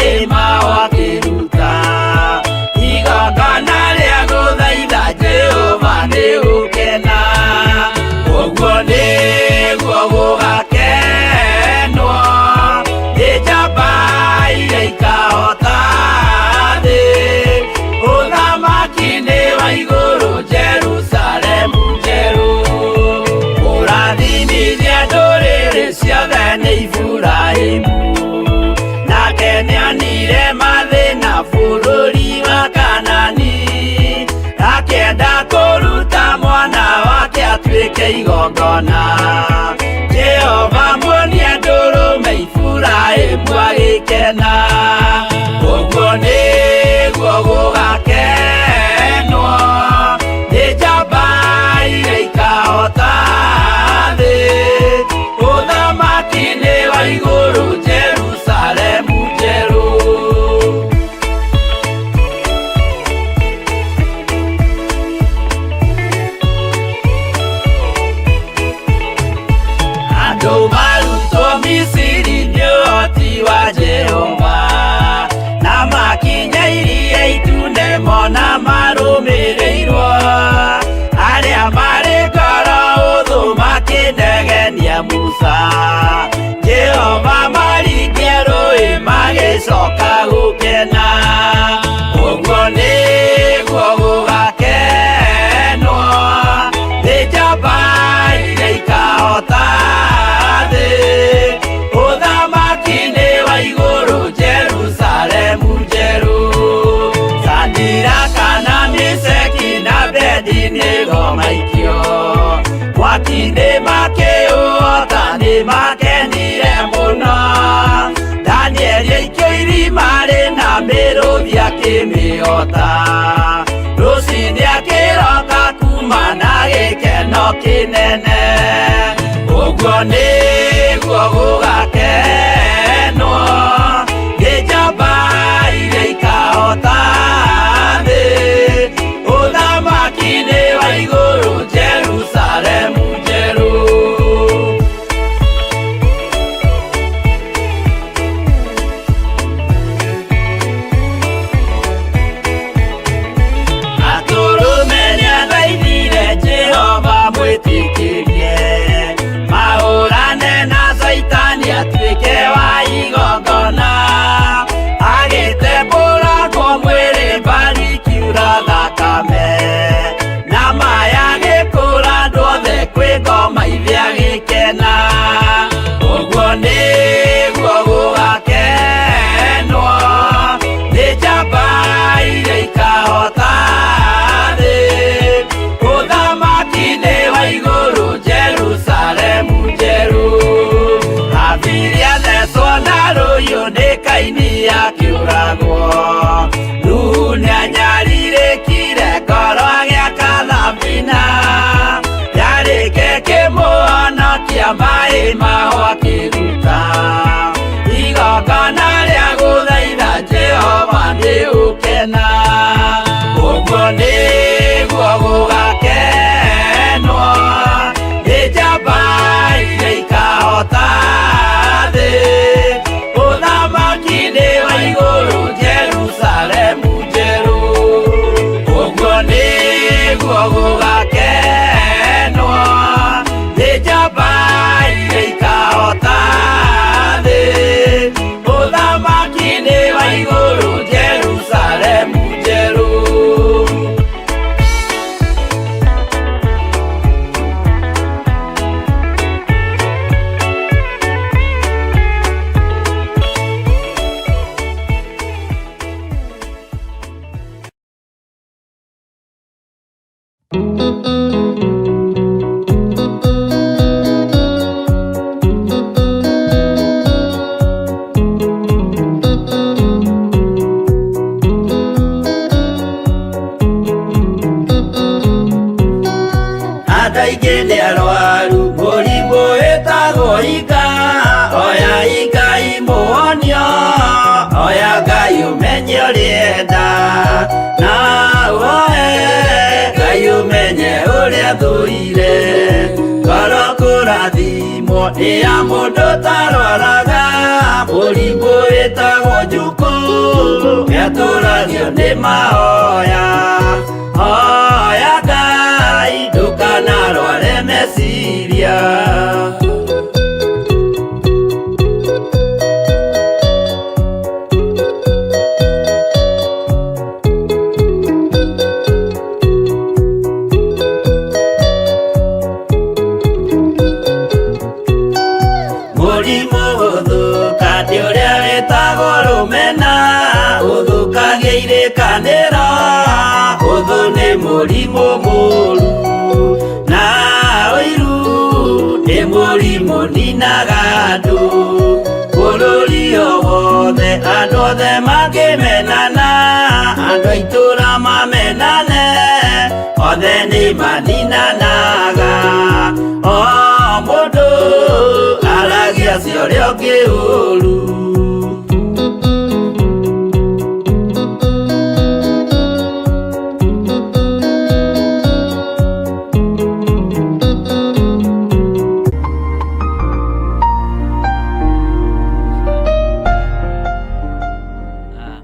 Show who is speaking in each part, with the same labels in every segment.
Speaker 1: maĩ mao akĩruta igongona rĩa gũthaitha Jehova nĩ gũkena. Ũguo nĩguo gũgakenwo nĩ njamba iria ikahota thĩ. Ũthamaki-nĩ wa igũrũ Jerusalemu njerũ. Ũrathimithia ndũrĩrĩ ciothe nĩ Iburahĩmu, nake nĩonire mathĩna bũrũri wa Kanani, akĩenda kũruta mwana wake atuĩke igongona. Jehova muonie ndũrũme Iburahĩmu agĩkena. Ũguo nĩguo gũgakenwo nĩ njamba iria ikahota thĩ. Ũthamaki-nĩ wa igũrũ Jerusalemu njerũ. Andũ marutwo Misiri nĩ ũhoti wa Jehova, na makinya Iria Itune mona marũmĩrĩirwo. Arĩa marĩ ngoro hũthũ makĩnegenia Musa, Jehova maringie rũĩ magĩcoka gũkena. Ũguo nĩguo gũgakenwo nĩ njamba iria ikahota thĩ. Ũthamaki-nĩ wa igũrũ Jerusalemu njerũ. Shadiraka na Meshaki na Abedinego maikio mwaki-nĩ makĩũhota, nĩ makenire mũno. Danieli aikio irima-rĩ na mĩrũthi akĩmĩhota. Rũciinĩ akĩroka kuma na gĩkeno kĩnene. Ũguo nĩguo gũgakenwo nĩ njamba iria ikahota thĩ. Ũthamaki-nĩ wa igũrũ Jerusalemu njerũ. Atũrũme nĩathaithire Jehova mwĩtĩkĩrie, mahũrane na Saitani atuĩke wa igongona. Agĩtembũragwo mwĩrĩ mbari ikiura thakame, na maya gĩkũra andũ othe kwĩ ngoma iria gĩkena. Ũguo nĩguo gũgakenwo nĩ njamba iria ikahota thĩ. Ũthamaki-nĩ wa igũrũ Jerusalemu njerũ. Habili athecwo na rũhiũ nĩ Kaini akĩũragwo. Nuhu nĩanyarirĩkire ngoro agĩaka thabina, yarĩke kĩmũhonokia maĩ mao akĩruta igongona rĩa gũthaitha Jehova nĩ gũkena. Ũguo nĩguo gũgakenwo nĩ njamba iria ikahota thĩ. Ũthamaki-nĩ wa igũrũ Jerusalemu njerũ. Ũguo nĩguo gũgakenwo nĩ njamba iria ikahota thĩ. Ũthamaki-nĩ wa igũrũ Jerusalemu njerũ. Andũ aingĩ nĩ arwaru mũrimũ wĩtagwo inga. Oya Ngai mũhonio, oya Ngai ũmenye ũrĩenda, na woe Ngai ũmenye ũrĩa thũire. Ngoro kũrathimwo nĩ ya mũndũ tarwaraga, mũrimũ wĩtagwo njukũ gĩatũragio nĩ mahoya. Hoya Ngai ndũkanarware meciria. Mũrimũ ũthũkangia ũrĩa wĩtagwo rũmena ũthũkagia irĩkanĩro. Ũthũ nĩ mũrimũ mũru na ũiru nĩ mũrimũ ninaga andũ. Bũrũri o wothe andũ othe mangĩmenana, andũ a itũũra mamenane, othe nĩ maninanaga. O mũndũ aragia cio ũrĩa ũngĩ ũru.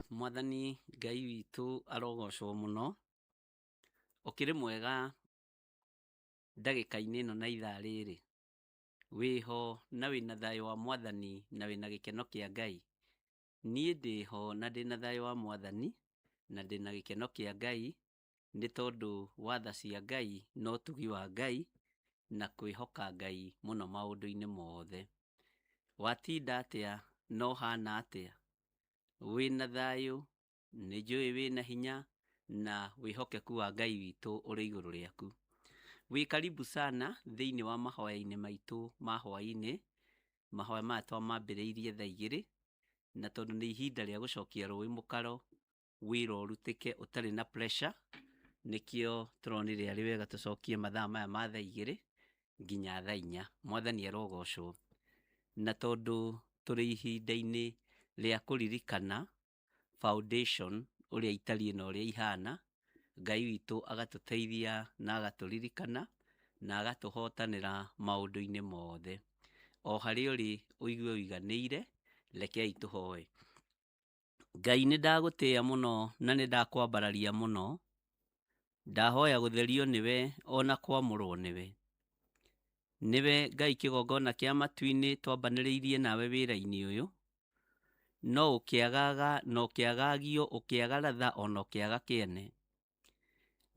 Speaker 2: Mwathani Ngai witũ arogocwo mũno. Ũkĩrĩ mwega ndagĩka-inĩ ĩno na ithaa rĩrĩ, wĩho na wĩna thayũ wa Mwathani na wĩna gĩkeno kĩa Ngai. Niĩ ndĩho na ndĩna thayũ wa Mwathani na ndĩna gĩkeno kĩa Ngai, nĩ tondũ watha cia Ngai no ũtugi wa Ngai na kwĩhoka Ngai mũno maũndũ-inĩ mothe. Watinda atĩa no hana atĩa, wĩna thayũ, nĩ njũĩ wĩna hinya na wĩhokeku wa Ngai witũ ũrĩ igũrũ rĩaku. Wĩ karibu sana thĩinĩ wa mahoya-inĩ maitũ ma hwainĩ. Mahoya maya twamambĩrĩirie thaa 2, na tondũ nĩ ihinda rĩa gũcokia rũĩ mũkaro, wĩra ũrutĩke ũtarĩ na pressure, nĩkĩo tũronire arĩ wega tũcokie mathaa maya ma thaa 2 nginya thaa 4. Mwathani arogocwo. Na tondũ tũrĩ ihinda-inĩ rĩa kũririkana foundation ũrĩa itariĩ na ũrĩa ihana, Ngai witũ agatũteithia na agatũririkana na agatũhotanĩra maũndũ-inĩ mothe. O harĩa ũrĩ ũigue ũiganĩire, rekei tũhoe. Ngai nĩ ndagũtĩĩa mũno na nĩ ndakwambararia mũno. Ndahoya gũtherio nĩwe ona kwamũrwo nĩwe. Nĩwe Ngai kĩgongona kĩa matu-inĩ twambanĩrĩirie nawe wĩra-inĩ ũyũ. No ũkĩagaga na ũkĩagagio, ũkĩagaratha ona ũkĩaga kĩene.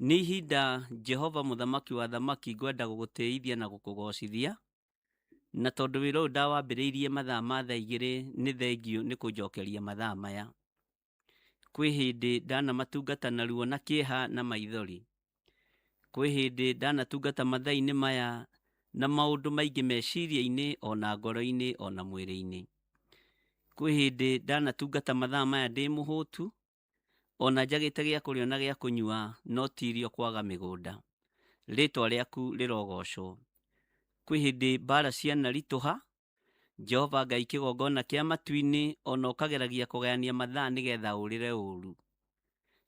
Speaker 2: Nĩ ihinda Jehova mũthamaki wa thamaki ngwenda gũgũtĩithia na gũkũgocithia, na tondũ wĩra ũyũ ndawambĩrĩirie mathaa ma thaa 2, nĩ thengio nĩ kũnjokeria mathaa maya. Kwĩ hĩndĩ ndanamatungata na ruo na kĩeha na maithori. Kwĩ hĩndĩ ndanatungata mathaa-inĩ maya na maũndũ maingĩ meciria-inĩ ona ngoro-inĩ ona mwĩrĩ-inĩ. Kwĩ hĩndĩ ndanatungata mathaa maya ndĩ mũhũtu, ona njagĩte gĩa kũrĩa na gĩa kũnyua, no tirio kwaga mĩgũnda. Rĩtwa rĩaku rĩrogocwo. Kwĩ hĩndĩ mbara cianaritũha, Jehova Ngai kĩgongona kĩa matu-inĩ, ona ũkageragia kũgayania mathaa nĩgetha ũrĩre ũru.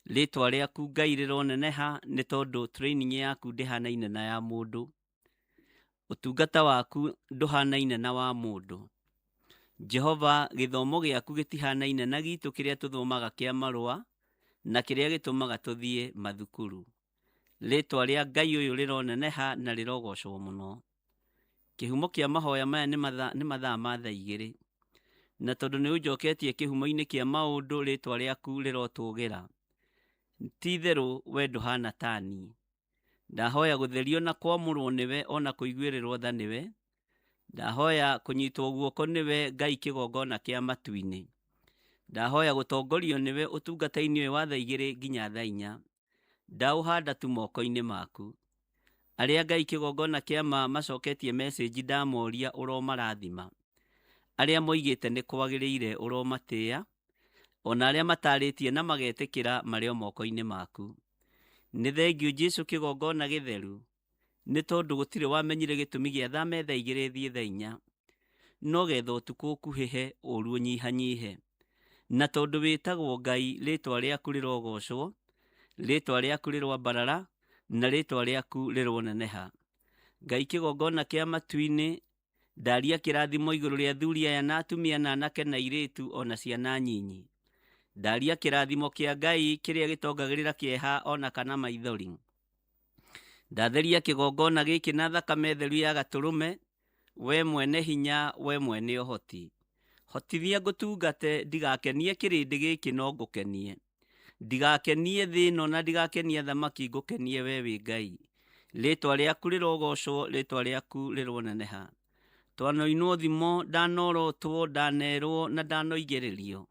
Speaker 2: Rĩtwa rĩaku Ngai rĩroneneha, nĩ tondũ training yaku ndĩhanaine na ya mũndũ. Ũtungata waku ndũhanaine na wa mũndũ. Jehova gĩthomo gĩaku gĩtihanaine na gitũ kĩrĩa tũthomaga kĩa marũa na kĩrĩa gĩtũmaga tũthiĩ mathukuru. Rĩtwa rĩa Ngai ũyũ rĩroneneha na rĩrogocwo mũno. Kĩhumo kĩa mahoya maya nĩ mathaa ma thaa 2, na tondũ nĩ ũnjoketie kĩhumo-inĩ kĩa maũndũ, rĩtwa rĩaku rĩrotũgĩra. Ti itherũ we ndũhana ta niĩ. Ndahoya gũtherio na kwamũrwo nĩwe ona kũiguĩrĩrwo tha nĩwe. Ndahoya kũnyitwo guoko nĩwe Ngai kĩgongona kĩa matu-inĩ. Ndahoya gũtongorio nĩwe ũtungata-inĩ ũyũ wa thaa 2 nginya thaa 4. Ndaũhanda tu moko-inĩ maku. Arĩa Ngai kĩgongona kĩa macoketie message ndamoria ũromarathima. Arĩa moigĩte nĩ kwagĩrĩire ũromatĩĩa. Ona arĩa matarĩtie na magetĩkĩra marĩ o moko-inĩ maku. Nĩ thengio Jesũ kĩgongona gĩtheru, nĩ tondũ gũtirĩ wamenyire gĩtũmi gĩa thame thaa 2 thiĩ thaa 4. No getha ũtukũ ũkuhĩhe ũru ũnyihanyihe. Na tondũ wĩtagwo Ngai, rĩtwa rĩaku rĩrogocwo, rĩtwa rĩaku rĩrwambarara, na rĩtwa rĩaku rĩroneneha. Ngai kĩgongona kĩa matu-inĩ, ndaria kĩrathimo igũrũ rĩa athuri aya na atumia na anake na airĩtu ona ciana nyinyi. Ndaria kĩrathimo kĩa Ngai kĩrĩa gĩtongagĩrĩra kĩeha ona kana maithori. Ndatheria kĩgongona gĩkĩ na thakame theru ya gatũrũme, we mwene hinya, we mwene ũhoti. Hotithia ngũtungate, ndigakenie kĩrĩndĩ gĩkĩ no ngũkenie. Ndigakenie thĩ ĩno na ndigakenie thamaki, ngũkenie we wĩ Ngai. Rĩtwa rĩaku rĩrogocwo, rĩtwa rĩaku rĩroneneha. Twanoinwo thimo, ndanorotwo, ndanerwo na ndanoigĩrĩrio.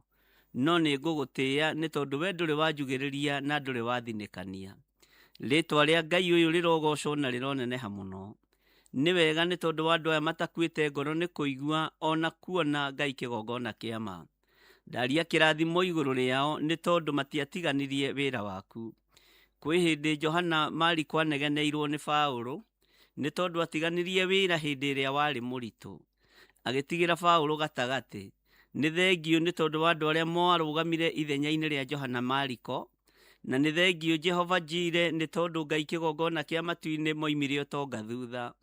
Speaker 2: No nĩ ngũgũtĩĩa nĩ tondũ we ndũrĩ wanjugĩrĩria na ndũrĩ wathinĩkania. Rĩtwa rĩa Ngai ũyũ rĩrogocwo na rĩroneneha mũno. Nĩ wega nĩ tondũ wa andũ aya matakuĩte ngoro nĩ kũigua ona kuona Ngai kĩgongona kĩa ma. Ndaria kĩrathimo igũrũ rĩao nĩ tondũ matiatiganirie wĩra waku. Kwĩ hĩndĩ Johana Mariko anegeneirwo nĩ Paũlũ nĩ tondũ atiganirie wĩra hĩndĩ ĩrĩa warĩ mũritũ, agĩtigĩra Paũlũ gatagatĩ. Nĩ thengio nĩ tondũ wa andũ arĩa marũgamire ithenya-inĩ rĩa Johana Mariko, na nĩ thengio Jehova Jire nĩ tondũ Ngai kĩgongona kĩa matu-inĩ moimire ũtonga thutha.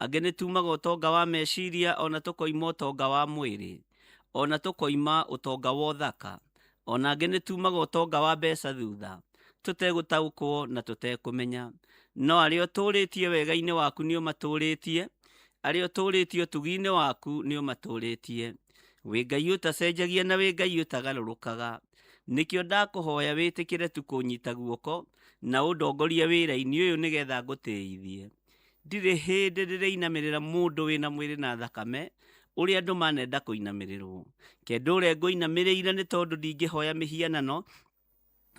Speaker 2: Angĩ nĩ tumaga ũtonga wa meciria, ona tũkoima ũtonga wa mwĩrĩ, ona tũkoima ũtonga wa ũthaka, ona angĩ nĩ tumaga ũtonga wa mbeca thutha, tũtegũtaũkwo na tũtekũmenya. No arĩa ũtũrĩtie wega-inĩ waku nĩ ũmatũrĩtie, arĩa ũtũrĩtie ũtugi-inĩ waku nĩ ũmatũrĩtie. Wĩ Ngai ũtacenjagia na wĩ Ngai ũtagarũrũkaga. Nĩkĩo ndakũhoya wĩtĩkĩre tu kũnyita guoko na ũndongorie wĩra-inĩ ũyũ nĩgetha ngũtĩithie. Ndirĩ hĩndĩ ndĩrĩinamĩrĩra mũndũ wĩna mwĩrĩ na thakame ũrĩa andũ manenda kũinamĩrĩrwo. Kĩndũ ũrĩa ngũinamĩrĩire nĩ tondũ ndingĩhoya mĩhianano,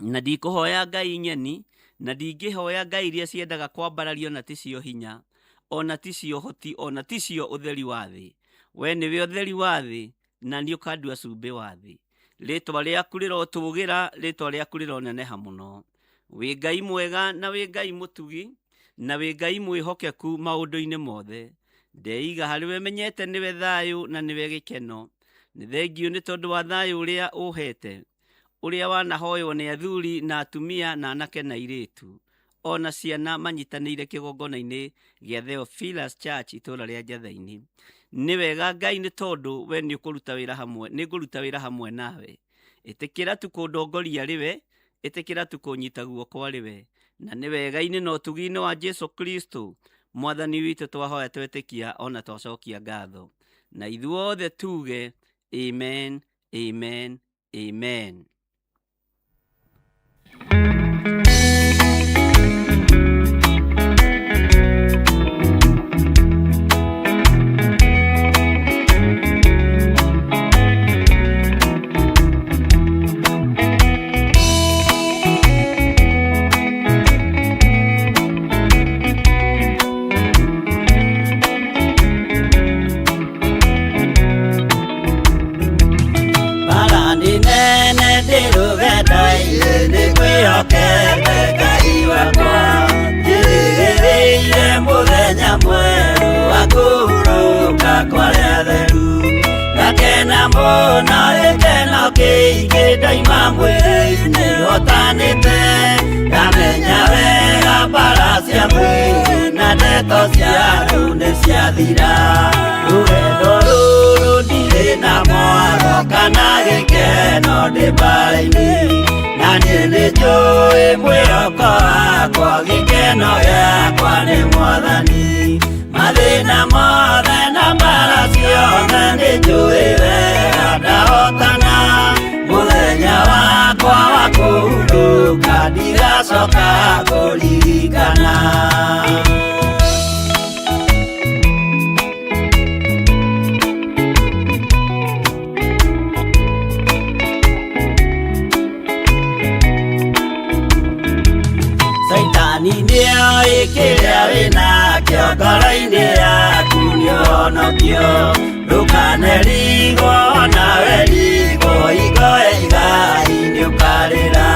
Speaker 2: na ndikũhoya ngai nyeni, na ndingĩhoya ngai iria ciendaga kwambarario na ticio hinya, ona ticio hoti, ona ticio ũtheri wa thĩ. We nĩwe ũtheri wa thĩ, na nĩ ũkandua cumbĩ wa thĩ. Rĩtwa rĩaku rĩrotũgĩra, rĩtwa rĩaku rĩroneneha mũno. Wĩ Ngai mwega na wĩ Ngai mũtugi, na wĩ Ngai mwĩhokeku maũndũ-inĩ mothe. Ndeiga harĩwe menyete nĩwe thayũ na nĩwe gĩkeno. Nĩ thengio nĩ tondũ wa thayũ ũrĩa ũhete, ũrĩa wanahoywo nĩ athuri na atumia na anake na airĩtu, ona ciana manyitanĩire kĩgongona-inĩ gĩa Theophilus Church itũũra rĩa Njathainĩ. Nĩ wega Ngai nĩ tondũ we nĩ ũkũruta wĩra hamwe, nĩ ngũruta wĩra hamwe nawe. Ĩtĩkĩra tu kũndongoria rĩwe, ĩtĩkĩra tu kũnyita guoko rĩwe. Na nĩ wega-inĩ na ũtugi-inĩ wa Jesu Kristo, Mwathani witũ twahoya twetĩkia ona twacokia ngatho. Na ithuothe tuge amen, amen, amen.
Speaker 1: Rũgendo rũrũ ndirĩ na mwaro kana gĩkeno ndĩmbara-inĩ, na niĩ nĩ njũĩ mwĩhoko wakwa, gĩkeno gĩakwa nĩ Mwathani. Mathĩna mothe na mbara ciothe nĩ njũĩ wega ndahotana. Mũthenya wakwa wa kũhurũka ndigacoka kũririkana. Nĩoĩ kĩrĩa wĩnakĩo ngoro-inĩ yaku nĩũhonokio. Ndũkanerigwo nawe rigwo, hingo igai nĩũkarĩra.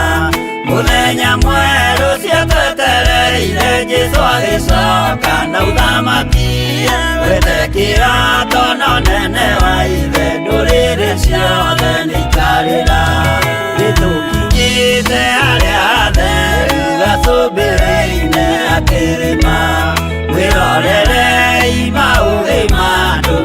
Speaker 1: Mũthenya mwerũ cio twetereire Jesũ agĩcoka na ũthamaki. Wĩtĩkĩra tono nene wa ithe, ndũrĩrĩ ciothe nĩikarĩra. Nĩtũkinyĩte harĩa hatheru gacũmbĩrĩ-inĩ ga kĩrĩma, wĩrorere ima ũgĩma ndũ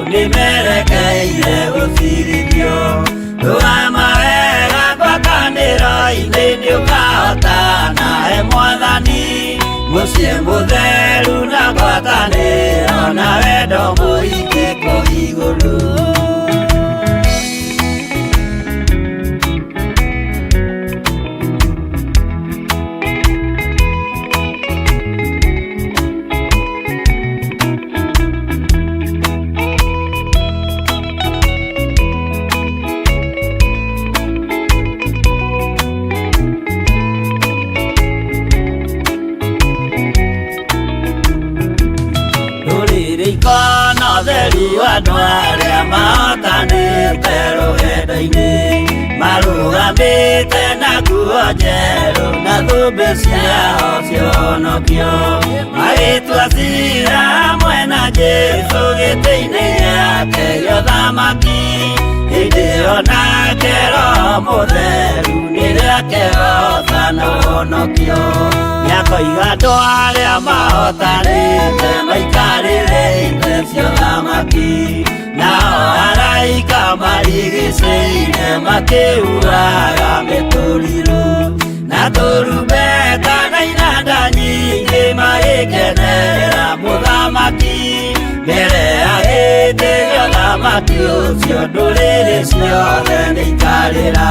Speaker 1: mutheru na ngwatanĩro na wendo mũingĩ kũigũrũ. Theri wa andũ arĩa mahotanĩte rũgendo-inĩ, marũgamĩte na nguo njerũ na thũmbĩ ciao cia ũhonokio, magĩtua ciira hamwe na Jesũ gĩtĩ-inĩ gĩake gĩa ũthamaki. Hĩndĩ ĩyo nake Roho Mũtheru nĩrĩake hoota na ũhonokio, nĩakoiga andũ arĩa mahotanĩte maikarĩre itĩ cia ũthamaki, nao araika marigicĩire makĩhuhaga mĩtũrirũ na tũrumbeta na inanda nyingĩ magĩkenerera mũthamaki. Mbere ya gĩtĩ gĩa ũthamaki ũcio ndũrĩrĩ ciothe nĩikarĩra.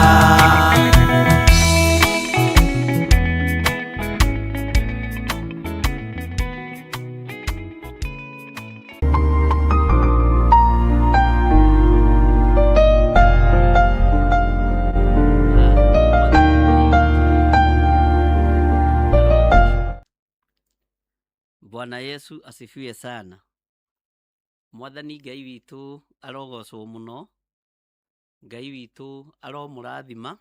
Speaker 2: Bwana Yesu asifiwe sana. Mwathani Ngai witũ arogocwo mũno, Ngai witũ aromũrathima.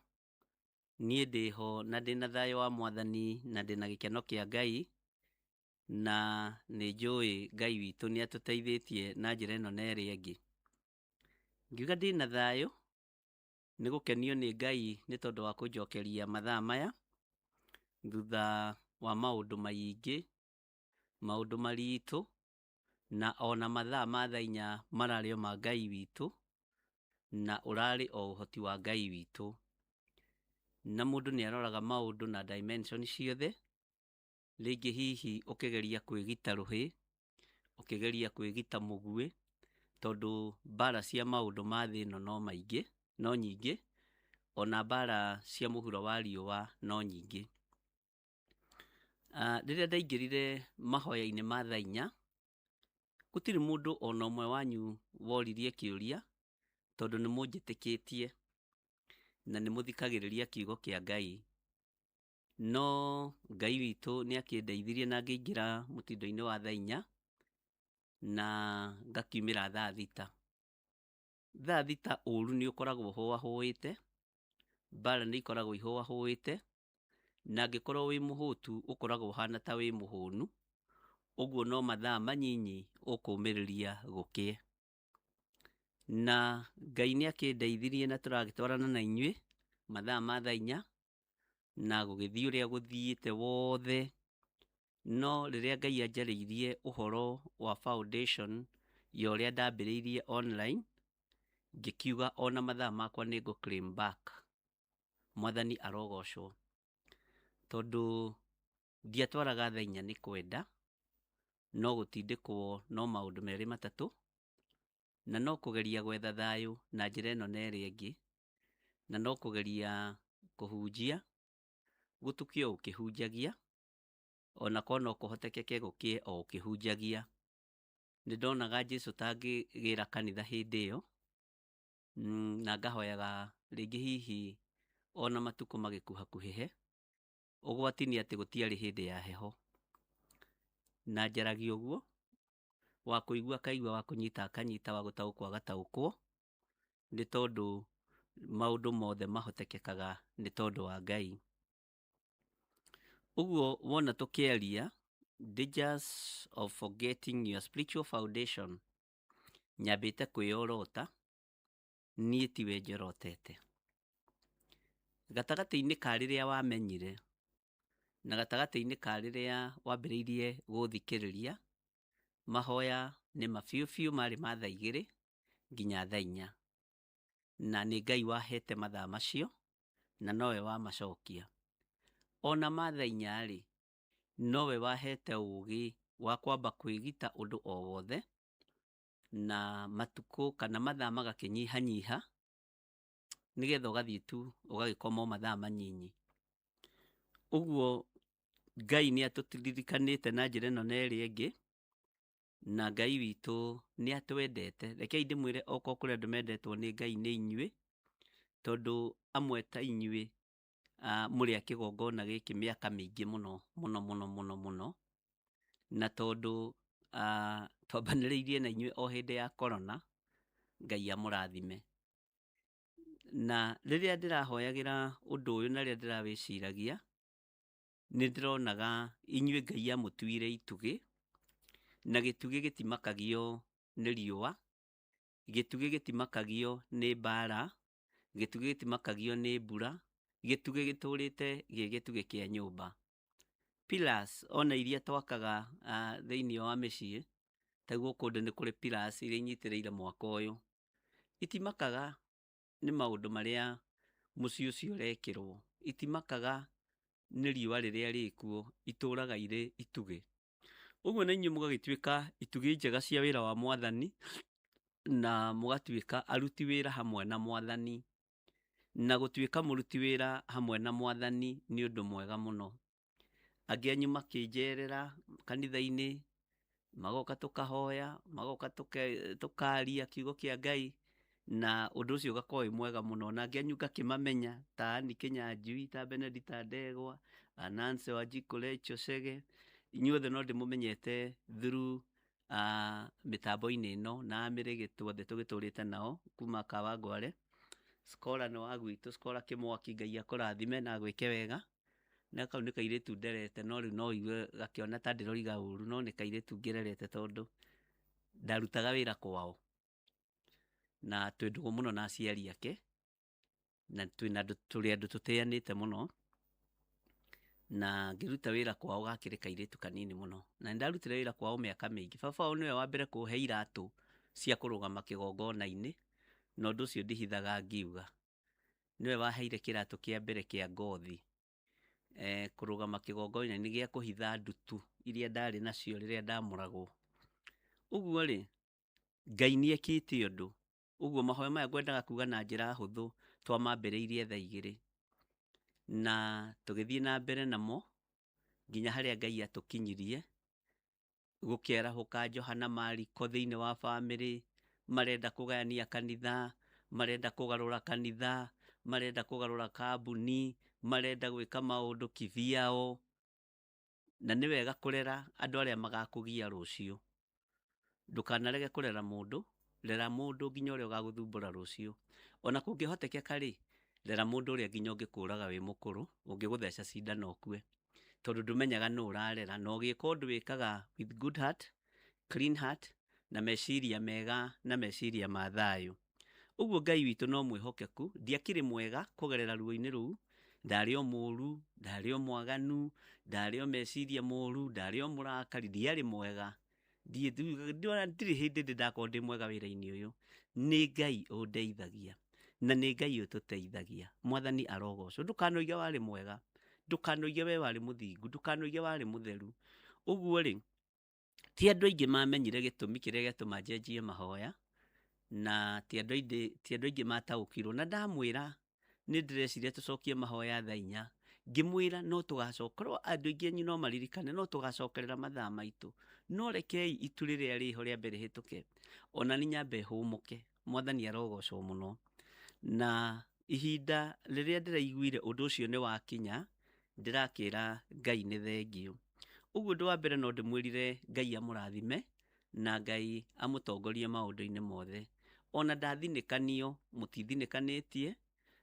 Speaker 2: Niĩ ndĩho na ndĩna thayũ wa Mwathani na ndĩna gĩkeno kĩa Ngai, na nĩnjũĩ Ngai witũ nĩatũteithĩtie na njĩra ĩno na ĩrĩa ĩngĩ. Ngiuga ndĩna thayũ nĩ gũkenio nĩ Ngai nĩ tondũ wa kũnjokeria mathaa maya thutha wa maũndũ maingĩ, maũndũ maritũ, na ona mathaa ma thaa inya mararĩ o ma Ngai witũ, na ũrarĩ o ũhoti wa Ngai witũ. Na mũndũ nĩaroraga maũndũ na dimension ciothe, rĩngĩ hihi ũkĩgeria kwĩgita rũhĩ, ũkĩgeria kwĩgita mũguĩ, tondũ mbara cia maũndũ ma thĩ ĩno no maingĩ, no nyingĩ, ona mbara cia mũhuro wa riũa no nyingĩ. Rĩrĩa ndaingĩrire mahoya-inĩ ma thaa inya, gũtirĩ mũndũ ona ũmwe wanyu woririe kĩũria, tondũ nĩmũnjĩtĩkĩtie na nĩmũthikagĩrĩria kiugo kĩa Ngai. No Ngai witũ nĩakĩndeithirie na ngĩingĩra mũtindo-inĩ wa thaa inya na ngakiumĩra thaa thita. Thaa thita ũru nĩũkoragwo ũhũahũĩte, mbara nĩikoragwo ihũahũĩte, na angĩkorwo wĩ mũhũtu ũkoragwo ũhana ta wĩ mũhũnu, ũguo no mathaa manyinyi ũkũmĩrĩria gũkĩe. Na Ngai nĩakĩndeithirie na tũragĩtwarana na inyuĩ mathaa ma thaa inya, na gũgĩthiĩ ũrĩa gũthiĩte wothe. No rĩrĩa Ngai anjarĩirie ũhoro wa foundation ya ũrĩa ndambĩrĩirie online, ngĩkiuga ona mathaa makwa nĩngũ claim back. Mwathani arogocwo, tondũ ndiatwaraga thaa inya nĩ kwenda, no gũtindĩkwo no maũndũ merĩ matatũ, na no kũgeria gwetha thayũ na njĩra ĩno na ĩrĩa ĩngĩ, na no kũgeria kũhunjia, gũtukio ũkĩhunjagia, ona korwo no kũhotekeke gũkĩe o ũkĩhunjagia. Nĩndonaga Jesũ tangĩgĩra kanitha hĩndĩ ĩyo, na ngahoyaga rĩngĩ hihi ona matukũ magĩkuhakuhĩhe, ũgwati nĩ atĩ gũtiarĩ hĩndĩ ya heho. Na njaragia ũguo, wa kũigua akaigua, wa kũnyita akanyita, wa gũtaũkwo agataũkwo, nĩ tondũ maũndũ mothe mahotekekaga nĩ tondũ wa Ngai. Ũguo wona tũkĩaria dangers of forgetting your spiritual foundation, nyambĩte kwĩyorota, niĩ tiwe njorotete. Gatagatĩ-inĩ ka rĩrĩa wamenyire na gatagatĩ-inĩ ka rĩrĩa wambĩrĩirie gũthikĩrĩria, mahoya nĩ mabiũ biũ marĩ ma thaa 2 nginya thaa 4, na nĩ Ngai wahete mathaa macio na nowe wamacokia. Ona ma thaa 4 rĩ, nowe wahete ũgĩ wa kwamba kwĩgita ũndũ o wothe, na matukũ kana mathaa magakĩnyihanyiha, nĩgetha ũgathiĩ tu ũgagĩkoma o mathaa manyinyi. Ũguo Ngai nĩatũririkanĩte na njĩra ĩno na ĩrĩa ĩngĩ, na Ngai witũ nĩatwendete. Rekei ndĩmwĩre okorwo kũrĩ andũ mendetwo nĩ Ngai nĩ inyuĩ, tondũ amwe ta inyuĩ mũrĩ a kĩgongona gĩkĩ mĩaka mĩingĩ mũno mũno, na tondũ twambanĩrĩirie na inyuĩ o hĩndĩ ya corona, Ngai amũrathime. Na rĩrĩa ndĩrahoyagĩra ũndũ ũyũ na rĩrĩa ndĩrawĩciragia, nĩndĩronaga inyuĩ Ngai amũtuire itugĩ, na gĩtugĩ gĩtimakagio nĩ riũa, gĩtugĩ gĩtimakagio nĩ mbara, gĩtugĩ gĩtimakagio nĩ mbura, gĩtugĩ gĩtũrĩte gĩ gĩtugĩ kĩa nyũmba. Pillars ona iria twakaga thĩinĩ wa mĩciĩ, ta gũkũ ndĩ nĩ kũrĩ pillars iria inyitĩrĩire mwako ũyũ, itimakaga nĩ maũndũ marĩa mũciĩ ũcio ũrekĩrwo, itimakaga nĩ riũa rĩrĩa rĩkuo, itũraga irĩ itugĩ. Ũguo na inyuĩ mũgagĩtuĩka itugĩ njega cia wĩra wa Mwathani, na mũgatuĩka aruti wĩra hamwe na Mwathani. Na gũtuĩka mũruti wĩra hamwe na Mwathani nĩ ũndũ mwega mũno. Angĩ anyu makĩnjerera kanitha-inĩ, magoka tũkahoya, magoka tũkaria kiugo kĩa Ngai, na ũndũ ũcio ũgakorwo wĩ mwega mũno. Na angĩ anyu ngakĩmamenya ta Ann Kĩnyanjui, ta Benedict Ndegwa, Nancy Wanjiku, Rachel Chege, inyuothe no ndĩmũmenyete through mĩtambo-inĩ ĩno, na Mĩrĩgĩtũ othe tũgĩtũrĩte nao kuma Kawangware. Scholar nĩ wa gwitũ, Scholar Kĩmwaki, Ngai akũrathime na gwĩke wega. Na kau nĩ kairĩtu nderete, no rĩu no ũigue gakĩona ta ndĩroiga ũru, no nĩ kairĩtu ngĩrerete tondũ ndarutaga wĩra kwao, na twĩ ndũgũ mũno na aciari ake, na tũrĩ andũ tũtĩanĩte mũno, na ngĩruta wĩra kwao gakĩrĩ kairĩtu kanini mũno, na nĩndarutire wĩra kwao mĩaka mĩingĩ. Baba wao nĩwe wa mbere kũhe iratũ cia kũrũgama kĩgongona-inĩ, na ũndũ ũcio ndihithaga ngiuga. Nĩwe waheire kĩratũ kĩa mbere kĩa ngothi kũrũgama kĩgongona-inĩ gĩa kũhitha ndutu iria ndarĩ nacio rĩrĩa ndamũragwo. Ũguo rĩ, Ngai nĩekĩte ũndũ. Ũguo mahoya maya ngwendaga kuga na njĩra hũthũ, twamambĩrĩirie thaa 2 na tũgĩthiĩ na mbere namo nginya harĩa Ngai atũkinyirie. Gũkĩarahũka Johana Mariko thĩinĩ wa bamĩrĩ, marenda kũgayania kanitha, marenda kũgarũra kanitha, marenda kũgarũra kambuni, marenda gwĩka maũndũ kĩvyao. Na nĩ wega kũrera andũ arĩa magakũgia rũciũ. Ndũkanarege kũrera mũndũ, rera mũndũ nginya ũrĩa ũgagũthumbũra rũciũ. Ona kũngĩhotekeka rĩ, rera mũndũ ũrĩa nginya ũngĩkũraga wĩ mũkũrũ, ũngĩgũtheca cindano ũkue, tondũ ndũmenyaga nũ ũrarera. Na ũgĩka ũndũ wĩkaga with good heart, clean heart, na meciria mega na meciria ma thayũ. Ũguo Ngai witũ no mwĩhokeku, ndiakĩrĩ mwega kũgerera ruo-inĩ rũu, ndarĩ o mũũru, ndarĩ o mwaganu, ndarĩ o meciria mũũru, ndarĩ o mũrakari, ndiarĩ mwega. Ndirĩ hĩndĩ ndakorwo ndĩ mwega wĩra-inĩ ũyũ. Nĩ Ngai ũndeithagia, na nĩ Ngai ũtũteithagia. Mwathani arogocwo. Ndũkanoige warĩ mwega, ndũkanoige we warĩ mũthingu, ndũkanoige warĩ mũtheru. Ũguo rĩ, ti andũ aingĩ mamenyire gĩtũmi kĩrĩa gĩatũma njenjie mahoya, na ti andũ aingĩ mataũkirwo. Na ndamwĩra nĩ ndĩreciria tũcokie mahoya thaa 4, ngĩmwĩra no tũgacokerwo, andũ aingĩ anyu no maririkane, no tũgacokerera mathaa maitũ, no rekei itu rĩrĩa rĩho rĩa mbere hĩtũke, ona nĩ nyambe hũmũke. Mwathani arogocwo mũno. Na ihinda rĩrĩa ndĩraiguire ũndũ ũcio nĩ wakinya, ndĩrakĩra Ngai nĩ thengiũ. Ũguo ũndũ wa mbere no ndĩmwĩrire Ngai amũrathime, na Ngai amũtongorie maũndũ-inĩ mothe. Ona ndathinĩkanio, mũtithinĩkanĩtie,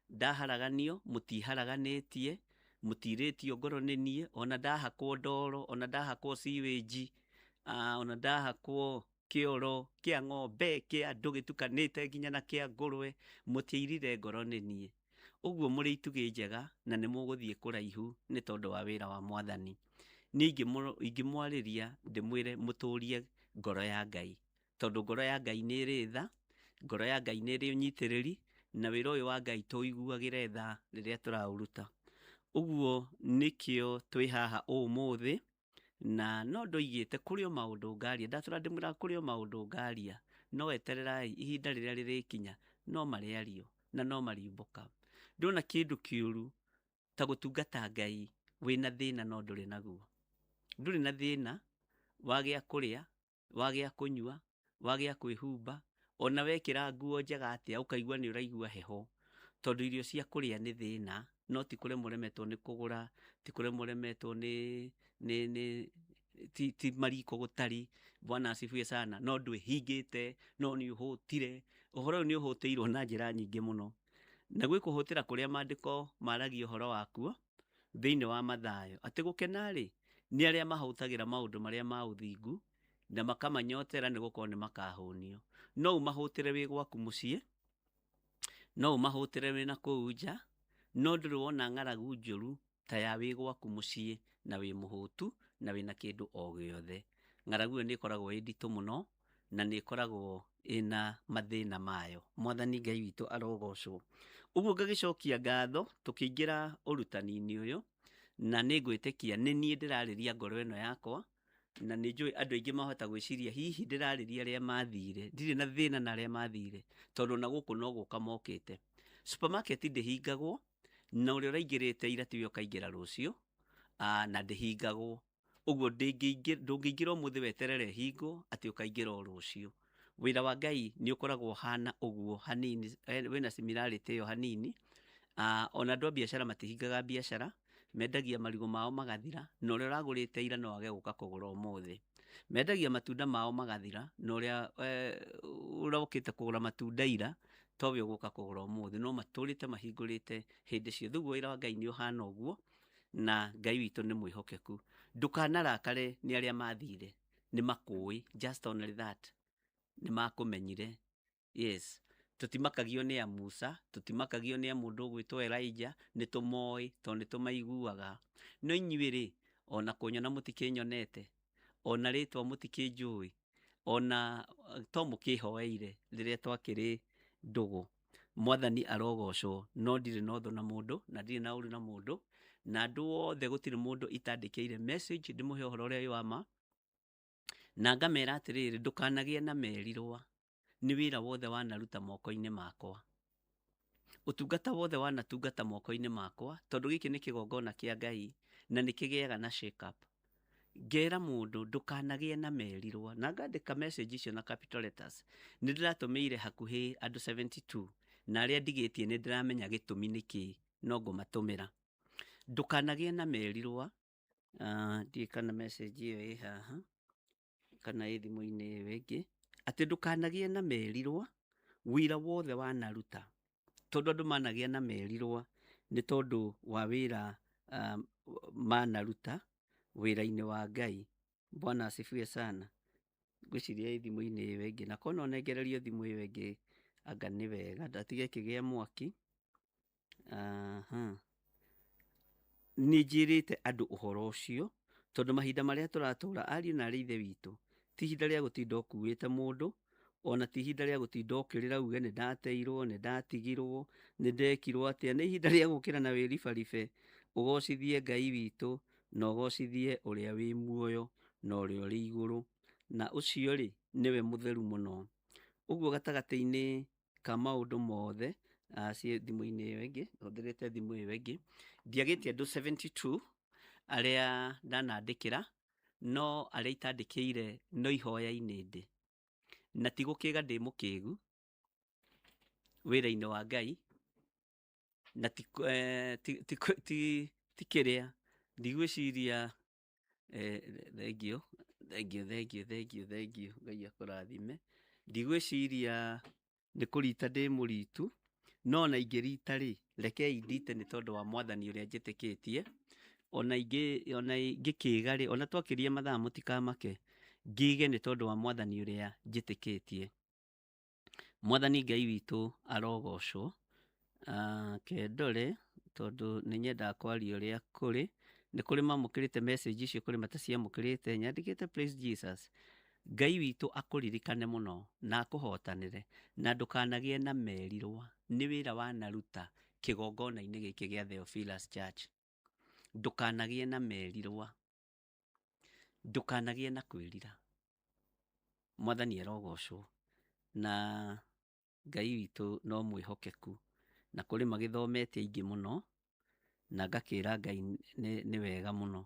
Speaker 2: ndaharaganio, mũtiharaganĩtie, mũtirĩtio ngoro nĩ niĩ, ona ndahakwo ndoro, ona ndahakwo sewage, ona ndahakwo kĩoro kĩa ng'ombe, kĩa andũ gĩtukanĩte nginya na kĩa ngũrwe, mũtiairire ngoro nĩ niĩ. Ũguo mũrĩ itugĩ njega na nĩ mũgũthiĩ kũraihu nĩ tondũ wa wĩra wa Mwathani. Niĩ ingĩmwarĩria ndĩmwĩre mũtũrie ngoro ya Ngai, tondũ ngoro ya Ngai nĩ ĩrĩ tha, ngoro ya Ngai nĩ ĩrĩ ũnyitĩrĩri, na wĩra ũyũ wa Ngai tũiguagĩre tha rĩrĩa tũraũruta. Ũguo nĩkĩo twĩ haha ũmũthĩ, na no ndoigĩte kũrĩ o maũndũ ngaria, ndatũra ndĩmwĩraga kũrĩ o maũndũ ngaria, no wetererai ihinda rĩrĩa rĩrĩkinya, no marĩario na no mariumbũka. Ndona kĩndũ kĩũru ta gũtungata Ngai wĩna thĩna no ndũrĩ naguo. Ndũrĩ na thĩna wa gĩa kũrĩa, wa gĩa kũnyua, wa gĩa kwĩhumba, ona wekĩra nguo njega atĩa ũkaigua nĩ ũraigua heho, tondũ irio cia kũrĩa nĩ thĩna, no ti kũremwo ũremetwo nĩ kũgũra, ti kũremwo ũremetwo ti mariko gũtarĩ, Bwana asifiwe sana, no ndwĩhingĩte, no nĩ ũhũtire. Ũhoro ũyũ nĩ ũhũtĩirwo na njĩra nyingĩ mũno, na gwĩ kũhũtĩra kũrĩa maandĩko maragia ũhoro wakuo thĩinĩ wa Mathayo, atĩ gũkena-rĩ nĩ arĩa mahũtagĩra maũndũ marĩa ma ũthingu na makamanyotera nĩ gũkorwo nĩ makahũnio. No ũmahũtĩre wĩ gwaku mũciĩ, no ũmahũtĩre wĩ na kũu nja, no ndũrĩ wona ng'aragu njũru ta ya wĩ gwaku mũciĩ na wĩ mũhũtu na wĩ na kĩndũ o gĩothe. Ng'aragu ĩyo nĩ ĩkoragwo ĩ nditũ mũno na nĩ ĩkoragwo ĩna mathĩna mayo. Mwathani Ngai witũ arogocwo. Ũguo ngagĩcokia ngatho tũkĩingĩra ũrutani-inĩ ũyũ, na nĩ ngwĩtĩkia nĩ niĩ ndĩrarĩria ngoro ĩno yakwa, na nĩ njũĩ andũ aingĩ mahota gwĩciria hihi ndĩrarĩria arĩa mathire, ndirĩ na thĩna na arĩa mathire, tondũ na gũkũ no gũka mokĩte. Supermarket ndĩhingagwo, na ũrĩa ũraingĩrĩte ira tiwe ũkaingĩra rũciũ, na ndĩhingagwo. Ũguo ndũngĩingĩra ũmũthĩ weterere ĩhingwo atĩ ũkaingĩra o rũciũ. Wĩra wa Ngai nĩ ũkoragwo hana ũguo hanini, wĩna similarity ĩyo hanini. Ona andũ a biacara matihingaga biacara, mendagia marigũ mao magathira, na ũrĩa ũragũrĩte ira no age gũka kũgũra ũmũthĩ. Mendagia matunda mao magathira, na ũrĩa ũrokĩte kũgũra matunda ira towe ũgũka kũgũra ũmũthĩ, no matũrĩte mahingũrĩte hĩndĩ ciothe. Ũguo wĩra wa Ngai nĩ ũhana ũguo, na Ngai witũ nĩ mwĩhokeku. Ndũkanarakare nĩ arĩa mathire, nĩ makũĩ, just only that, nĩ makũmenyire. Yes, tũtimakagio nĩ a Musa, tũtimakagio nĩ a mũndũ ũgwĩtwo Elijah, nĩ tũmoĩ tondũ nĩ tũmaiguaga. No inyuĩ-rĩ, ona kũnyona mũtikĩnyonete, ona rĩtwa mũtikĩnjũĩ, ona to mũkĩhoeire rĩrĩa twakĩrĩ ndũgũ. Mwathani arogocwo. No ndirĩ na ũthũ na mũndũ, na ndirĩ na ũru na mũndũ, na andũ othe gũtirĩ mũndũ itandĩkĩire message ndĩmũhe ũhoro ũrĩa wĩ wa ma, na ngamera atĩrĩrĩ, ndũkanagĩe na merirwa nĩ wĩra wothe wanaruta moko-inĩ makwa, ũtungata wothe wanatungata moko-inĩ makwa, tondũ gĩkĩ nĩ kĩgongona kĩa Ngai na nĩ kĩgĩaga na shake up. Ngera mũndũ ndũkanagĩe na merirwa, na ngandĩka message icio na capital letters. Nĩ ndĩratũmĩire hakuhĩ andũ 72, na arĩa ndigĩtie nĩ ndĩramenya gĩtũmi nĩkĩ no ngũmatũmĩra. Ndũkanagĩe na merirwa, ndiĩ kana message ĩyo ĩ haha kana ĩ thimũ-inĩ ĩyo ĩngĩ, atĩ ndũkanagĩe na merirwa wĩra wothe wanaruta, tondũ andũ managĩa na merirwa nĩ tondũ wa wĩra manaruta wĩra-inĩ wa Ngai. Bwana asifiwe sana. Ngwĩciria ĩ thimũ-inĩ ĩyo ĩngĩ, na kona onengererio thimũ ĩyo ĩngĩ anga nĩ wega, ndatige ĩkĩgĩa mwaki. Nĩ njĩrĩte andũ ũhoro ũcio, tondũ mahinda marĩa tũratũra, ariũ na aarĩ a Ithe witũ, ti ihinda rĩa gũtinda ũkuĩte mũndũ, ona ti ihinda rĩa gũtinda ũkĩrĩra uge nĩ ndateirwo, nĩ ndatigirwo, nĩ ndekirwo atĩa. Nĩ ihinda rĩa gũkĩra na wĩribaribe ũgocithie Ngai witũ, na ũgocithie ũrĩa wĩ muoyo na ũrĩa ũrĩ igũrũ, na ũcio-rĩ nĩwe mũtheru mũno. Ũguo gatagatĩ-inĩ ka maũndũ mothe, ciĩ thimũ-inĩ ĩyo ĩngĩ, hũthĩrĩte thimũ ĩyo ĩngĩ, ndiagĩtie andũ 72 arĩa ndanandĩkĩra, no arĩa itandĩkĩire no ihoya-inĩ ndĩ, na ti gũkĩga ndĩ mũkĩgu wĩra-inĩ wa Ngai, na ti kĩrĩa, ndigwĩciria, thengio, Ngai akũrathime, ndigwĩciria nĩ kũrita ndĩ mũritu, no na ingĩrita-rĩ, rekei ndite nĩ tondũ wa Mwathani ũrĩa njĩtĩkĩtie, ona ingĩkĩga-rĩ, ona twakĩria mathaa mũtikamake, ngĩge nĩ tondũ wa Mwathani ũrĩa njĩtĩkĩtie. Mwathani Ngai witũ arogocwo. Kendore, tondũ nĩ nyendaga kwaria ũrĩa kũrĩ, nĩ kũrĩ mamũkĩrĩte message icio, kũrĩ mataciamũkĩrĩte, nyandĩkĩte praise Jesus. Ngai witũ akũririkane mũno na akũhotanĩre, na ndũkanagĩe na merirwa nĩ wĩra wanaruta kĩgongona-inĩ gĩkĩ gĩa Theophilus Church. Ndũkanagĩe na merirwa. ndũkanagie na kwĩrira. Mwathani arogocwo. Na Ngai witũ no mwĩhokeku, na kũrĩ magĩthomete aingĩ mũno, na ngakĩra Ngai nĩ wega mũno.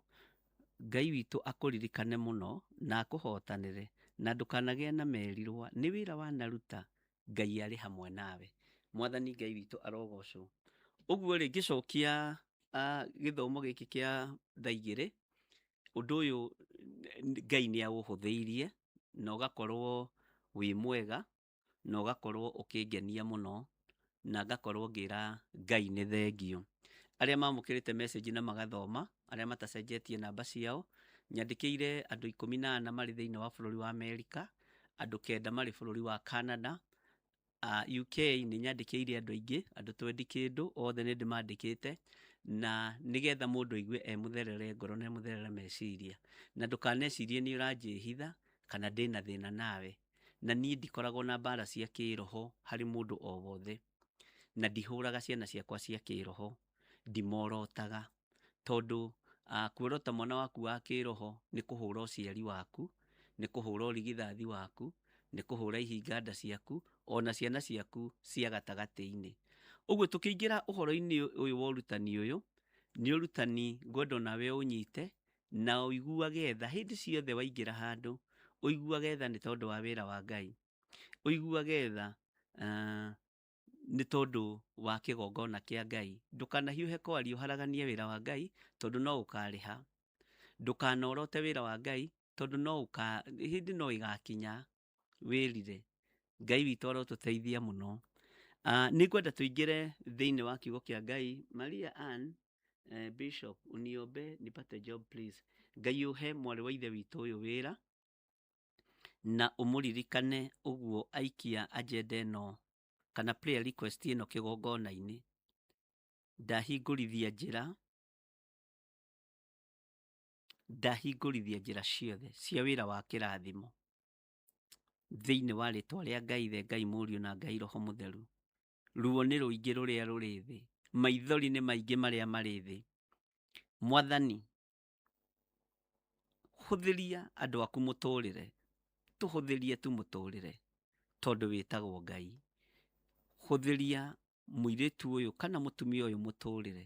Speaker 2: Ngai witũ akũririkane mũno na akũhotanĩre, na ndũkanagĩe na merirwa. Nĩ wĩra wanaruta, Ngai arĩ hamwe nawe. Mwathani Ngai witũ arogocwo. Ũguo rĩ, ngĩcokia gĩthomo gĩkĩ kĩa thaa igĩrĩ, ũndũ ũyũ Ngai nĩ aũhũthĩirie na ũgakorwo wĩ mwega, na ũgakorwo ũkĩngenia mũno, na ngakorwo ngĩra Ngai nĩ thengio. Arĩa mamũkĩrĩte message na magathoma, arĩa matacenjetie namba ciao, nyandĩkĩire andũ 14 marĩ thĩinĩ wa bũrũri wa Amerika, andũ 9 marĩ bũrũri wa Canada, UK nĩ nyandĩkĩire andũ aingĩ, andũ 20 kĩndũ, othe nĩ ndĩmandĩkĩte, na nĩgetha mũndũ aigue mũtherere ngoro na mũtherere meciria. Na ndũkanecirie nĩ ũranjĩhitha kana ndĩna thĩna nawe. Na niĩ ndikoragwo na mbara cia kĩroho harĩ mũndũ o wothe, na ndihũraga ciana ciakwa cia kĩroho, ndimorotaga, tondũ kuorota mwana waku wa kĩroho nĩ kũhũra ũciari waku, nĩ kũhũra ũrigithathi waku, nĩ kũhũra ihinga nda ciaku, ona ciana ciaku cia gatagatĩ-inĩ. Ũguo tũkĩingĩra ũhoro-inĩ ũyũ wa ũrutani ũyũ, nĩ ũrutani ngwenda nawe ũnyite na ũiguage tha hĩndĩ ciothe waingĩra handũ, ũiguage tha nĩ tondũ wa wĩra wa Ngai, ũiguage tha nĩ tondũ wa kĩgongona kĩa Ngai. Ndũkanahiũhe kwaria ũharaganie wĩra wa Ngai, tondũ no ũkarĩha. Ndũkanorote wĩra wa Ngai, tondũ hĩndĩ no ĩgakinya wĩrire. Ngai witũ arotũteithia mũno. Nĩ ngwenda tũingĩre thĩinĩ wa kiugo kĩa Ngai. Maria Ann, Bishop, uniombe nipate job please. Ngai ũhe mwarĩ wa ithe witũ ũyũ wĩra, na ũmũririkane ũguo aikia agenda ĩno kana prayer request ĩno kĩgongona-inĩ. Ndahingũrithia njĩra ciothe cia wĩra wa kĩrathimo thĩinĩ wa rĩtwa rĩa Ngai Ithe, Ngai Mũriũ na Ngai Roho Mũtheru. Ruo nĩ rũingĩ rũrĩa rũrĩ thĩ, maithori nĩ maingĩ marĩa marĩ thĩ. Mwathani, hũthĩria andũ aku mũtũrĩre, tũhũthĩrie tu mũtũrĩre, tondũ wĩtagwo Ngai. Hũthĩria mũirĩtu ũyũ kana mũtumia ũyũ mũtũrĩre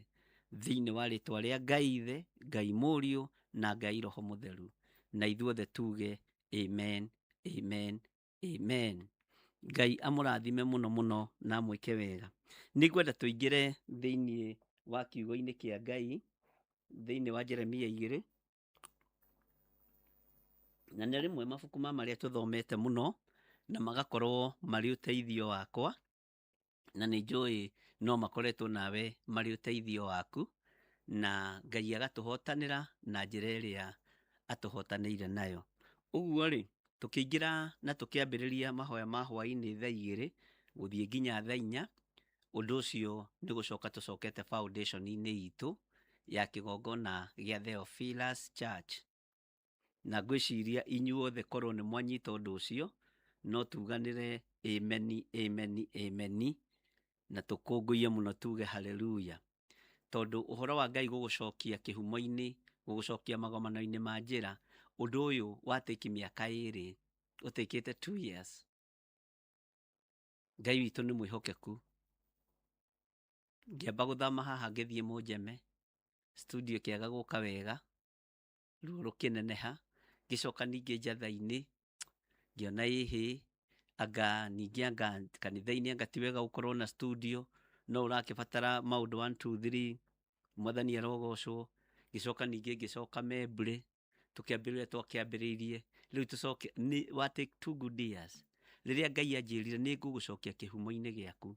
Speaker 2: thĩinĩ wa rĩtwa rĩa Ngai Ithe, Ngai Mũriũ na Ngai Roho Mũtheru. Na ithuothe tuge amen, amen, amen. Ngai amũrathime mũno mũno na amwĩke wega. Nĩ ngwenda tũingĩre thĩinĩ wa kiugo-inĩ kĩa Ngai, thĩinĩ wa Jeremia 2, na nĩ rĩmwe mabuku marĩa tũthomete mũno na magakorwo marĩ ũteithio wakwa, na nĩ njũĩ no makoretwo nawe marĩ ũteithio waku, na Ngai agatũhotanĩra na njĩra ĩrĩa atũhotanĩire nayo. Ũguo rĩ, tũkĩingĩra na tũkĩambĩrĩria mahoya ma hwaĩ-inĩ thaa 2 gũthiĩ nginya thaa 4, ũndũ ũcio nĩ gũcoka tũcokete foundation-inĩ itũ ya kĩgongona gĩa Theophilus Church. Na ngwĩciria inyuothe korwo nĩ mwanyita ũndũ ũcio, no tuganĩre amen, amen, amen, na tũkũngũiye mũno tuge hallelujah. Tondũ ũhoro wa Ngai gũgũcokia kĩhumo-inĩ, gũgũcokia magomano-inĩ ma njĩra, ũndũ ũyũ watĩki mĩaka 2, ũtĩkĩte 2 years. Ngai witũ nĩ mwĩhokeku. Ngĩamba gũthama haha ngĩthiĩ Mũnjeme, studio kĩaga gũka wega, ruo rũkĩneneha, ngĩcoka ningĩ njatha-inĩ, ngĩona anga ningĩ kanitha-inĩ anga ti wega gũkorwo na studio, no ũrakĩbatara maũndũ 1 2 3, Mwathani arogocwo. Ngĩcoka ningĩ ngĩcoka Membre, twakĩambĩrĩirie, rĩu tũcoke wa take 2 good years. Rĩrĩa Ngai anjĩrire nĩ ngũgũcokia kĩhumo-inĩ gĩaku,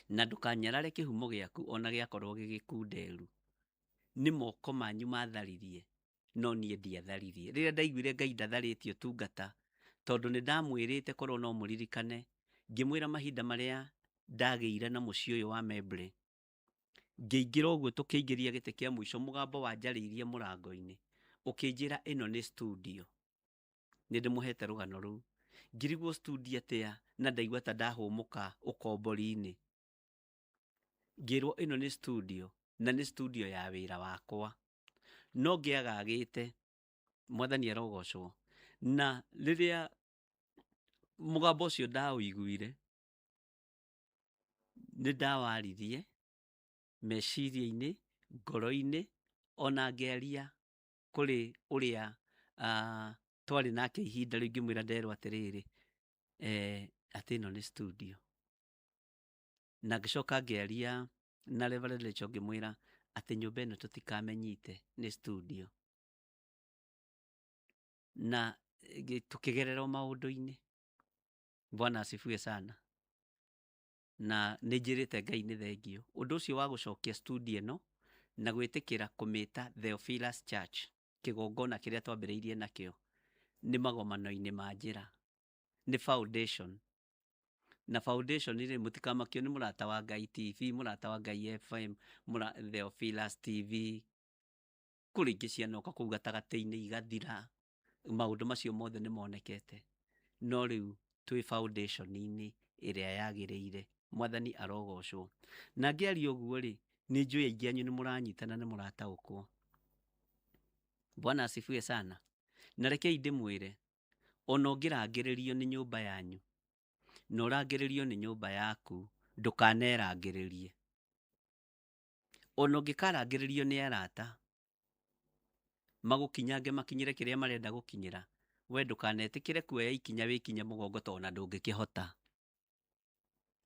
Speaker 2: na ndũkanyarare kĩhumo gĩaku ona gĩakorwo gĩgĩkunderu. Nĩ moko manyu matharirie, no niĩ ndiatharirie. Rĩrĩa ndaiguire Ngai ndatharĩtie ũtungata, tondũ nĩ ndamwĩrĩte korwo no mũririkane, ngĩmwĩra mahinda marĩa ndagĩire na mũciĩ ũyũ wa Membre, ngĩingĩra ũguo tũkĩingĩria gĩtĩ kĩa mũico, mũgambo wanjarĩirie mũrango-inĩ ũkĩnjĩra ĩno nĩ studio. Nĩ ndĩmũhete rũgano rũu. Ngĩrigwo studio atĩa na ndaigua ta ndahũmũka ũkombori-inĩ. Ngĩrwo ĩno nĩ studio, na nĩ studio ya wĩra wakwa. No ngĩagagĩte mwathani arogocwo. Na riria mugambo ucio ndawiguire ni ndawaririe meciria-ini, ngoro-ini, ona ngearia kuri uria twari nake ihinda riu ngimwira nderwo atiriri ati ino ni studio, na ngicoka ngearia na Reverend Rachel ngimwira ati nyumba ino tutikamenyite ni studio, na tukigerera o maundu-ini. Bwana asifiwe sana. Na nĩ njĩrĩte Ngai nĩ thengio ũndũ ũcio wa gũcokia studio ĩno na gwĩtĩkĩra kũmĩta Theophilus Church, kĩgongona kĩrĩa twambĩrĩirie nakĩo nĩ magomano-inĩ ma njĩra, nĩ foundation. Na foundation rĩ, mũtikamakio nĩ mũrata wa Ngai TV, mũrata wa Ngai FM, Theophilus TV, kũrĩ ingĩ cianoka kũu gatagatĩ-inĩ igathira, maũndũ macio mothe nĩ monekete, no rĩu twĩ foundation-inĩ ĩrĩa yagĩrĩire. Mwathani arogocwo. Na ngĩaria ũguo rĩ, nĩ njũĩ aingĩ anyu nĩ mũranyitana, nĩ mũrataũkwo. Bwana asifiwe sana. Na rekei ndĩmwĩre, ona ũngĩrangĩrĩrio nĩ nyũmba yanyu na ũrangĩrĩrio nĩ nyũmba yaku, ndũkanerangĩrĩrie. Ona ũngĩkarangĩrĩrio nĩ arata magũkinyange makinyĩre kĩrĩa marenda gũkinyĩra, we ndũkanetĩkĩre kuoya ikinya wĩkinye mũgongo tondũ ona ndũngĩkĩhota.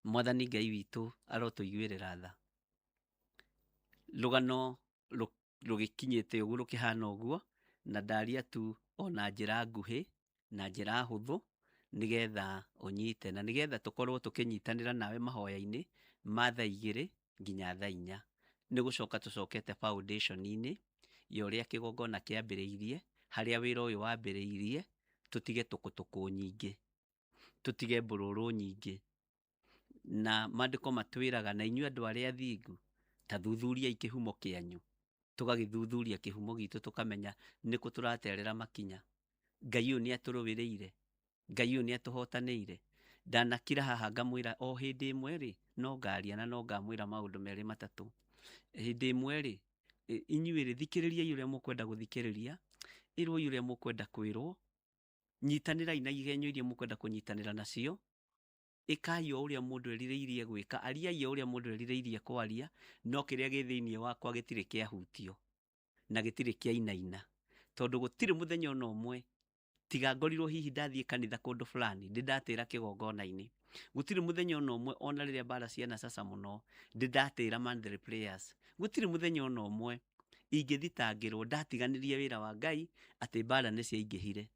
Speaker 2: Mwathani Ngai witũ arotũiguĩrĩra tha. Rũgano rũgĩkinyĩte ũguo, rũkĩhana ũguo, na ndaria tu ona njĩra nguhĩ na njĩra hũthũ nĩgetha ũnyite, na nĩgetha tũkorwo tũkĩnyitanĩra nawe mahoya-inĩ ma thaa 2 nginya thaa 4. Nĩ gũcoka tũcokete foundation-inĩ ya ũrĩa kĩgongona kĩambĩrĩirie, harĩa wĩra ũyũ wambĩrĩirie. Tũtige tũkũtũkũ nyingĩ, tũtige mbũrũrũ nyingĩ, na maandĩko matwĩraga, na inyuĩ andũ arĩa athingu, ta thuthuriai kĩhumo kĩanyu. Tũgagĩthuthuria kĩhumo gitũ tũkamenya nĩkũ tũraterera makinya. Ngai ũyũ nĩ atũrũĩrĩire, Ngai ũyũ nĩ atũhotanĩire. Ndanakira haha ngamwĩra o hĩndĩ ĩmwe rĩ, no ngaria na no ngamwĩra maũndũ merĩ matatũ. Hĩndĩ ĩmwe rĩ, inyuĩ rĩ, thikĩrĩriai ũrĩa mũkwenda gũthikĩrĩria, ĩrwoi ũrĩa mũkwenda kwĩrwo, nyitanĩrai na igenyo iria mũkwenda kũnyitanĩra nacio, ĩkai o ũrĩa mũndũ erirĩirie gwĩka, ariai o ũrĩa mũndũ erirĩirie kwaria, no kĩrĩa gĩ thĩinĩ wakwa gĩtirĩ kĩahutio na gĩtirĩ kĩainaina, tondũ gũtirĩ mũthenya ona ũmwe tiga ngorirwo hihi ndathiĩ kanitha kũndũ fulani ndĩndatĩra kĩgongona-inĩ. Gũtirĩ mũthenya ona ũmwe ona rĩrĩa mbara ciana caca mũno ndĩndatĩra monthly prayers. Gũtirĩ mũthenya ona ũmwe ingĩthitangĩrwo ndatiganĩrie wĩra wa Ngai atĩ mbara nĩ ciaingĩhire.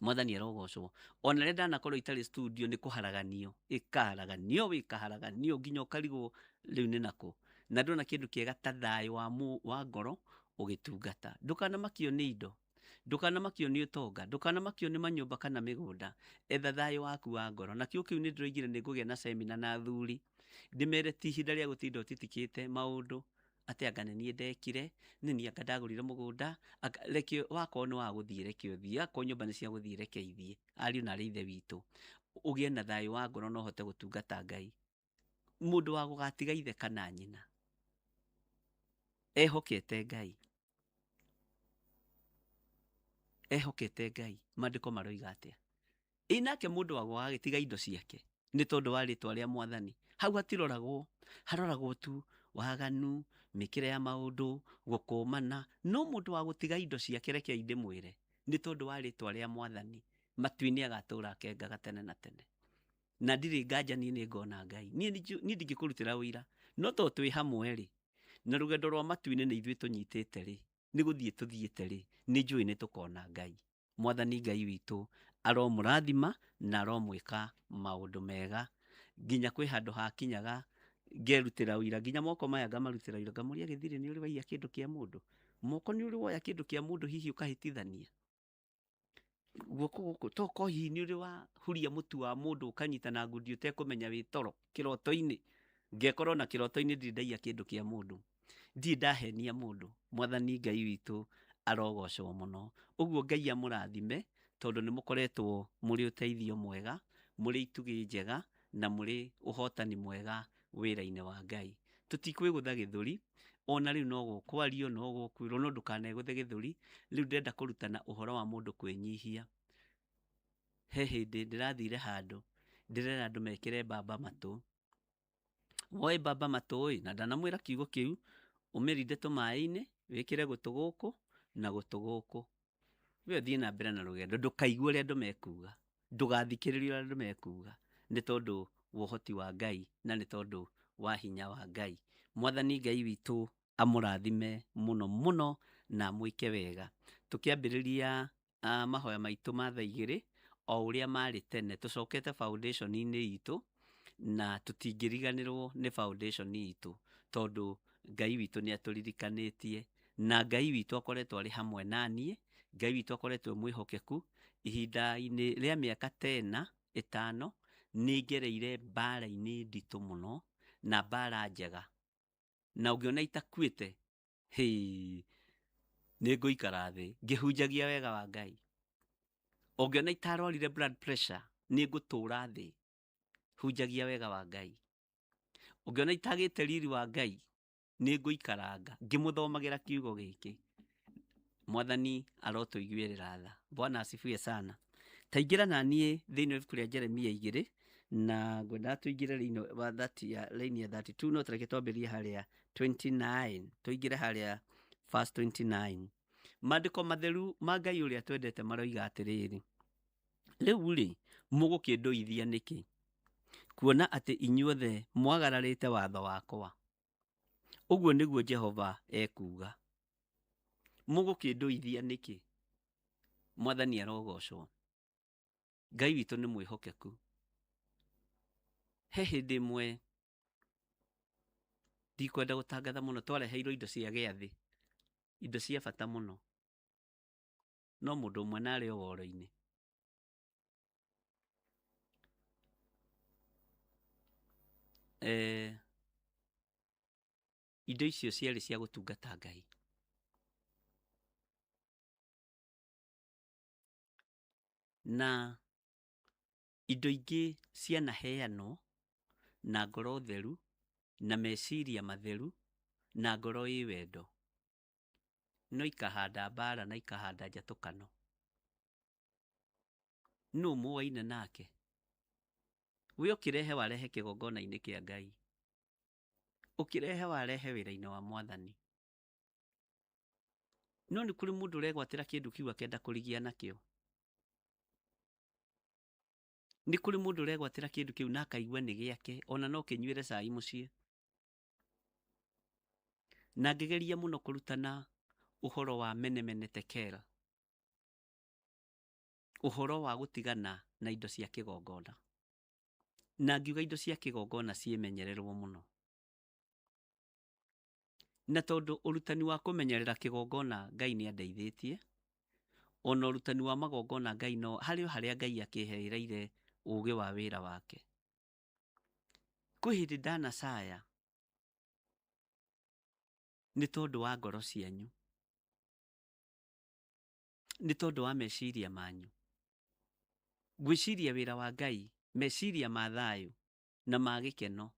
Speaker 2: Mwathani arogocwo. Ona rĩrĩa ndanakorwo itarĩ studio nĩ kũharaganio, ĩkaharaganio nginya ũkarigwo rĩu nĩ nakũ. Na ndona kĩndũ kĩega ta thayũ wa ngoro ũgĩtungata. Ndũkanamakio nĩ indo, ndũkanamakio nĩ ũtonga, ndũkanamakio nĩ manyũmba kana mĩgũnda. Etha thayũ waku wa ngoro. Na kĩu nĩ ndĩroigire nĩ ngũgĩa na seminar na athuri, ndĩmere ti ihinda rĩa gũtinda ũtitikĩte maũndũ atĩ anga nĩ niĩ ndekire, nĩ niĩ anga ndagũrire mũgũnda, reke wakorwo nĩ wa gũthiĩ reke ũthiĩ, akorwo nyũmba nĩ cia gũthiĩ reke ithiĩ. Ariũ na aarĩ a Ithe witũ, ũgĩe na thayũ wa ngoro na ũhote gũtungata Ngai. Mũndũ wa gũgatiga ithe kana nyina ehokete Ngai, ehokete Ngai, maandĩko maroiga atĩa? Nake mũndũ wa gũgagĩtiga indo ciake nĩ tondũ wa rĩĩtwa rĩa Mwathani, hau hatiroragwo, haroragwo tu waganu, mĩkĩre ya maũndũ, gũkũũmana. No mũndũ wa gũtiga indo ciake, rekei ndĩmwĩre, nĩ tondũ wa rĩĩtwa rĩa Mwathani, matu-inĩ agatũũra akengaga tene na tene. Na ndirĩ nganja niĩ nĩ ngona Ngai. Niĩ ndingĩkũrutĩra ũira, no tondũ twĩ hamwe rĩ, na rũgendo rwa matu-inĩ nĩ ithuĩ tũnyitĩte rĩ, nĩ gũthiĩ tũthiĩte rĩ, nĩ njũĩ nĩ tũkona Ngai. Mwathani Ngai witũ aromũrathima na aromwĩka maũndũ mega, nginya kwĩ handũ hakinyaga ngerutĩra ũira, nginya moko maya ngamarutĩra ũira, ngamũria gĩthirĩ nĩ ũrĩ waiya kĩndũ kĩa mũndũ? Moko nĩ ũrĩ woya kĩndũ kĩa mũndũ hihi ũkahĩtithania? Guoko gũkũ toko hihi nĩ ũrĩ wahuria mũtu wa mũndũ ũkanyita na ngundi ũtekũmenya wĩ toro kĩroto-inĩ? Ngekorwo na kĩroto-inĩ ndirĩ ndaiya kĩndũ kĩa mũndũ, ndirĩ ndahenia mũndũ. Mwathani Ngai witũ arogocwo mũno. Ũguo Ngai amũrathime tondũ nĩ mũkoretwo mũrĩ ũteithio mwega, mũrĩ itugĩ njega na mũrĩ ũhotani mwega wĩra-inĩ wa Ngai. Tũtikwĩgũtha gĩthũri, ona rĩu no gũkwario no gũkwĩrwo no ndũkanegũthe gĩthũri. Rĩu ndĩrenda kũrutana ũhoro wa mũndũ kwĩnyihia. He hĩndĩ ndĩrathire handũ ndĩrera andũ mekĩre mbamba matũ. Woĩ mbamba matũ na ndanamwĩra kiugo kĩu, ũmĩrinde tũmaĩ-inĩ wĩkĩre gũtũ gũkũ na gũtũ gũkũ, we ũthiĩ na mbere na rũgendo, ndũkaigue ũrĩa andũ mekuga, ndũgathikĩrĩrie ũrĩa andũ mekuga, nĩ tondũ wa ũhoti wa Ngai na nĩ tondũ wa hinya wa Ngai. Mwathani Ngai witũ amũrathime mũno mũno na amwĩke wega. Tũkĩambĩrĩria mahoya maitũ ma thaa igĩrĩ o ũrĩa marĩ tene, tũcokete foundation-inĩ itũ na tũtingĩriganĩrwo nĩ foundation itũ, tondũ Ngai witũ nĩ atũririkanĩtie na Ngai witũ akoretwo arĩ hamwe naniĩ. Ngai witũ akoretwo mwĩhokeku ihinda-inĩ rĩa mĩaka ta 5 nĩ ngereire mbara-inĩ nditũ mũno na mbara njega, na ũngĩona itakuĩte nĩ ngũikara thĩ ngĩhunjagia wega wa Ngai. Ũngĩona itarwarire blood pressure nĩ ngũtũra thĩ hunjagia wega wa Ngai. Ũngĩona itagĩte riri wa Ngai nĩ ngũikaranga ngĩmũthomagĩra kiugo gĩkĩ. Mwathani arotũiguĩrĩra tha. Bwana asifiwe sana. Taingĩra naniĩ thĩinĩ wa ibuku rĩa Jeremia 2 na ngwenda tũingĩre raini ya 32 no tũreke twambĩrĩrie harĩa 29. Tũingĩre harĩa verse 29. Maandĩko matheru ma Ngai ũrĩa twendete maroiga atĩrĩrĩ, rĩu-rĩ mũgũkĩndũithia nĩkĩ, kuona atĩ inyuothe mwagararĩte watho wakwa? Ũguo nĩguo Jehova ekuga. Mũgũkĩndũithia nĩkĩ? Mwathani arogocwo. Ngai witũ nĩ mwĩhokeku. He hĩndĩ ĩmwe ndikwenda gũtangatha mũno, twareheirwo indo cia gĩathĩ, indo cia bata mũno, no mũndũ ũmwe narĩ o woro-inĩ. Indo icio ciarĩ cia gũtungata Ngai. Na indo ingĩ cianaheanwo na ngoro theru na meciria matheru na ngoro ĩ wendo, no ikahanda mbara na ikahanda njatũkano. Nũ mũwaine nake? We ũkĩrehe warehe kĩgongona-inĩ kĩa Ngai, ũkĩrehe warehe wĩra-inĩ wa Mwathani. No nĩ kũrĩ mũndũ ũregwatĩra kĩndũ kĩu akenda kũrigia nakĩo. Nĩ kũrĩ mũndũ ũregwatĩra kĩndũ kĩu na akaigua nĩ gĩake, ona no kĩnyuĩre cai mũciĩ. Na ngĩgeria mũno kũrutana ũhoro wa mene tekela, ũhoro wa gũtigana na indo cia kĩgongona, na ngiuga indo cia kĩgongona ciĩmenyererwo mũno. Na tondũ ũrutani wa kũmenyerera kĩgongona Ngai nĩ andeithĩtie, ona ũrutani wa magongona Ngai no harĩ o harĩa Ngai akĩhereire ũũgĩ wa wĩra wake. Kwĩ hĩndĩ ndanacaya nĩ tondũ wa ngoro cianyu, nĩ tondũ wa meciria manyu. Ngwĩciria wĩra wa Ngai, meciria ma thayũ na ma gĩkeno,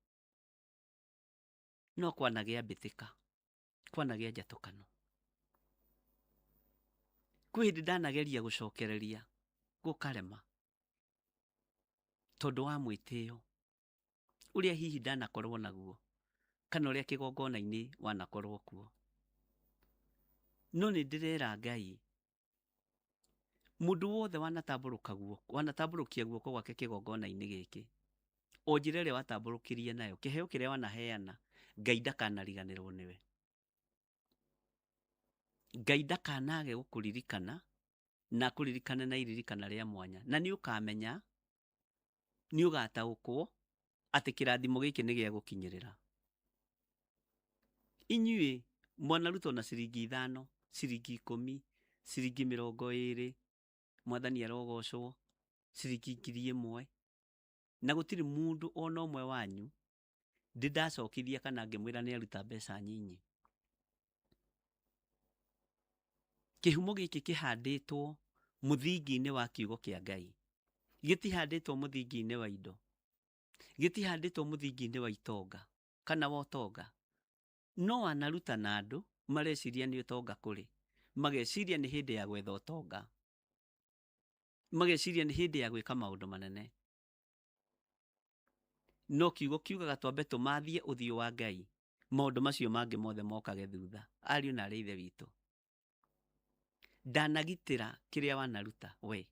Speaker 2: no kwanagĩa mbĩtĩka, kwanagĩa njatũkano. Kwĩ hĩndĩ ndanageria gũcokereria gũkarema, tondũ wa mwĩtĩo ũrĩa hihi ndanakorwo naguo, kana ũrĩa kĩgongona-inĩ wanakorwo kuo. No nĩ ndĩrera Ngai, mũndũ wothe wanatambũrũkia guoko gwake kĩgongona-inĩ gĩkĩ, o njĩra ĩrĩa watambũrũkĩrie nayo, kĩheo kĩrĩa wanaheana, Ngai ndakanariganĩrwo nĩwe. Ngai ndakanage gũkũririkana na kũririkane na iririkana rĩa mwanya, na nĩ ũkamenya, nĩ ũgataũkwo atĩ kĩrathimo gĩkĩ nĩ gĩa gũkinyĩrĩra. Inyuĩ mwanarutwo na ciringi 5, ciringi 10, ciringi 20, Mwathani arogocwo, ciringi 1000, na gũtirĩ mũndũ ona ũmwe wanyu ndindacokithia kana ngĩmwĩra nĩ aruta mbeca nyinyi. Kĩhumo gĩkĩ kĩhandĩtwo mũthingi-inĩ wa kiugo kĩa Ngai, gĩtihandĩtwo mũthingi-inĩ wa indo, gĩtihandĩtwo mũthingi-inĩ wa itonga kana wa ũtonga. no wanaruta na andũ mareciria nĩ ũtonga kũrĩ, mageciria nĩ hĩndĩ ya gwetha ũtonga, mageciria nĩ hĩndĩ ya gwĩka maũndũ manene. No kiugo kiugaga twambe tũmathie ũthiũ wa Ngai, maũndũ macio mangĩ mothe mokage thutha. Ariũ na arĩ ithe witũ, ndanagitĩra kĩrĩa wanaruta we,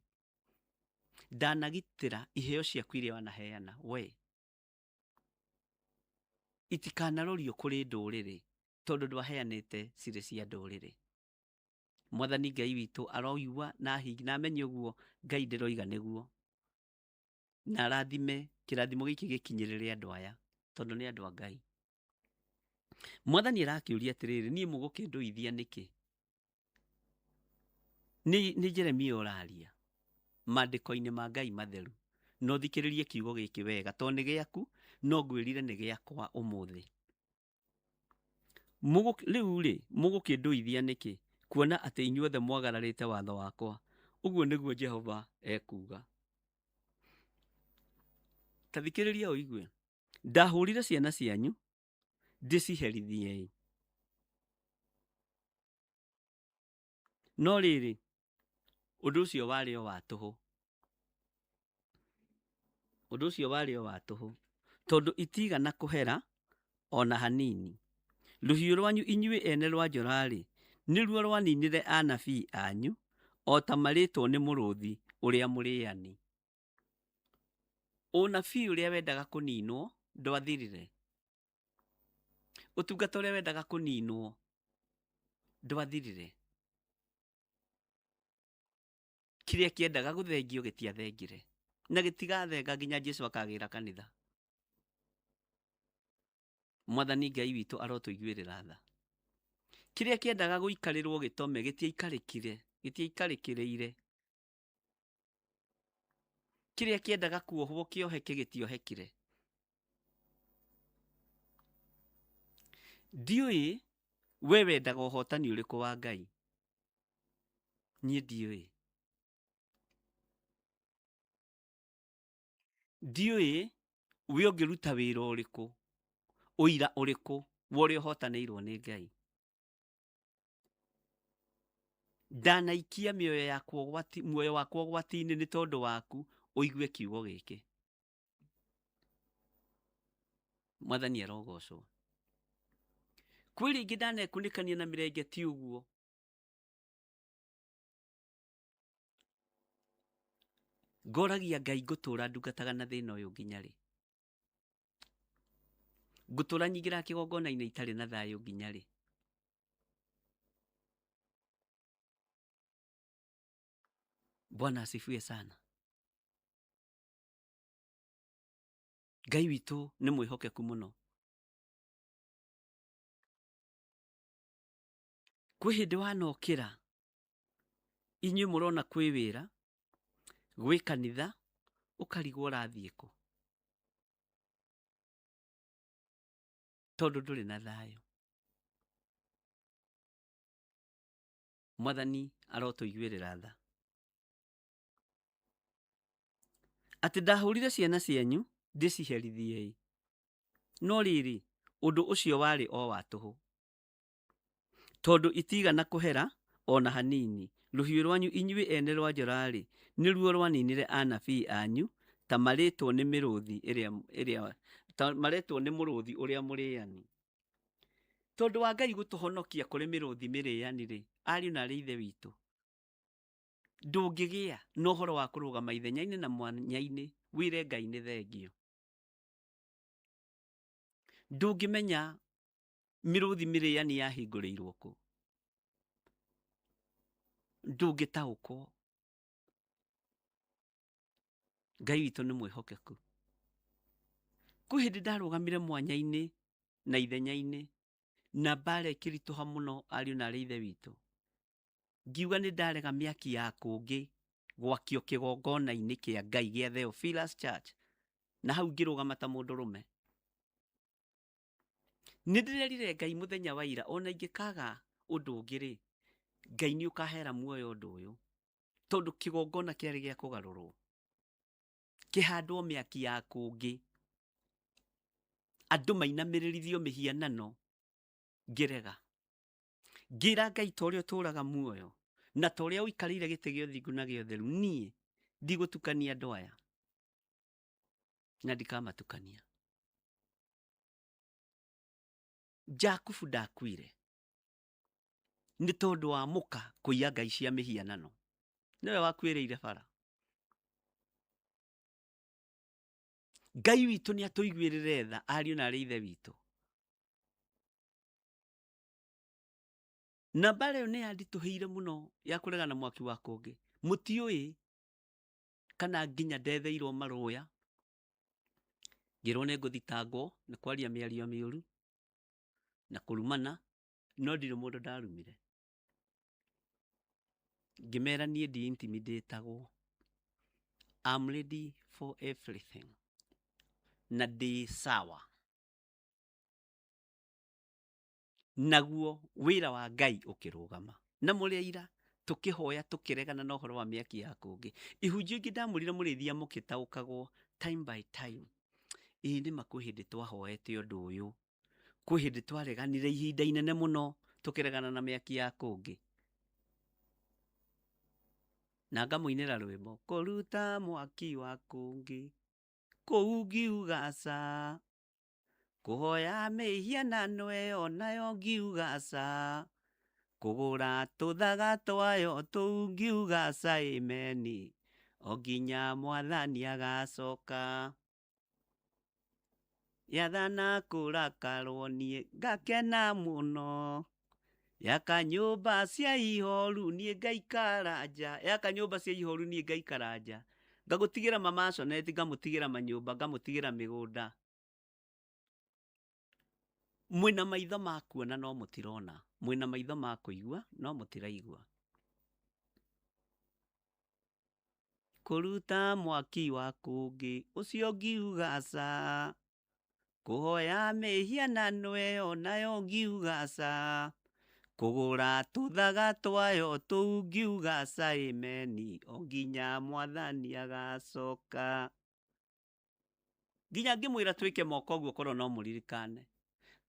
Speaker 2: ndanagitĩra iheo ciaku iria wanaheana we, itikanarorio kũrĩ ndũrĩrĩ, tondũ ndwaheanĩte cirĩ cia ndũrĩrĩ. Mwathani Ngai witũ aroigua na amenye ũguo, Ngai ndĩroiga nĩguo, na arathime kĩrathimo gĩkĩ gĩkinyĩrĩre andũ aya, tondũ nĩ andũ a Ngai. Mwathani arakĩũria atĩrĩrĩ, niĩ mũgũkĩndũithia nĩkĩ? Nĩ Jeremia ũraria maandĩko-inĩ ma Ngai matheru, no thikĩrĩrie kiugo gĩkĩ wega, tondũ nĩ gĩaku, no ngwĩrire nĩ gĩakwa ũmũthĩ. Rĩu rĩ, mũgũkĩndũithia nĩkĩ, kuona atĩ inyuothe mwagararĩte watho wakwa? Ũguo nĩguo Jehova ekuga. Ta thikĩrĩria ũigue, ndahũrire ciana cianyu ndĩciherithiei, no rĩrĩ ũndũ ũcio warĩ o wa tũhũ. Ũndũ ũcio warĩ o wa tũhũ, tondũ itigana kũhera ona hanini. Rũhiũ rwanyu inyuĩ ene rwa njora-rĩ, nĩruo rwaninire anabii anyu, o ta marĩtwo nĩ mũrũũthi ũrĩa mũrĩani. Ũnabii ũrĩa wendaga kũninwo ndwathirire. Ũtungata ũrĩa wendaga kũninwo ndwathirire. Kĩrĩa kĩendaga gũthengio gĩtiathengire, na gĩtigathenga nginya Jesũ akagĩra kanitha. Mwathani Ngai witũ arotũiguĩrĩra tha. Kĩrĩa kĩendaga gũikarĩrwo gĩtome gĩtiaikarĩkĩrĩire. Kĩrĩa kĩendaga kuohwo kĩoheke gĩtiohekire. Ndiũĩ we wendaga ũhotani ũrĩkũ wa Ngai. Niĩ ndiũĩ. Ndiũĩ we ũngĩruta wĩra ũrĩkũ, ũira ũrĩkũ wa ũrĩa ũhotanĩirwo nĩ Ngai. Ndanaikia muoyo wakwa ũgwati-inĩ nĩ tondũ waku, ũigue kiugo gĩkĩ. Mwathani arogocwo. Kwĩ rĩngĩ ndanekunĩkania na mĩrengeti ũguo, ngoragia Ngai ngũtũũra ndungataga na thĩna ũyũ nginya rĩ? Ngũtũũra nyingĩra kĩgongona-inĩ itarĩ na thayũ nginya rĩ? Bwana asifiwe sana. Ngai witũ nĩ mwĩhokeku mũno. Kwĩ hĩndĩ wanokĩra, inyuĩ mũrona kwĩ wĩra, gwĩ kanitha, ũkarigwo ũrathiĩ kũ, tondũ ndũrĩ na thayũ. Mwathani arotũiguĩrĩra tha. Atĩ ndahũrire ciana cianyu ndĩciherithiei, no rĩrĩ ũndũ ũcio warĩ o wa tũhũ, tondũ itigana kũhera ona hanini. Rũhiũ rwanyu inyuĩ ene rwa njora-rĩ, nĩruo rwaninire anabii anyu, ta marĩtwo nĩ mũrũũthi ũrĩa mũrĩani. Tondũ wa Ngai gũtũhonokia kũrĩ mĩrũũthi mĩrĩani-rĩ, ariũ na arĩ ithe witũ, ndũngĩgĩa na ũhoro wa kũrũgama ithenya-inĩ na mwanya-inĩ wĩre Ngai nĩ thengio. Ndũngĩmenya mĩrũũthi mĩrĩani yahingũrĩirwo kũ. Ndũngĩtaũkwo. Ngai witũ nĩ mwĩhokeku. Kwĩ hĩndĩ ndarũgamire mwanya-inĩ na ithenya-inĩ, na mbara ĩkĩritũha mũno, ariũ na arĩ ithe witũ, ngiuga nĩ ndarega mĩaki ya kũngĩ gwakio kĩgongona-inĩ kĩa Ngai gĩa Theophilus Church, na hau ngĩrũgama ta mũndũrũme. Nĩ ndĩrerire Ngai mũthenya wa ira, ona ingĩkaga ũndũ ũngĩ-rĩ, Ngai nĩ ũkahera muoyo ũndũ ũyũ, tondũ kĩgongona kĩarĩ gĩa kũgarũrwo, kĩhandwo mĩaki ya kũngĩ, andũ mainamĩrĩrithio mĩhianano, ngĩrega ngĩra Ngai ta ũrĩa ũtũũraga muoyo na ta ũrĩa ũikarĩire gĩtĩ gĩa ũthingu na gĩa ũtheru, niĩ ndigũtukania andũ aya na ndikamatukania. Jakubu ndakuire nĩ tondũ wa mũka kũiya ngai cia mĩhianano, nĩwe wakuĩrĩire bara. Ngai witũ nĩ atũiguĩrĩre tha, ariũ na arĩ ithe witũ. Na mbara ĩyo nĩ yanditũhĩire mũno ya kũregana mwaki wa kũngĩ. Mũtiũĩ kana nginya ndetheirwo marũya, ngĩrwo nĩ ngũthitangwo nĩ kwaria mĩario mĩũru na kũrumana, no ndirĩ mũndũ ndarumire. Ngĩmera niĩ ndi-intimidatagwo. I'm ready for everything. Na ndĩ sawa. Naguo wĩra wa Ngai ũkĩrũgama. Na mũrĩ aira tũkĩhoya tũkĩregana na ũhoro wa mĩaki ya kũngĩ. Ihunjio ingĩ ndamũrire mũrĩthia mũkĩtaũkagwo time by time. Ĩĩ nĩma kwĩ hĩndĩ twahoete ũndũ ũyũ. Kwĩ hĩndĩ twareganire ihinda inene mũno tũkĩregana na mĩaki ya kũngĩ. Na ngamũinĩra rwĩmbo, kũruta mwaki wa kũngĩ kũu ngiuga ca, kũhoya mĩhianano ĩyo nayo ngiuga ca, kũgũra tũthaga twayo tũu ngiuga ca, ameni, o nginya Mwathani agacoka. Yathana kũrakarwo niĩ ngakena mũno, yaka nyũmba cia ihoru niĩ ngaikara nja, yaka nyũmba cia ihoru niĩ ngaikara nja, ngagũtigĩra mamaconeti, ngamũtigĩra manyũmba, ngamũtigĩra mĩgũnda. Mwĩna maitho ma kuona no mũtirona, mwĩna maitho ma kũigua no mũtiraigua. Kũruta mwaki wa kũngĩ ũcio ngiuga ca, kũhoya mĩhianano ĩyo nayo ngiuga ca, kũgũra tũthaga twayo tũu ngiuga ca, ameni, o nginya Mwathani agacoka. Nginya ngĩmwĩra twĩke moko ũguo korwo no mũririkane.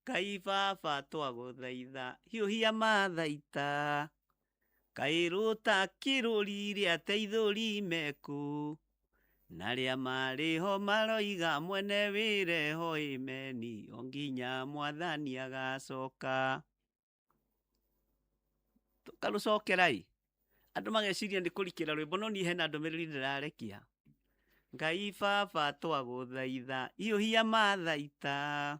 Speaker 2: Ngai Baba twagũthaitha, hiũhia mathaita, kaĩrũta kĩrũri rĩa teithũri meku, na rĩa marĩho maroiga mwene wĩreho, ameni, o nginya Mwathani agacoka. Tũkarũcokera-ĩ, andũ mageciria nĩ kũrikĩra rwĩmbo, no niĩ hena ndũmĩrĩri ndĩrarekia. Ngai Baba twagũthaitha, hiũhia mathaita,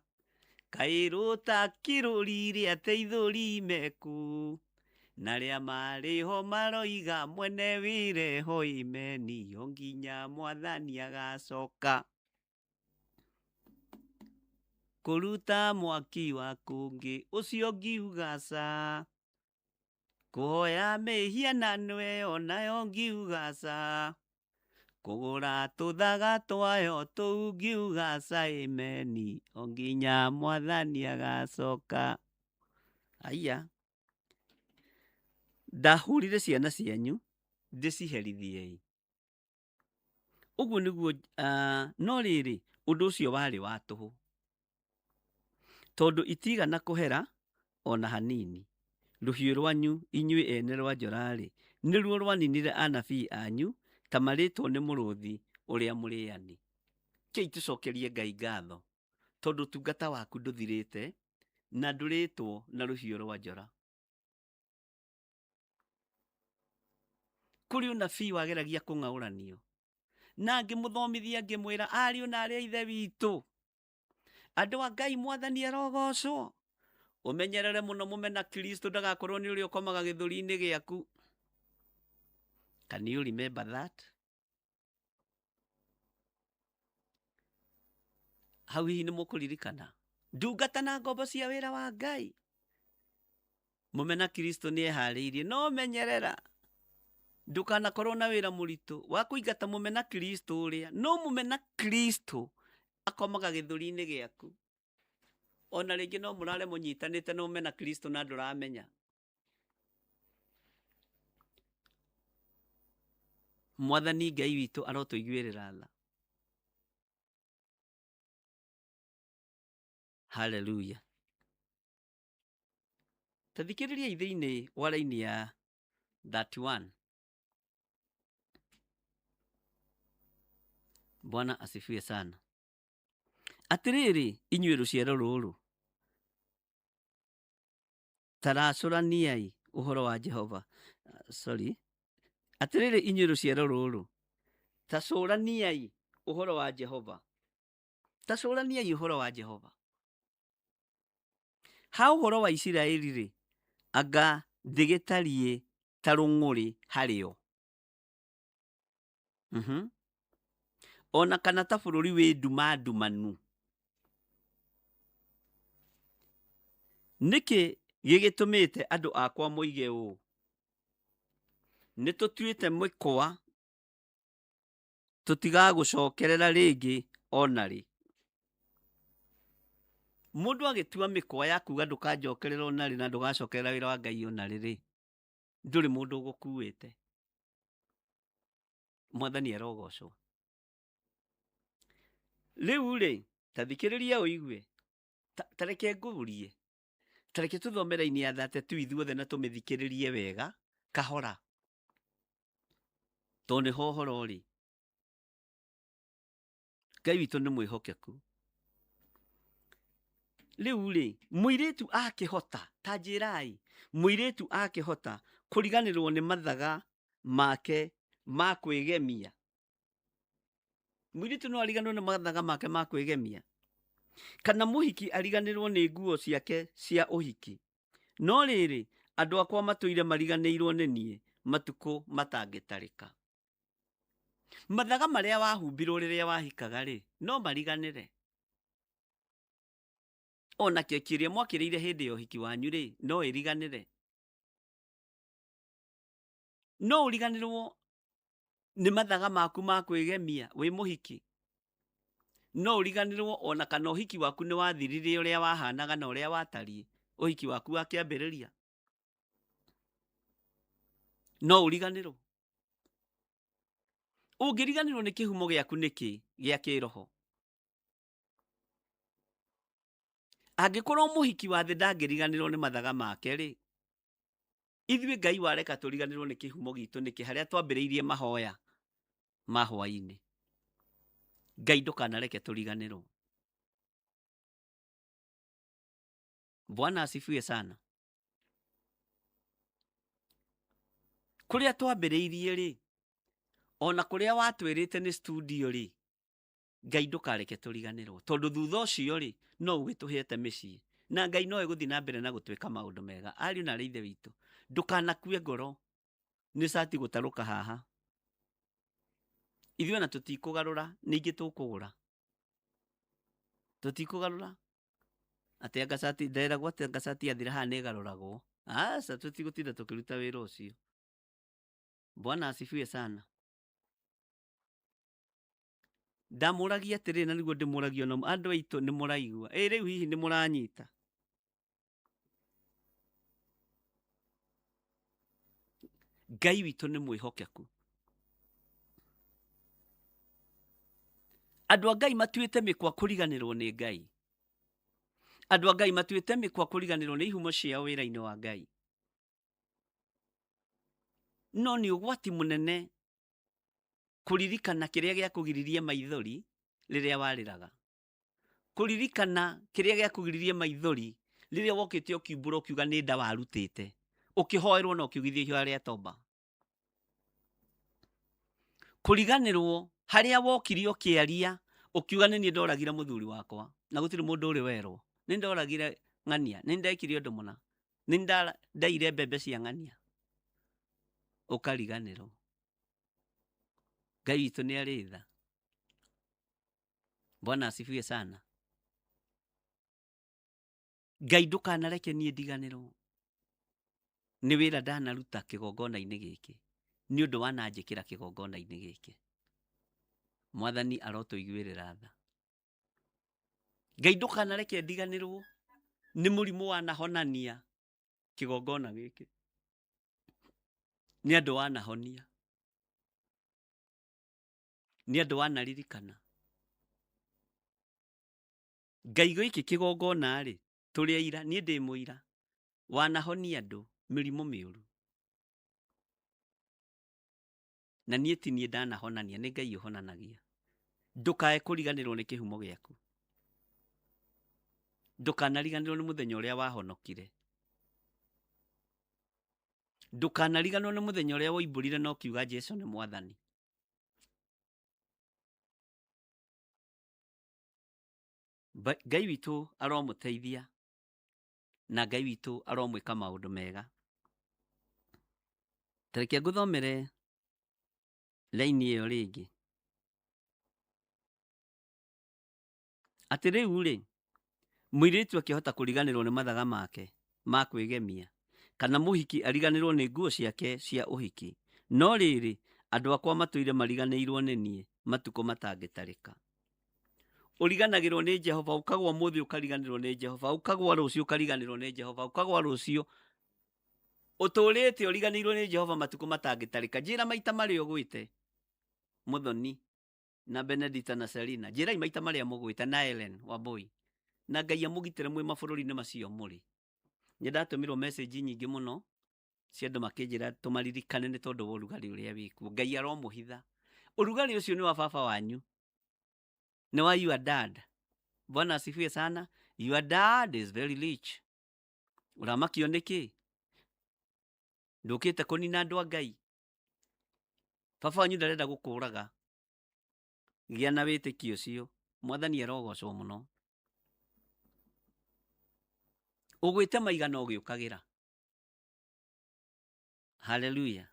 Speaker 2: kaĩrũta kĩrũri rĩa teithũri meku, na rĩa marĩho maroiga mwene wĩreho, ameni, o nginya Mwathani agacoka. Kũruta mwaki wa kũngĩ ũcio ngiuga ca, kũhoya mĩhianano ĩyo nayo ngiuga ca, kũgũra tũthaga twayo tũu ngiuga ca, ameni, o nginya Mwathani agacoka. Aya, ndahũrire ciana cianyu ndĩciherithie. Ũguo nĩguo, no rĩrĩ ũndũ ũcio warĩ wa tũhũ, tondũ itigana kũhera ona hanini. Rũhiũ rwanyu inyuĩ ene rwa njora-rĩ, nĩruo rwaninire anabii anyu ta marĩtwo nĩ mũrũthi ũrĩa mũrĩani. Kĩi tũcokerie Ngai ngatho, tondũ ũtungata waku ndũthirĩte na ndũrĩtwo na rũhiũ rwa njora. Kũrĩ ũnabii wageragia kũng'aũranio, na ngĩmũthomithia ngĩmwĩra, ariũ na arĩ a ithe witũ, andũ a Ngai Mwathani arogocwo, ũmenyerere mũno mũmena Kristo ndagakorwo nĩ ũrĩa ũkomaga gĩthũri-inĩ gĩaku. Can you remember that? Hau hihi nĩ mũkũririkana. Ndungata na ngombo cia wĩra wa Ngai. Mũmena Kristo nĩ eharĩirie, no menyerera ndũkanakorwo na wĩra mũritũ wa kũingata mũmena Kristo ũrĩa, no mũmena Kristo akomaga gĩthũri-inĩ gĩaku. Ona rĩngĩ no mũrare mũnyitanĩte na mũmena Kristo na ndũramenya. Mwathani Ngai witũ arotũiguĩrĩra tha. Hallelujah. Ta thikĩrĩriai thĩinĩ wa raini ya 31. Bwana asifiwe sana. Atĩrĩrĩ, inyuĩ rũciaro rũrũ, taracũraniai ũhoro wa Jehova. Atĩrĩrĩ, inyuĩ rũciaro rũrũ, tacũraniai ũhoro wa Jehova. Tacũraniai ũhoro wa Jehova. Ha ũhoro wa Isiraeli-rĩ, anga ndĩgĩtariĩ ta rũng'ũrĩ harĩo. Ona kana ta bũrũri wĩ nduma ndumanu. Nĩkĩ gĩgĩtũmĩte andũ akwa moige ũũ? Nĩtũtuĩte mĩkwa, tũtigagũcokerera rĩngĩ ona rĩ. Mũndũ agĩtua mĩkwa ya kuga ndũkanjokerera ona rĩ na ndũgacokerera wĩra wa Ngai ona rĩ, ndũrĩ mũndũ ũgũkuĩte. Mwathani arogocwo. Rĩu-rĩ, ta thikĩrĩria ũigue, ta reke ngũrie, ta reke tũthome raini ya 32 ithuothe na tũmĩthikĩrĩrie wega kahora. Tondũ nĩho ũhoro-rĩ. Ngai witũ nĩ mwĩhokeku. Rĩu-rĩ, mũirĩtu akĩhota, ta njĩrai, mũirĩtu akĩhota kũriganĩrwo nĩ mathaga make ma kwĩgemia. Mũirĩtu no ariganĩrwo nĩ mathaga make ma kwĩgemia. Kana mũhiki ariganĩrwo nĩ nguo ciake cia ũhiki. No rĩrĩ, andũ akwa matũire mariganĩirwo nĩ niĩ matukũ matangĩtarĩka. Mathaga marĩa wahumbirwo rĩrĩa wahikaga-rĩ, no mariganĩre. Ona keki ĩrĩa mwakĩrĩire hĩndĩ ya ũhiki wanyu-rĩ, no ĩriganĩre. No ũriganĩrwo nĩ mathaga maku ma kwĩgemia wĩ mũhiki. No ũriganĩrwo ona kana ũhiki waku nĩ wathirire ũrĩa wahanaga na ũrĩa watariĩ ũhiki waku wa kĩambĩrĩria. No ũriganĩrwo. Ũngĩriganĩrwo nĩ kĩhumo gĩaku nĩkĩ gĩa kĩroho? Angĩkorwo mũhiki wa thĩ ndangĩriganĩrwo nĩ mathaga make-rĩ, ithuĩ Ngai wareka tũriganĩrwo nĩ kĩhumo gitũ nĩkĩ harĩa twambĩrĩirie mahoya ma hwaĩ-inĩ. Ngai ndũkanareke tũriganĩrwo. Bwana asifiwe sana. Kũrĩa twambĩrĩirie-rĩ, ona kũrĩa watwĩrĩte nĩ studio-rĩ, Ngai ndũkareke tũriganĩrwo. Tondũ thutha ũcio-rĩ, no ũgĩtũhete mĩciĩ. Na Ngai no egũthiĩ na mbere na gũtwĩka maũndũ mega. Ariũ na ithe witũ, ndũkanakue ngoro nĩ cati gũtarũka haha. Ithuĩ ona tũtikũgarũra, ningĩ tũkũgũra. Tũtikũgarũra. Atĩ anga cati nderagwo atĩ anga cati yathira haha nĩ ĩgarũragwo. Aca, tũtigũtinda tũkĩruta wĩra ũcio. Bwana asifiwe sana. Ndamũragia atĩrĩ na nĩguo ndĩmũragia na andũ aitũ nĩ mũraigua. Rĩu hihi nĩ mũranyita. Ngai witũ nĩ mwĩhokeku. Andũ a Ngai matuĩte mĩkwa kũriganĩrwo nĩ Ngai. Andũ a Ngai matuĩte mĩkwa kũriganĩrwo nĩ ihumo ciao wĩra-inĩ wa Ngai. No nĩ ũgwati mũnene kũririkana kĩrĩa gĩa kũgiririe maithori rĩrĩa warĩraga. Kũririkana kĩrĩa gĩa kũgiririe maithori rĩrĩa wokĩte ũkiumbũra ũkiuga nĩ nda warutĩte. Ũkĩhoerwo na ũkiugithia ihoya rĩa toba. Kũriganĩrwo harĩa wokire ũkĩaria ũkiuga nĩ niĩ ndoragire mũthuri wakwa na gũtirĩ mũndũ ũrĩ werwo. Nĩ ndoragire ng'ania, nĩ ndekire ũndũ mũna, nĩ ndaire mbembe cia ng'ania. Ũkariganĩrwo. Ngai witũ nĩ arĩ tha. Bwana asifiwe sana. Ngai ndũkanareke niĩ ndiganĩrwo nĩ wĩra ndanaruta kĩgongona-inĩ gĩkĩ, nĩ ũndũ wananjĩkĩra kĩgongona-inĩ gĩkĩ. Mwathani arotũiguĩrĩra tha. Ngai ndũkanareke ndiganĩrwo nĩ mũrimũ wanahonania kĩgongona gĩkĩ. Nĩ andũ wanahonia. Nĩ andũ wanaririkana. Ngai gĩkĩ kĩgongona-rĩ, tũrĩ aira, niĩ ndĩ mũira wanahonia andũ mĩrimũ mĩũru. Na niĩ ti niĩ ndanahonania, nĩ Ngai ũhonanagia. Ndũkae kũriganĩrwo nĩ kĩhumo gĩaku. Ndũkanariganĩrwo nĩ mũthenya ũrĩa wahonokire. Ndũkanariganĩrwo nĩ mũthenya ũrĩa woimbũrire na ũkiuga Jesũ nĩ Mwathani. Ngai witũ aromũteithia na Ngai witũ aromwĩka maũndũ mega. Tareke ngũthomere raini ĩyo rĩngĩ. Atĩ rĩu-rĩ, mũirĩtu akĩhota kũriganĩrwo nĩ mathaga make ma kwĩgemia, kana mũhiki ariganĩrwo nĩ nguo ciake cia ũhiki. No rĩrĩ, andũ akwa matũire mariganĩirwo nĩ niĩ matukũ matangĩtarĩka. Ũriganagĩrwo nĩ Jehova, ũkagwa ũmũthĩ ũkariganĩrwo nĩ Jehova, ũkagwa rũciũ ũkariganĩrwo nĩ Jehova, ũkagwa rũciũ. Ũtũrĩte ũriganĩirwo nĩ Jehova matukũ matangĩtarĩka. Njĩra maita marĩa ũgwĩte, Mũthoni na Benedita na Selina. Njĩrai maita marĩa mũgwĩte, na Ellen Wambui. Na Ngai amũgitĩre mwĩ mabũrũri-inĩ macio mũrĩ. Nĩ ndatũmĩrwo message nyingĩ mũno cia andũ makĩnjĩra tũmaririkane nĩ tondũ wa ũrugarĩ ũrĩa wĩkuo. Ngai aromũhitha. Ũrugarĩ ũcio nĩ wa baba wanyu, nĩ wa your dad. Bwana asifiwe sana. Your dad is very rich. Ũramakio nĩkĩ? Ndũkĩte kũnina andũ a Ngai. Baba wanyu ndarenda gũkũraga. Gĩa na wĩtĩkio ũcio. Mwathani arogocwo mũno. Ũgwĩte maigana ũgĩũkagĩra. Hallelujah.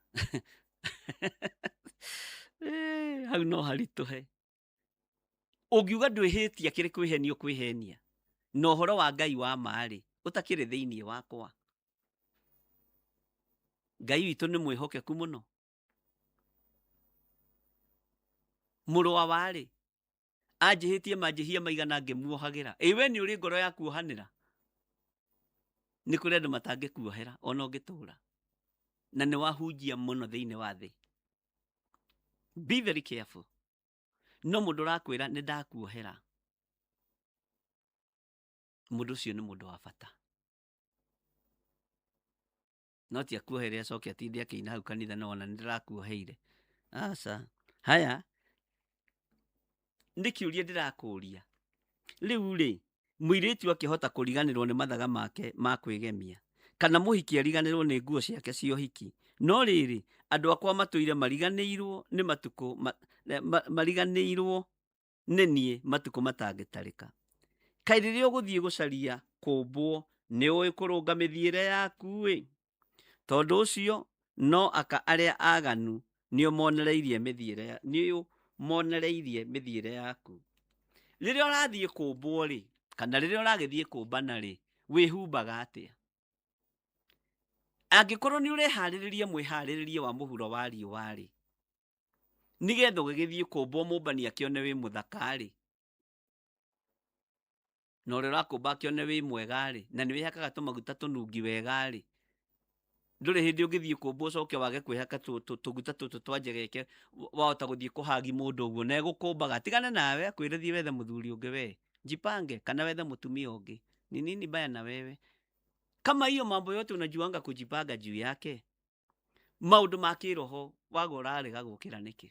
Speaker 2: Hau no haritũhe. Ũngiuga ndwĩhĩtia kĩrĩ kwĩhenia ũkwĩhenia. Na ũhoro wa Ngai wa ma-rĩ, ũtakĩrĩ thĩinĩ wakwa. Ngai witũ nĩ mwĩhokeku mũno. Mũrũ wa warĩ, anjĩhĩtie manjĩhia maigana ngĩmuohagĩra. We nĩ ũrĩ ngoro ya kuohanĩra. Nĩ kũrĩ andũ matangĩkuohera ona ũngĩtũũra. Na nĩ wahunjia mũno thĩinĩ wa thĩ. Be very careful. No mũndũ ũrakwĩra nĩ ndakuohera. Mũndũ ũcio nĩ mũndũ wa bata. No ti akuohere acoke atinde akĩina hau kanitha no ona nĩ ndĩrakuoheire. Aca. Haya. Nĩ kĩũria ndĩrakũria. Rĩu-rĩ, mũirĩtu akĩhota kũriganĩrwo nĩ mathaga make ma kwĩgemia, kana mũhiki ariganĩrwo nĩ nguo ciake cia ũhiki. No rĩrĩ, andũ akwa matũire mariganĩirwo nĩ matukũ mariganĩirwo nĩ niĩ matukũ matangĩtarĩka. Kaĩ rĩrĩa ũgũthiĩ gũcaria kũmbwo nĩ ũĩ kũrũnga mĩthiĩre yaku-ĩ. Tondũ ũcio no aka arĩa aganu nĩo monereirie mĩthiĩre yaku. Rĩrĩa ũrathiĩ kũmbwo-rĩ, kana rĩrĩa ũragĩthiĩ kũmbana-rĩ, wĩhumbaga atĩa? Angĩkorwo nĩ ũreharĩrĩria mwĩharĩrĩrie wa mũhuro wa riũa-rĩ, nĩgetha ũgĩgĩthiĩ kũmbwo mũmbani akĩone wĩ mũthaka-rĩ, na ũrĩa ũrakũmba akĩone wĩ mwega-rĩ, na nĩ wĩhakaga tũmaguta tũnungi wega-rĩ, ndũrĩ hĩndĩ ũngĩthiĩ kũmbwo ũcoke wage kwĩhaka tũguta tũtũ twa njegeke wahota gũthiĩ kũhagi mũndũ ũguo na egũkũmbaga. Atigane nawe akwĩre thiĩ wethe mũthuri ũngĩ we. Jipange kana wethe mũtumia ũngĩ. Ni nini mbaya na wewe? Kama hiyo mambo yote unajuanga kujipanga juu yake. Maũndũ ma kĩroho waga ũrarega gũkĩra nĩkĩ?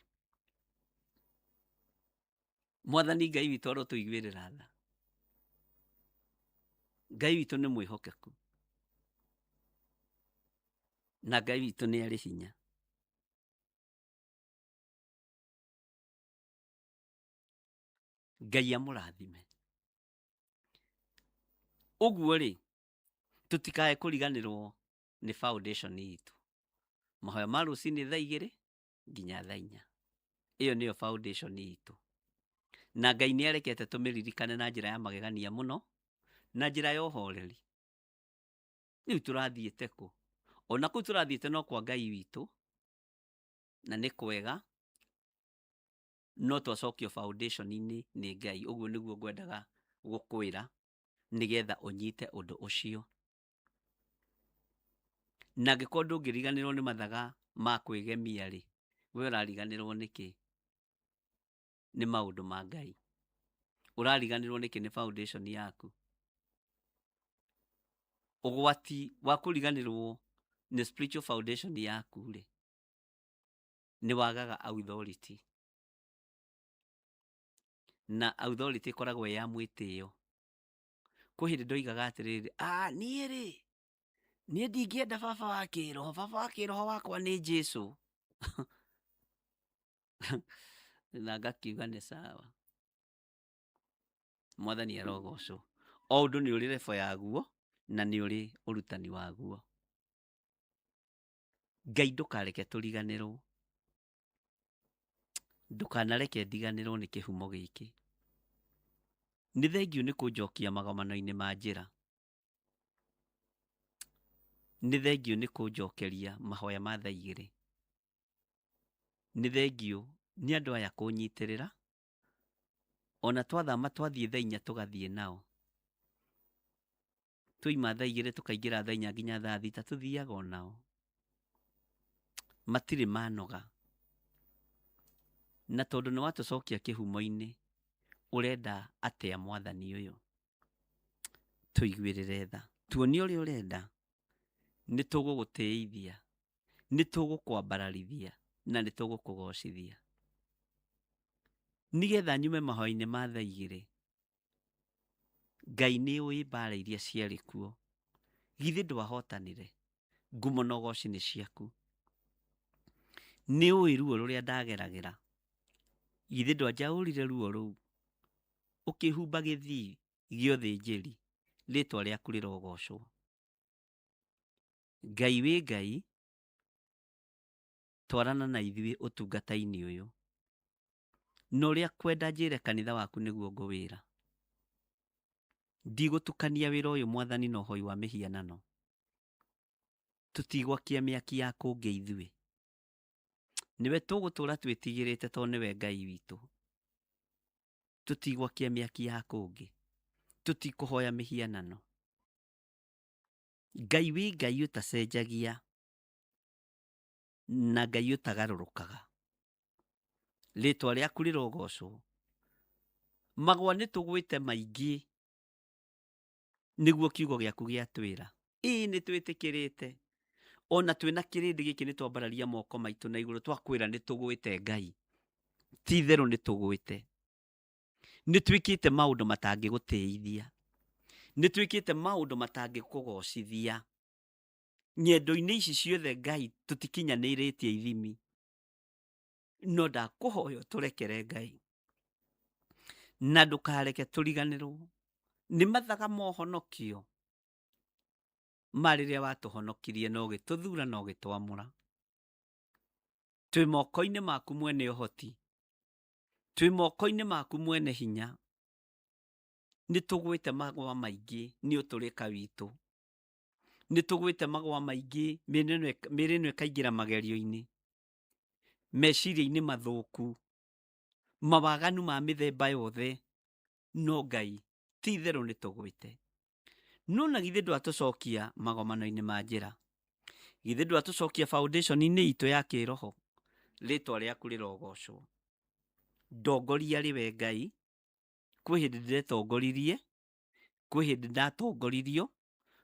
Speaker 2: Mwathani Ngai witũ arotũiguĩrĩra tha. Ngai witũ nĩ mwĩhokeku. Na Ngai witũ nĩ arĩ hinya. Ngai amũrathime. Ũguo-rĩ, tũtikae kũriganĩrwo nĩ foundation itũ. Mahoya ma rũcinĩ thaa 2 nginya thaa 4. Ĩyo nĩyo foundation itũ. Na Ngai nĩ arekete tũmĩririkane na njĩra ya magegania mũno, na njĩra ya ũhoreri. Rĩu tũrathiĩte kũ? Ona kũu tũrathiĩte no kwa Ngai witũ, na nĩ kwega, no twacokio foundation-inĩ nĩ Ngai. Ũguo nĩguo ngwendaga gũkwĩra nĩgetha ũnyite ũndũ ũcio. Na angĩkorwo ndũngĩriganĩrwo nĩ mathaga ma kwĩgemia-rĩ, we ũrariganĩrwo nĩkĩ? Nĩ maũndũ ma Ngai. Ũrariganĩrwo nĩkĩ nĩ foundation yaku? ũgwati wa kũriganĩrwo nĩ spiritual foundation yaku rĩ, nĩ wagaga authority. Na authority ĩkoragwo ya mwĩtĩo. Kwĩ hĩndĩ ndoigaga atĩrĩrĩ, niĩ rĩ, niĩ ndingĩenda baba wa kĩroho, baba wa kĩroho wakwa nĩ Jesũ. Na ngakiuga nĩ sawa. Mwathani arogocwo. O ũndũ nĩ ũrĩ level yaguo na nĩ ũrĩ ũrutani waguo. Ngai ndũkareke tũriganĩrwo. Ndũkanareke ndiganĩrwo nĩ kĩhumo gĩkĩ. Nĩ thengiũ nĩ kũnjokia magomano-inĩ ma njĩra. Nĩ thengiũ nĩ kũnjokeria mahoya ma thaa igĩrĩ. Nĩ thengiũ nĩ andũ aya kũnyitĩrĩra. Ona twathama twathiĩ thaa 4 tũgathiĩ nao. Twoima thaa 2 tũkaingĩra thaa 4 nginya thaa 6 tũthiaga o nao. Matirĩ manoga. Na tondũ nĩ watũcokia kĩhumo-inĩ, ũrenda atĩa mwathani ũyũ? Tũiguĩrĩre tha. Tuonie ũrĩa ũrenda. Nĩ tũgũgũtĩithia. Nĩ tũgũkwambararithia. Na nĩ tũgũkũgocithia. Nĩgetha nyume mahoya-inĩ ma thaa 2. Ngai nĩ ũĩ mbara iria ciarĩ kuo. Githĩ ndwahotanire? Ngumo na ũgooci nĩ ciaku. Nĩ ũĩ ruo rũrĩa ndageragĩra. Githĩ ndwanjaũrire ruo rũu? Ũkĩhumba gĩthii gĩa ũthĩnjĩri. Rĩĩtwa rĩaku rĩrogocwo. Ngai wĩ Ngai. Twarana na ithuĩ ũtungata-inĩ ũyũ. Na ũrĩa kwenda njĩre kanitha waku nĩguo ngũwĩra. Ndigũtukania wĩra ũyũ mwathani na ũhoi wa mĩhianano. Tũtigwakia mĩaki ya kũngĩ ithuĩ. Nĩwe tũgũtũũra twĩtigĩrĩte tondũ nĩwe Ngai witũ. Tũtigwakia mĩaki ya kũngĩ. Tũtikũhoya mĩhianano. Ngai wĩ Ngai ũtacenjagia. Na Ngai ũtagarũrũkaga. Rĩĩtwa rĩaku rĩrogocwo. Magũa nĩ tũgwĩte maingĩ. Nĩguo kiugo gĩaku gĩatwĩra. Nĩ twĩtĩkĩrĩte. Ona twĩna kĩrĩndĩ gĩkĩ nĩ twambararia moko maitũ na igũrũ twakwĩra nĩ tũgwĩte Ngai. Ti itherũ nĩ tũgwĩte. Nĩ twĩkĩte maũndũ matangĩgũtĩithia. Nĩ twĩkĩte maũndũ matangĩkũgocithia. Nyendo-inĩ ici ciothe Ngai tũtikinyanĩrĩtie ithimi. No ndakũhoya tũrekere Ngai. Na ndũkareke tũriganĩrwo. Nĩ mathaga mohonokio. Ma rĩrĩa watũhonokirie na ũgĩtũthura na ũgĩtwamũra. Twĩ moko-inĩ maku mwene ũhoti. Twĩ moko-inĩ maku mwene hinya. Nĩ tũgwĩte magũa maingĩ nĩ ũtũrĩka witũ. Nĩ tũgwĩte magũa maingĩ mĩĩrĩ ĩno ĩkaingĩra magerio-inĩ. Meciria-inĩ mathũku. Mawaganu ma mĩthemba yothe. No Ngai ti itherũ nĩ tũgwĩte. No na githĩ ndwatũcokia magomano-inĩ ma njĩra. Githĩ ndwatũcokia foundation-inĩ itũ ya kĩroho. Rĩĩtwa rĩaku rĩrogocwo. Ndongoria rĩwe Ngai. Kwĩ hĩndĩ ndĩretongoririe. Kwĩ hĩndĩ ndatongoririo.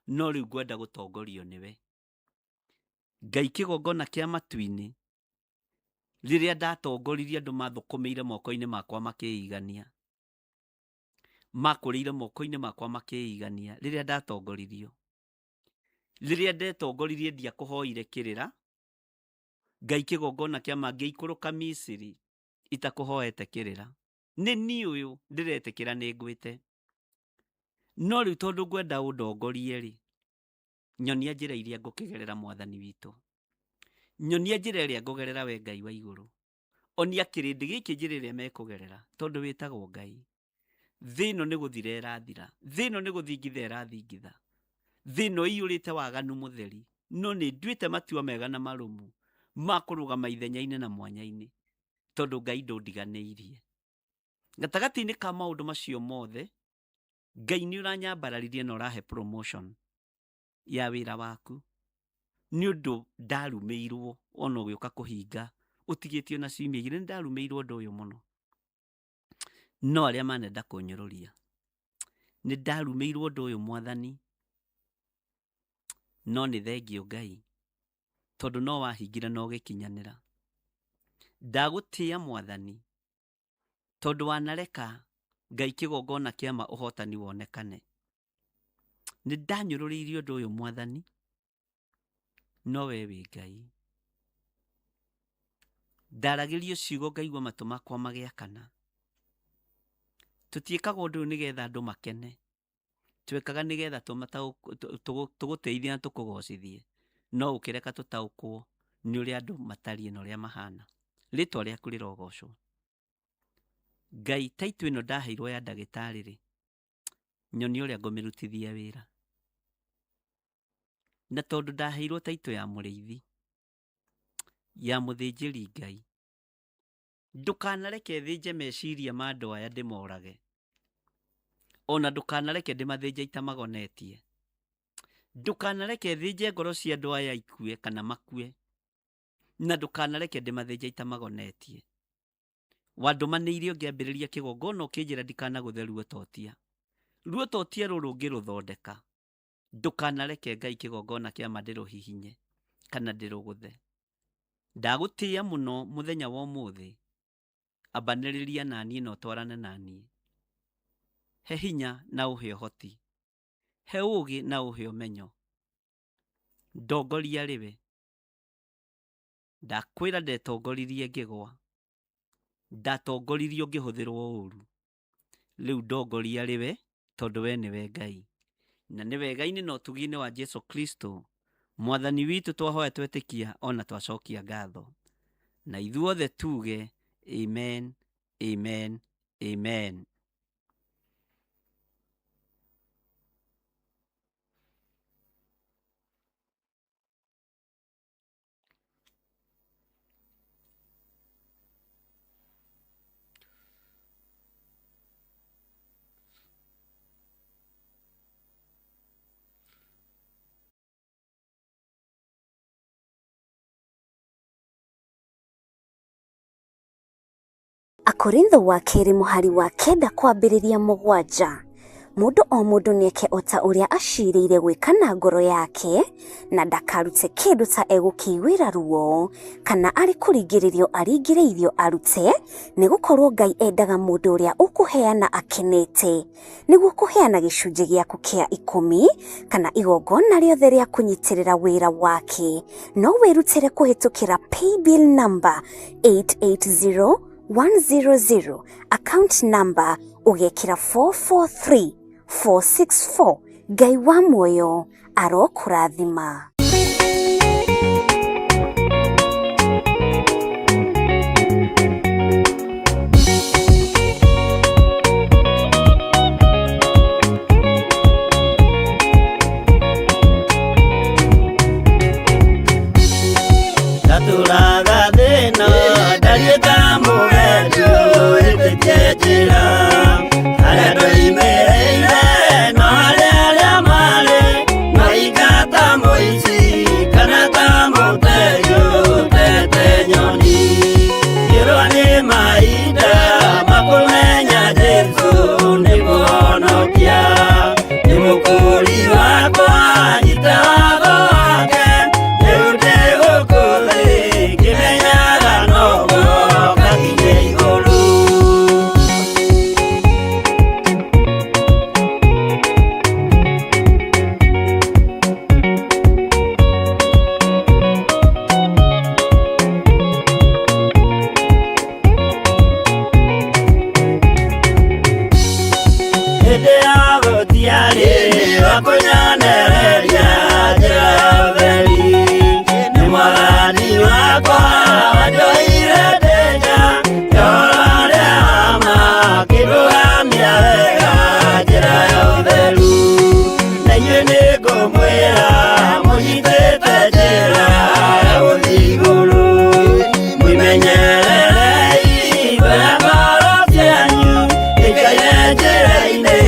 Speaker 2: No rĩu ngwenda gũtongorio nĩwe. Ngai kĩgongona kĩa matu-inĩ. Rĩrĩa ndatongoririe andũ mathũkũmĩire moko-inĩ makwa makĩigania. Makũrĩire moko-inĩ makwa makĩigania. Rĩrĩa ndatongoririo. Rĩrĩa ndetongoririe ndiakũhoire kĩrĩra. Ngai kĩgongona kĩa mangĩikũrũka Misiri. Itakũhoete kĩrĩra. Nĩ niĩ ũyũ ndĩretĩkĩra nĩ ngwĩte. No rĩu tondũ ngwenda ũndongorie rĩ. Nyonia njĩra iria ngũkĩgerera mwathani witũ. Nyonia njĩra ĩrĩa ngũgerera we Ngai wa igũrũ. Onia kĩrĩndĩ gĩkĩ njĩra ĩrĩa mekũgerera. Tondũ wĩtagwo Ngai. Thĩ ĩno nĩ gũthira ĩrathira. Thĩ ĩno nĩ gũthingitha ĩrathingitha. Thĩ ĩno ĩiyũrĩte waganu mũtheri. No nĩ nduĩte matua mega na marũmu. Ma kũrũgama ithenya-inĩ na mwanya-inĩ. Tondũ Ngai ndũndiganĩirie. Gatagatĩ-inĩ ka maũndũ macio mothe. Ngai nĩ ũranyambararirie na ũrahe promotion ya wĩra waku. Nĩ ũndũ ndarumĩirwo ona ũgĩũka kũhinga. Ũtigĩtio na ciumia 2 nĩ ndarumĩirwo ũndũ ũyũ mũno. No arĩa manenda kũnyũrũria. Nĩ ndarumĩirwo ũndũ ũyũ mwathani. no nĩ thengio Ngai tondũ no wahingira no gĩkinyanĩra. Ndagũtĩĩa Mwathani tondũ wanareka Ngai kĩgongona kĩama ũhotani wonekane. Nĩ ndanyũrũrĩirie ũndũ ũyũ Mwathani, no we wĩ Ngai. Ndaragĩrio ciugo ngaigua matũ makwa magĩakana. Tũtiĩkaga ũndũ ũyũ nĩgetha andũ makene, twĩkaga nĩgetha tũgũteithie na tũkũgocithie, no ũkĩreka tũtaũkwo nĩ ũrĩa andũ matariĩ na ũrĩa mahana. Rĩtwa rĩaku rĩrogocwo. Ngai, taitũ ĩno ndaheirwo ya ndagĩtarĩ-rĩ, nyonia ũrĩa ngũmĩrutithia wĩra. Na tondũ ndaheirwo taitũ ya mũrĩithi, ya mũthĩnjĩri Ngai, ndũkanareke thĩnje meciria ma andũ aya ndĩmorage, ona ndũkanareke ndĩmathĩnje itamagonetie. Ndũkanareke thĩnje ngoro cia andũ aya ikue kana makue, na ndũkanareke ndĩmathĩnje itamagonetie. Wandũmanĩire ũngĩambĩrĩria kĩgongona ũkĩnjĩra ndikanagũthe ruo totia. Ruo totia rũrũ ũngĩrũthondeka, ndũkanareke Ngai kĩgongona kĩama ndĩrũhihinye kana ndĩrũgũthe. Ndagũtĩĩa mũno mũthenya wa ũmũthĩ, ambanĩrĩria naniĩ na ũtwarane naniĩ. He hinya na ũhe ũhoti, he ũũgĩ na ũhe ũmenyo. Ndongoria rĩwe. Ndakwĩra ndetongoririe ngĩgwa, ndatongoririo ngĩhũthĩrwo ũũru. Rĩu ndongoria rĩwe tondũ we nĩwe Ngai. Na nĩwe Ngai na ũtugi-inĩ wa Jesu Kristo, Mwathani witũ twahoya twetĩkia ona twacokia ngatho. Na ithuothe tuge amen, amen, amen.
Speaker 3: Akorintho wa kerĩ mũhari wa 9 kwambĩrĩria 7. Mũndũ o mũndũ nĩeke o ta ũrĩa acirĩire gwĩka na ngoro yake, na ndakarute kĩndũ ta egũkĩiguĩra ruo, kana arĩ kũringĩrĩrio aringĩrĩirio arute, nĩgũkorwo Ngai endaga mũndũ ũrĩa ũkũheana akenete, nĩguo kũheana gĩcunjĩ gĩaku kĩa 10 kana igongona rĩothe rĩa kũnyitĩrĩra wĩra wake. No wĩrutĩre kũhĩtũkĩra paybill number 880100, account number ũgekĩra 443464. Ngai wa muoyo arokũrathima.
Speaker 1: Taturaga thĩna ndariĩka mũgendi wĩtĩkie njĩra harĩa ndoimĩrĩire na harĩa marĩ maingata mũici kana ta mũteio tete nyoni irwo nĩ mahinda makũmenya Jesũ nĩ mũhonokia nĩ mũkũri wakwa nyita watho wake rĩu ndĩ gũkũ thĩ ngĩmenyaga no guoka nginya igũrũ. Hĩndĩ ya gũtiarĩ wa kũnyonereria njĩra ya ũtheri, nĩ Mwathani wakwa wanjohire ndĩnja yoro rĩa ma akĩndũgamia wega njĩra ya ũtheru. Na inyuĩ nĩngũmwĩra mũnyitĩte njĩra ya gũthiĩ igũrũ, mwĩmenyererei mbere ngoro cianyu ikaire njĩra-inĩ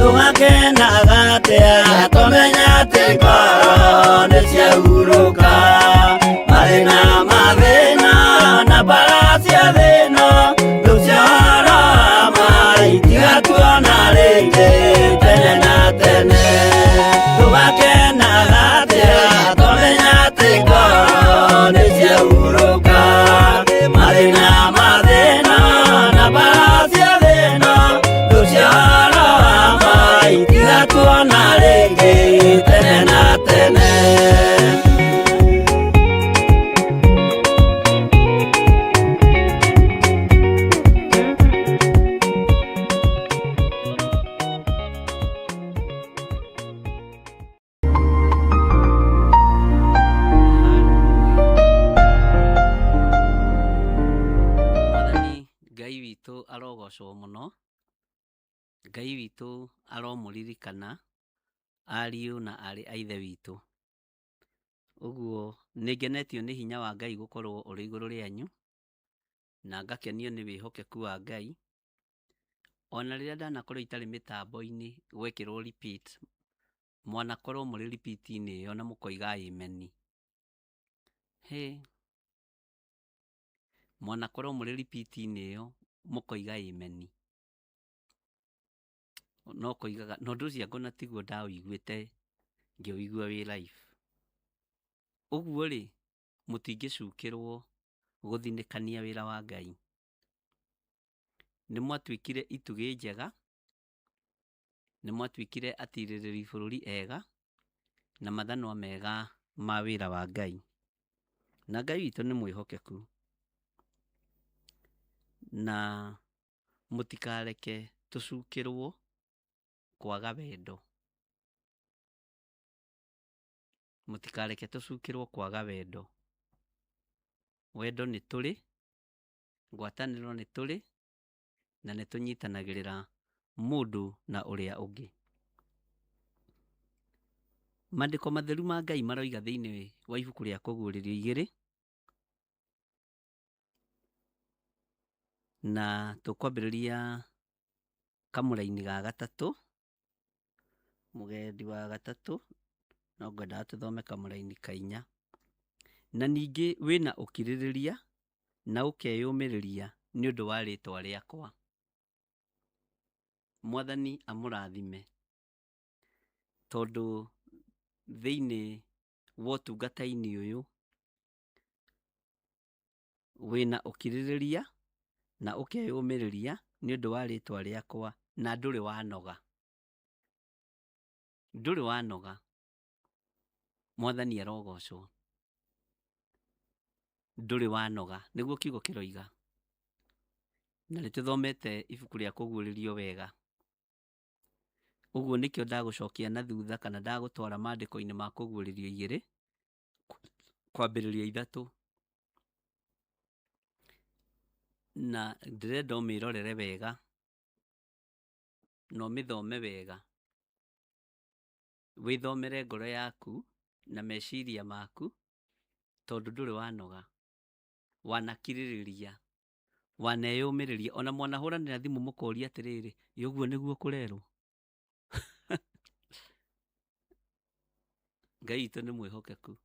Speaker 1: tũgakenaga atĩa twamenya atĩ ngoro nĩciahurũka marĩ na mathĩna na mbara cia thĩna tũciara maitiga tuona rĩngĩ tene na tene tũgakenaga atĩa twamenya atĩ ngoro nĩciahurũka marĩ na mathĩna na mbara cia thĩna tũciara maitiga tuona rĩngĩ tene na tene.
Speaker 2: Ngai witũ arogocwo mũno, Ngai witũ aromũririkana ariũ na arĩ a ithe witũ. Ũguo nĩngenetio nĩ hinya wa Ngai gũkorwo ũrĩ igũrũ rĩanyu, na ngakenio nĩ wĩhokeku wa Ngai. Ona rĩrĩa ndanakorwo itarĩ mĩtambo-inĩ gwekĩrwo repeat, mwanakorwo mũrĩ repeat-inĩ ĩyo na mũkoiga amen. Mwanakorwo mũrĩ repeat-inĩ ĩyo mũkoiga amen. No koigaga na ũndũ ũcio ngona tiguo ndawĩiguĩte ngĩwĩigua wĩ live. Ũguo rĩ, mũtingĩcukĩrwo gũthinĩkania wĩra wa Ngai. Nĩ mwatuĩkire itugĩ njega, nĩ mwatuĩkire atirĩrĩri bũrũri ega na mathanwa mega ma wĩra wa Ngai. Na Ngai witũ nĩ mwĩhokeku, na mũtikareke tũcukĩrwo kwaga wendo. Mũtikareke tũcukĩrwo kwaga wendo. Wendo nĩ tũrĩ, ngwatanĩro nĩ tũrĩ, na nĩ tũnyitanagĩrĩra mũndũ na ũrĩa ũngĩ. Maandĩko matheru ma Ngai maroiga thĩinĩ wa ibuku rĩa Kũguũrĩrio 2, na tũkwambĩrĩria kamũra-inĩ ga 3, mũgendi wa 3, no ngwendaga tũthome kamũra-inĩ ka 4. Na ningĩ wĩna ũkirĩrĩria na ũkeyũmĩrĩria nĩ ũndũ wa rĩĩtwa rĩakwa. Mwathani amũrathime, tondũ thĩinĩ wa ũtungata-inĩ ũyũ wĩna ũkirĩrĩria na ũkeyũmĩrĩria nĩ ũndũ wa rĩĩtwa rĩakwa, na ndũrĩ wanoga. Ndũrĩ wanoga. Mwathani arogocwo. Ndũrĩ wanoga, nĩguo kiugo kĩroiga. Na nĩtũthomete ibuku rĩa Kũguũrĩrio wega. Ũguo nĩkĩo ndagũcokia na thutha kana ndagũtwara maandĩko-inĩ ma Kũguũrĩrio 2 kwambĩrĩria 3. Na ndĩrenda ũmĩrorere wega na ũmĩthome wega. Wĩthomere ngoro yaku na meciria maku, tondũ ndũrĩ wanoga, wanakirĩrĩria, waneyũmĩrĩria. Ona mwanahũranĩra thimũ mũkoria atĩrĩrĩ, ũguo nĩguo kũrerwo. Ngai witũ nĩ mwĩhokeku.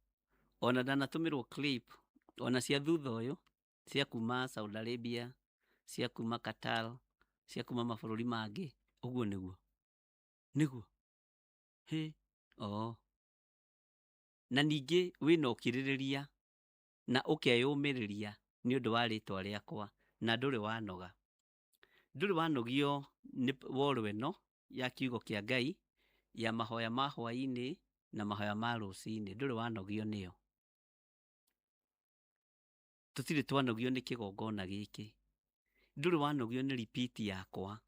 Speaker 2: Ona ndanatũmĩrwo clip ona cia thutha ũyũ, cia kuma Saudi Arabia, cia kuma Qatar, cia kuma mabũrũri mangĩ. Ũguo nĩguo. Na ningĩ wĩna ũkirĩrĩria na ũkeyũmĩrĩria nĩ ũndũ wa rĩĩtwa rĩakwa, na ndũrĩ wanoga. Ndũrĩ wanogio nĩ woro ĩno ya kiugo kĩa Ngai, ya mahoya ma hwaĩ-inĩ na mahoya ma rũciinĩ. Ndũrĩ wanogio nĩyo. Tũtirĩ twanogio nĩ kĩgongona gĩkĩ. Ndũrĩ wanogio nĩ repeat yakwa.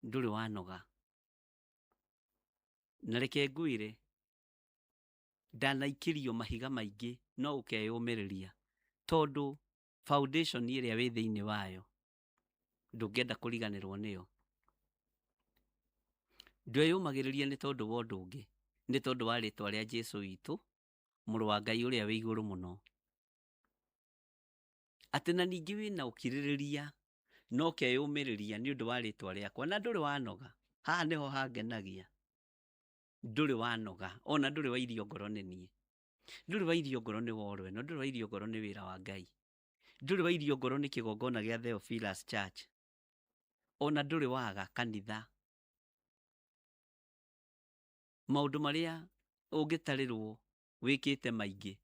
Speaker 2: Ndũrĩ wanoga. Na reke ngwĩre, ndanaikĩrio mahiga maingĩ no ũkeyũmĩrĩria, tondũ foundation ĩrĩa wĩ thĩinĩ wayo ndũngĩenda kũriganĩrwo nĩyo. Ndweyũmagĩrĩria nĩ tondũ wa ũndũ ũngĩ, nĩ tondũ wa rĩĩtwa rĩa Jesũ witũ, mũrũ wa Ngai ũrĩa wĩ igũrũ mũno. Atĩ na ningĩ wĩna ũkirĩrĩria no keyũmĩrĩria nĩ ũndũ wa rĩtwa rĩakwa, na ndũrĩ wanoga. Haha nĩho hangenagia, ndũrĩ wanoga, ona ndũrĩ wa irio ngoro nĩ niĩ, ndũrĩ wa irio ngoro nĩ woro ĩno, ndũrĩ wa irio ngoro nĩ wĩra wa Ngai, ndũrĩ wa irio ngoro nĩ kĩgongona gĩa Theophilus Church, ona ndũrĩ waga kanitha. Maũndũ marĩa ũngĩtarĩrwo wĩkĩte maingĩ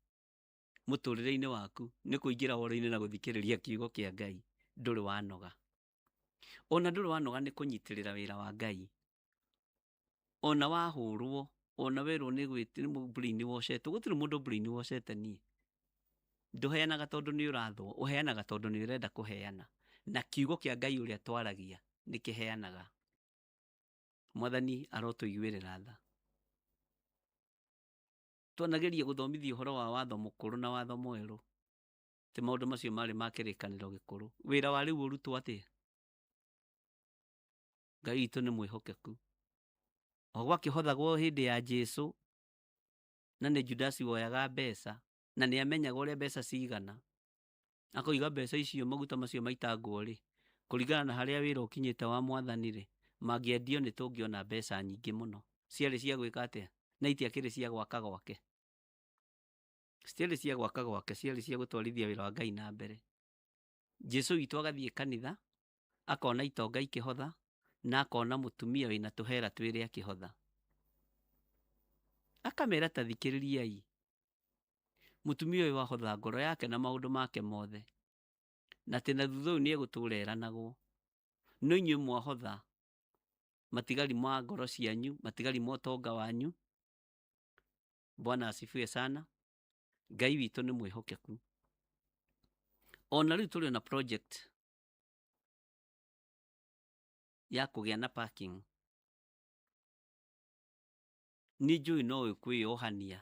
Speaker 2: mũtũrĩre-inĩ waku nĩ kũingĩra horo-inĩ na gũthikĩrĩria kiugo kĩa Ngai, ndũrĩ wanoga. Ona ndũrĩ wanoga nĩ kũnyitĩrĩra wĩra wa Ngai, ona wahũrwo, ona werwo nĩ brain washĩtwo, gũtirĩ mũndũ brain washĩte niĩ. Ndũheanaga tondũ nĩ ũrathwo, ũheanaga tondũ nĩ ũrenda kũheana, na kiugo kĩa Ngai ũrĩa twaragia nĩ kĩheanaga. Mwathani arotũiguĩrĩra tha. Twanageria gũthomithia ũhoro wa watho mũkũrũ na watho mwerũ, ti maũndũ macio marĩ ma kĩrĩkanĩro gĩkũrũ. Wĩra wa rĩu ũrutwo atĩa? Ngai witũ nĩ mwĩhokeku. O gwakĩhothagwo hĩndĩ ya Jesũ, na nĩ Judasi woyaga mbeca, na nĩ amenyaga ũrĩa mbeca cigana, akoiga mbeca icio maguta macio maitangwo-rĩ, kũringana na harĩa wĩra ũkinyĩte wa Mwathani-rĩ, mangĩendio nĩ tũngĩona mbeca nyingĩ mũno. Ciarĩ cia gwĩka atĩa? Na itiakĩrĩ cia gwaka gwake. Citiarĩ cia gwaka gwake, ciarĩ cia gũtwarithia wĩra wa Ngai na mbere. Jesũ witũ agathiĩ kanitha, akona itonga ikĩhotha, na akona mũtumia wĩna tũhera twĩrĩ akĩhotha. Akamera ta thikĩrĩriai, mũtumia ũyũ wahotha ngoro yake na maũndũ make mothe, na atĩ na thutha ũyũ nĩ egũtũũra eranagwo. No inyuĩ mwahotha matigari ma ngoro cianyu, matigari ma ũtonga wanyu. Bwana asifiwe sana. Ngai witũ nĩ mwĩhokeku. Ona rĩu tũrĩ na project ya kũgĩa na parking. Nĩ njũĩ no kwĩyohania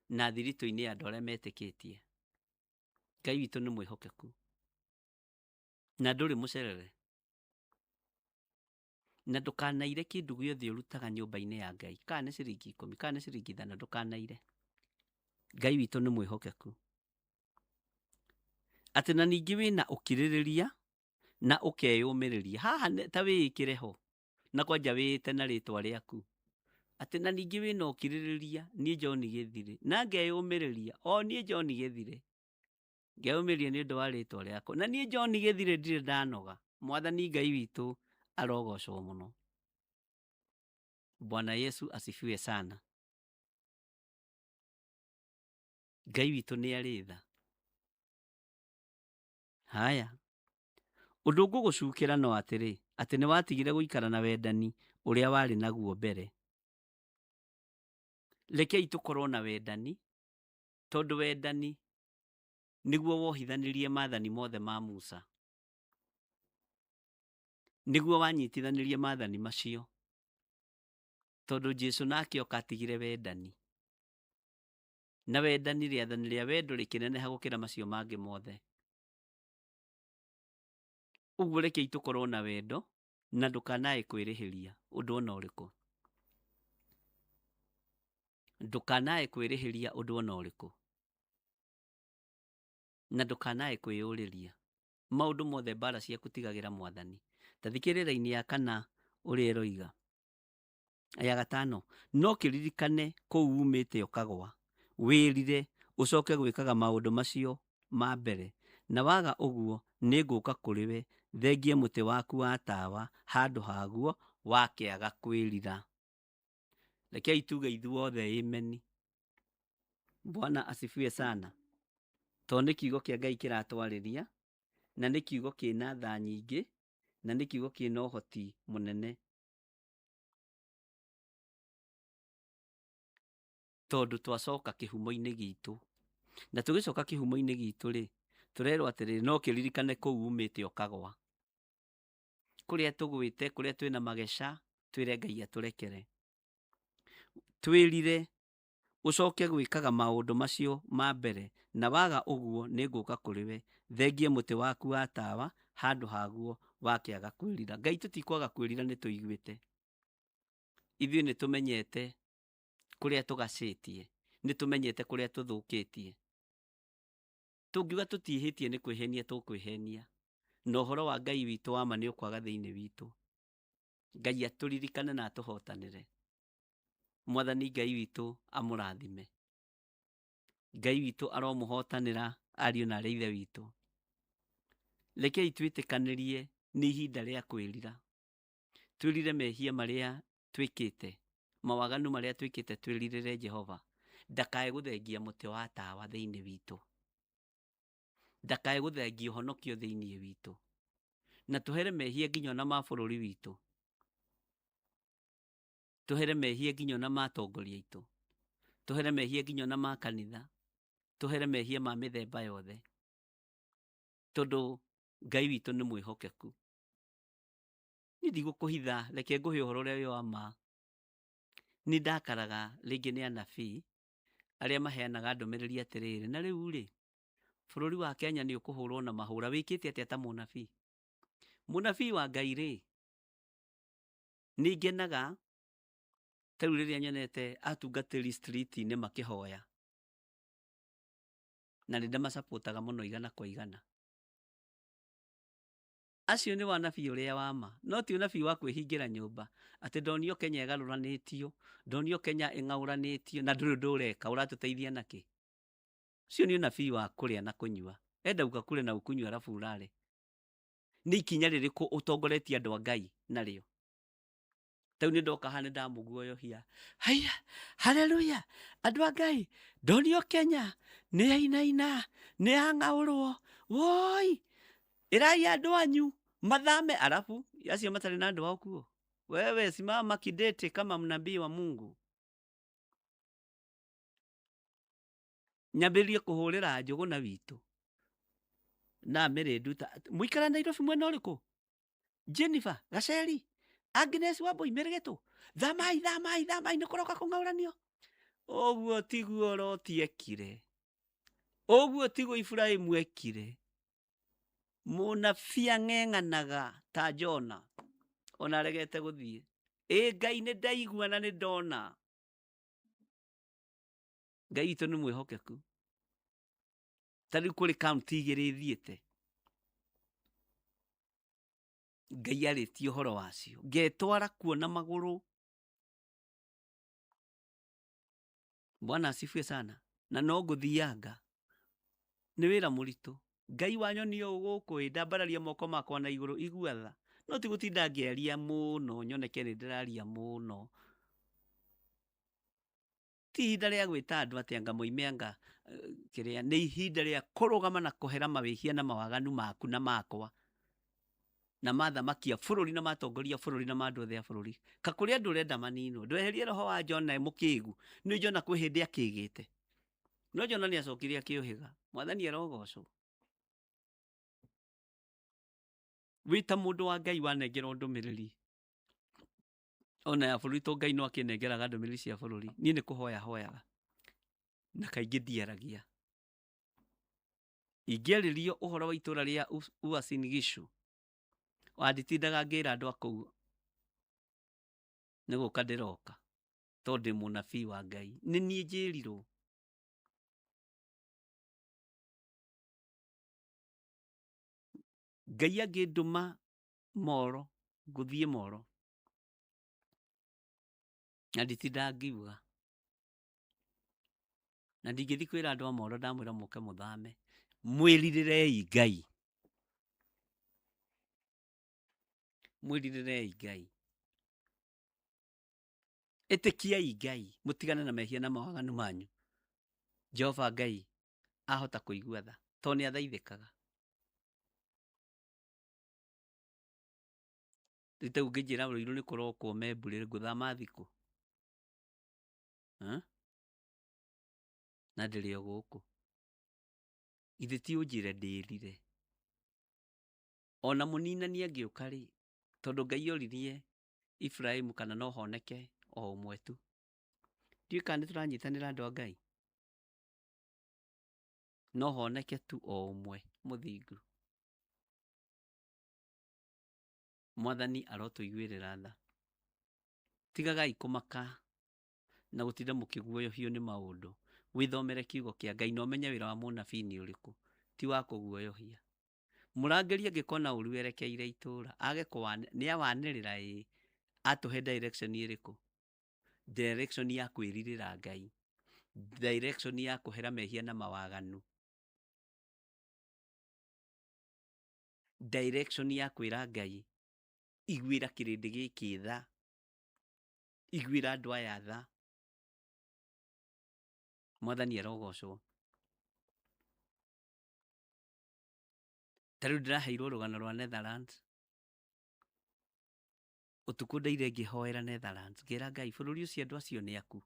Speaker 2: na thiritũ-inĩ ya andũ arĩa metĩkĩtie. Ngai witũ nĩ mwĩhokeku. Na ndũrĩ mũcerere. Na ndũkanaire kĩndũ gĩothe ũrutaga nyũmba-inĩ ya Ngai. Kana nĩ ciringi 10, kana nĩ ciringi 5, ndũkanaire. Ngai witũ nĩ mwĩhokeku. Atĩ na ningĩ wĩna ũkirĩrĩria na ũkeyũmĩrĩria. Haha ta wĩĩkĩre ho, na kwanja wĩĩte na rĩtwa rĩaku. Atĩ na ningĩ wĩna ũkirĩrĩria, niĩ John Gĩthire, na ngeyũmĩrĩria, o niĩ John Gĩthire. Ngeyũmĩrĩria nĩ ũndũ wa rĩtwa rĩakwa. Na niĩ John Gĩthire ndirĩ ndanoga. Mwathani Ngai witũ arogocwo mũno. Bwana Yesu asifiwe sana. Ngai witũ nĩ arĩ tha. Haya. Ũndũ ngũgũcukĩra no atĩrĩ, atĩ nĩ watigire gũikara na wendani ũrĩa warĩ naguo mbere. Rekei tũkorwo na wendani, tondũ wendani nĩguo wohithanĩrie maathani mothe ma Musa. Nĩguo wanyitithanĩrie maathani macio. Tondũ Jesũ nake oka atigire wendani. Na wendani, rĩathani rĩa wendo rĩkĩneneha gũkĩra macio mangĩ mothe. Ũguo rekei tũkorwo na wendo, na ndũkanae kwĩrĩhĩria ũndũ ona ũrĩkũ. Ndũkanae kwĩrĩhĩria ũndũ ona ũrĩkũ. Na ndũkanae kwĩyũrĩria. Maũndũ mothe mbara ciaku tigagĩra Mwathani. Ta thikĩrĩra-inĩ ya 4 ũrĩa ĩroiga. Ya 5, no kĩririkane kũu umĩte ũkagwa. Wĩrire ũcoke gwĩkaga maũndũ macio ma mbere. Na waga ũguo nĩ ngũka kũrĩ we, thengie mũtĩ waku wa tawa, handũ haguo wakĩaga kwĩrira. Rekei tuge ithuothe ameni. Bwana asifiwe sana. Tondũ nĩ kiugo kĩa Ngai kĩratwarĩria, na nĩ kiugo kĩna tha nyingĩ, na nĩ kiugo kĩna ũhoti mũnene. Tondũ twacoka kĩhumo-inĩ gitũ. Na tũgĩcoka kĩhumo-inĩ gitũ-rĩ, tũrerwo atĩrĩ, no kĩririkane kũu umĩte ũkagwa. Kũrĩa tũgwĩte, kũrĩa twĩna mageca, twĩre Ngai atũrekere. Twĩrire ũcoke gwĩkaga maũndũ macio ma mbere, na waga ũguo nĩ ngũka kũrĩ we, thengie mũtĩ waku wa tawa, handũ haguo wakĩaga kwĩrira. Ngai tũtikwaga kwĩrira nĩ tũiguĩte. Ithuĩ nĩ tũmenyete kũrĩa tũgacĩtie, nĩ tũmenyete kũrĩa tũthũkĩtie. Tũngiuga tũtiĩhĩtie nĩ kwĩhenia tũkwĩhenia, na ũhoro wa Ngai witũ wa ma nĩ ũkwaga thĩinĩ witũ. Ngai atũririkane na atũhotanĩre. Mwathani Ngai witũ amũrathime. Ngai witũ aromũhotanĩra ariũ na arĩ ithe witũ. Rekei twĩtĩkanĩrie nĩ ihinda rĩa kwĩrira. Twĩrire mehia marĩa twĩkĩte, mawaganu marĩa twĩkĩte twĩrirĩre Jehova. Ndakae gũthengia mũtĩ wa tawa thĩinĩ witũ. Ndakae gũthengia ũhonokio thĩinĩ witũ. Na tũhere mehia nginya na mabũrũri witũ. Tũhere mehia nginya na matongoria aitũ. Tũhere mehia nginya na makanitha. Tũhere mehia ma mĩthemba yothe. Tondũ Ngai witũ nĩ mwĩhokeku. Nĩ ndigũkũhitha, reke ngũhe ũhoro ũrĩa wĩ wa ma. Nĩ ndakaraga rĩngĩ nĩ anabii arĩa maheanaga ndũmĩrĩri atĩrĩrĩ, na rĩu rĩ, bũrũri wa Kenya nĩ ũkũhũrwo na mahũra, wĩkĩte atĩa ta mũnabii? Mũnabii wa Ngai rĩ, nĩ ngenaga ta rĩu rĩrĩa nyonete atungatĩri street-inĩ makĩhoya, na nĩ ndamacapũtaga mũno igana kwa igana. Acio nĩ wanabii ũrĩa wa ma, no ti ũnabii wa kwĩhingĩra nyũmba atĩ ndonio Kenya ĩgarũranĩtio, ndonio Kenya ĩng'aũranĩtio na ndũrĩ ũndũ ũreka, ũratũteithia nakĩ? Ũcio nĩ ũnabii wa kũrĩa na kũnyua. Enda ũgakũrĩa na ũkunyua arabu urare. Nĩ ikinya rĩrĩkũ ũtongoretie andũ a Ngai narĩo? Tau nĩ ndoka haha nĩ ndamũguoyohia. Haya, haleluya, andũ a Ngai, ndonio Kenya nĩ yainaina, nĩ yang'aũrwo, woi, ĩrai andũ anyu mathame, arabu acio matarĩ na andũ ao kuo. Wewe simama kidete kama mnabii wa Mungu. Nyambĩrĩrie kũhũrĩra Njũgũna witũ na Mary Nduta. Mũikara Nairobi mwena ũrĩkũ? Jennifer Gaceri, Agnes Wambui Mĩrĩgĩtũ, thamai nĩ kũroka kũng'aũranio. Ũguo tiguo Loti ekire, ũguo tiguo Iburahĩmu ekire. Mũnabii ang'eng'anaga ta Jona, ona aregete gũthiĩ. Ngai nĩ ndaigua na nĩ ndona. Ngai witũ nĩ mwĩhokeku. Ta rĩu kũrĩ kaunti igĩrĩ thiĩte, Ngai arĩtie ũhoro wacio, ngetwara kuo na magũrũ. Bwana asifiwe sana. Na no ngũthianga, nĩ wĩra mũritũ. Ngai wanyonio gũkũ ndambararia moko makwa na igũrũ iguatha, no ti gũtinda ngĩaria mũno nyoneke nĩ ndĩraria mũno. Ti ihinda rĩa gwĩta andũ atĩ anga moime anga kĩrĩa, nĩ ihinda rĩa kũrũgama na kũhera mawĩhia na mawaganu maku na makwa na mathamakia bũrũri na matongoria bũrũri na mandũ othe a bũrũri. Ka kũrĩ andũ ũrenda maninwo, ndweherie roho wa Jona mũkĩgu. Nĩ Jona kwĩ hĩndĩ akĩgĩte, no Jona nĩ acokire akĩũhĩga. Mwathani arogocwo. Wĩta mũndũ wa Ngai wanengerwo ndũmĩrĩri, ona ya bũrũri to Ngai no akĩnengeraga ndũmĩrĩri cia bũrũri. Niĩ nĩ kũhoya hoyaga na kaingĩ ndiaragia. Ingĩarĩrio ũhoro wa itũra rĩa Uasin Gishu, wanditindaga ngĩra andũ akũu nĩ gũka ndĩroka, tondũ ndĩ mũnabii wa Ngai. Nĩ niĩ njĩrirwo. Ngai angĩndũma Moro, ngũthiĩ Moro, na nditindaga ngiuga. Na ndingĩthi kwĩra andũ a Moro ndamwĩra mũke mũthame. Mwĩrirĩrei Ngai. Mwĩrirĩrei Ngai. Ĩtĩkiai Ngai, mũtigane na mehia na mawaganu manyu. Jehova Ngai ahota kũigua tha, tondũ nĩ athaithĩkaga. Rĩta ũngĩnjĩra Rũirũ nĩ kũrokwo membũrĩ, ngũthama thikũ. Na ndĩrĩ o gũkũ. Ithe ti ũnjĩre ndĩrire. Ona mũninani angĩũka rĩ, tondũ Ngai oririe Iburahĩmu kana no honeke o ũmwe tu. Ndiũĩ kana nĩ tũranyitanĩra andũ a Ngai. No honeke tu o ũmwe mũthingu. Mwathani arotũiguĩrĩra tha. Tigagai kũmaka na gũtinda mũkĩguoyohio nĩ maũndũ. Wĩthomere kiugo kĩa Ngai na ũmenye wĩra wa mũnabii nĩ ũrĩkũ, ti wa kũguoyohia. Mũrangĩri angĩkona ũru erekeire itũra age nĩawanĩrĩra atũhe direction ĩrĩkũ? Direction ya kwĩrirĩra Ngai, direction ya kũhera mehia na mawaganu, direction ya kwĩra Ngai iguĩra kĩrĩndĩ gĩkĩ tha, iguĩra andũ aya tha. Mwathani arogocwo. Tarĩu ndĩraheirwo rũgano rwa Netherlands. Ũtukũ ndaire ngĩhoera Netherlands, ngĩra Ngai bũrũri ũcio andũ acio nĩ aku.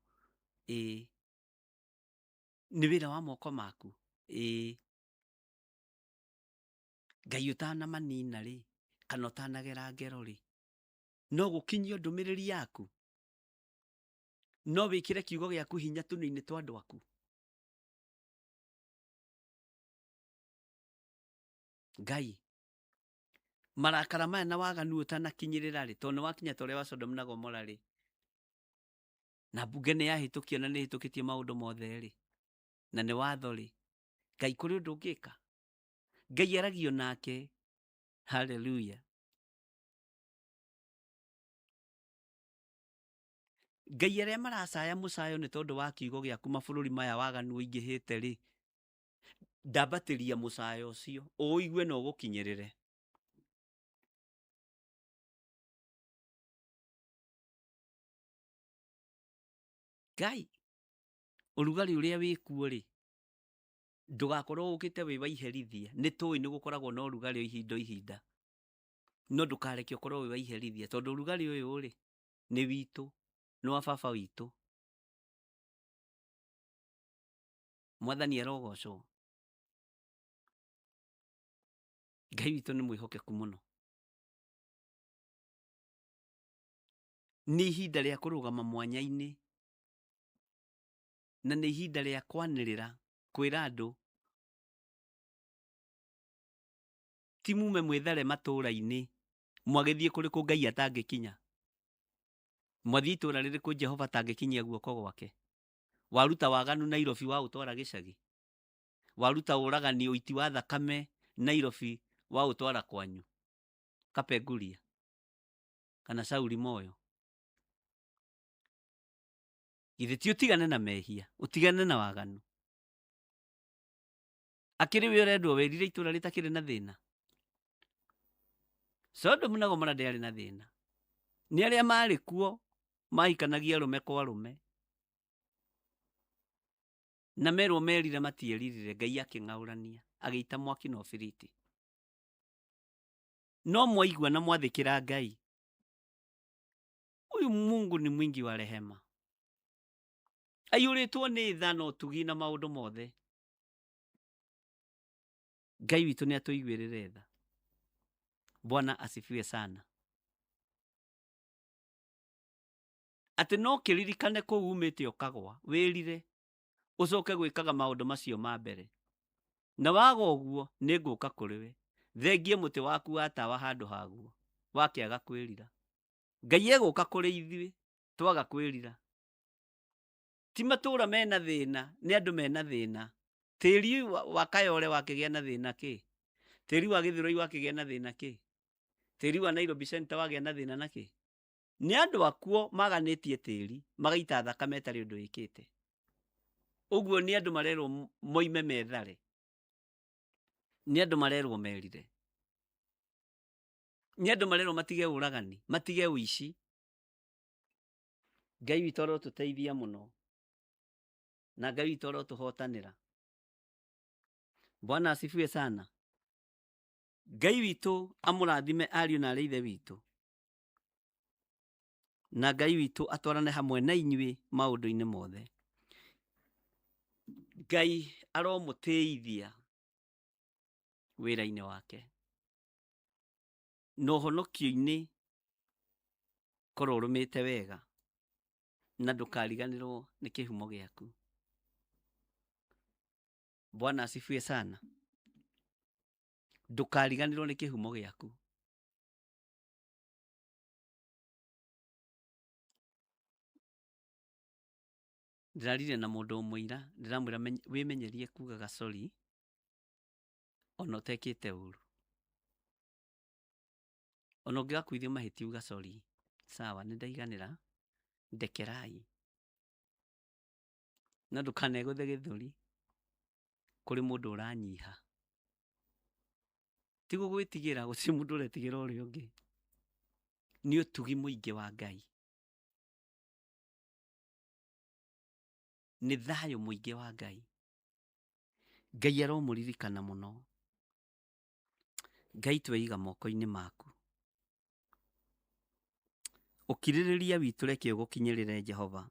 Speaker 2: Nĩ wĩra wa moko maku. Ngai ũtanamanina rĩ, kana ũtanagera ngero rĩ, no gũkinyio ndũmĩrĩri yaku, no wĩkĩre kiugo gĩaku hinya tũnua-inĩ twa andũ aku. Ngai, marakara maya na waganu ũtanakinyĩrĩra rĩ, tondũ nĩwakinya ta ũrĩa wa Sodom na Gomora rĩ, na mbunge nĩ yahĩtũkio na nĩ hĩtũkĩtie maũndũ mothe rĩ, na nĩ watho rĩ, Ngai kũrĩ ũndũ ũngĩka? Ngai aragio nake. Haleluya. Ngai arĩa maracaya mũcayo nĩ tondũ wa kiugo gĩaku mabũrũri maya waganu ũingĩhĩte rĩ, ndambatĩria mũcayo ũcio ũigue na ũgũkinyĩrĩre. Ngai, ũrugarĩ ũrĩa wĩkuo rĩ, ndũgakorwo ũkĩte wĩ wa iherithia. Nĩ tũĩ nĩ gũkoragwo na ũrugarĩ ihinda ihinda, no ndũkareke ũkorwo wĩ wa iherithia, tondũ ũrugarĩ ũyũ rĩ, nĩ witũ, nĩ wa baba witũ. Mwathani arogocwo. Ngai witũ nĩ mwĩhokeku mũno. Nĩ ihinda rĩa kũrũgama mwanya-inĩ, na nĩ ihinda rĩa kwanĩrĩra, kwĩra andũ ti mume mwĩthare matũũra-inĩ mwagĩthiĩ kũrĩkũ Ngai atangĩkinya. Mwathiĩ itũũra rĩrĩkũ Jehova atangĩkinyia guoko gwake. Waruta waganu Nairobi waũtwara gĩcagi, waruta ũragani ũiti wa thakame Nairobi waũtwara kwanyu Kapenguria kana Sauri Moyo. Githĩ ti ũtigane na mehia, ũtigane na waganu. Akĩrĩ we ũrendwo wĩrire itũũra rĩtakĩrĩ na thĩna. Sodom na Gomora ndĩarĩ na thĩna. Nĩ arĩa marĩ kuo mahikanagia arũme kwa arũme, na merwo merire matieririre, Ngai akĩng'aũrania agĩita mwaki na ũbiriti. No mwaigua na mwathĩkĩra Ngai. Huyu Mungu ni mwingi wa rehema. Aiyũrĩtwo nĩ tha na ũtugi na maũndũ mothe. Ngai witũ nĩ atũiguĩrĩre tha. Bwana asifiwe sana. Atĩ no kĩririkane kũu umĩte ũkagwa, wĩrire, ũcoke gwĩkaga maũndũ macio ma mbere. Na waga ũguo nĩ ngũka kũrĩ we, thengie mũtĩ waku wa tawa handũ haguo, wakĩaga kwĩrira. Ngai egũka kũrĩ ithuĩ, twaga kwĩrira. Ti matũũra mena thĩna, nĩ andũ mena thĩna. Tĩri wa Kayole wakĩgĩa na thĩna kĩ? Tĩri wa Gĩthũrai wakĩgĩa na thĩna kĩ? Tĩri wa Nairobi Center wagĩa na thĩna na kĩ? Nĩ andũ akuo maganĩtie tĩri, magaita thakame ĩtarĩ ũndũ ĩkĩte. Ũguo nĩ andũ marerwo moime methare. Nĩ andũ marerwo merire. Nĩ andũ marerwo matige ũragani, matige ũici. Ngai witũ arotũteithia mũno. Na Ngai witũ arotũhotanĩra. Bwana asifiwe sana. Ngai witũ amũrathime ariũ na arĩ ithe witũ. Na Ngai witũ atwarane hamwe na inyuĩ maũndũ-inĩ mothe. Ngai aromũteithia wĩra-inĩ wake. Na ũhonokio-inĩ korwo ũrũmĩte wega, na ndũkariganĩrwo nĩ kĩhumo gĩaku. Bwana asifiwe sana. Ndũkariganĩrwo nĩ kĩhumo gĩaku. Ndĩrarire na mũndũ ũmũira, ndĩramwĩra wĩmenyerie kugaga sorry ona ũtekĩte ũru. ona ũngĩgakuithio mahĩtia uga sorry, sawa nĩ ndaiganĩra, ndekerai. Na ndũkanegũthe gĩthũri kũrĩ mũndũ ũranyiha. Ti gũgwĩtigĩra, gũtirĩ mũndũ ũretigĩra ũrĩa ũngĩ. Nĩ ũtugi mũingĩ wa Ngai. Nĩ thayũ mũingĩ wa Ngai. Ngai aromũririkana mũno. Ngai tweiga moko-inĩ maku. Ũkirĩrĩria witũ reke ũgũkinyĩrĩre Jehova.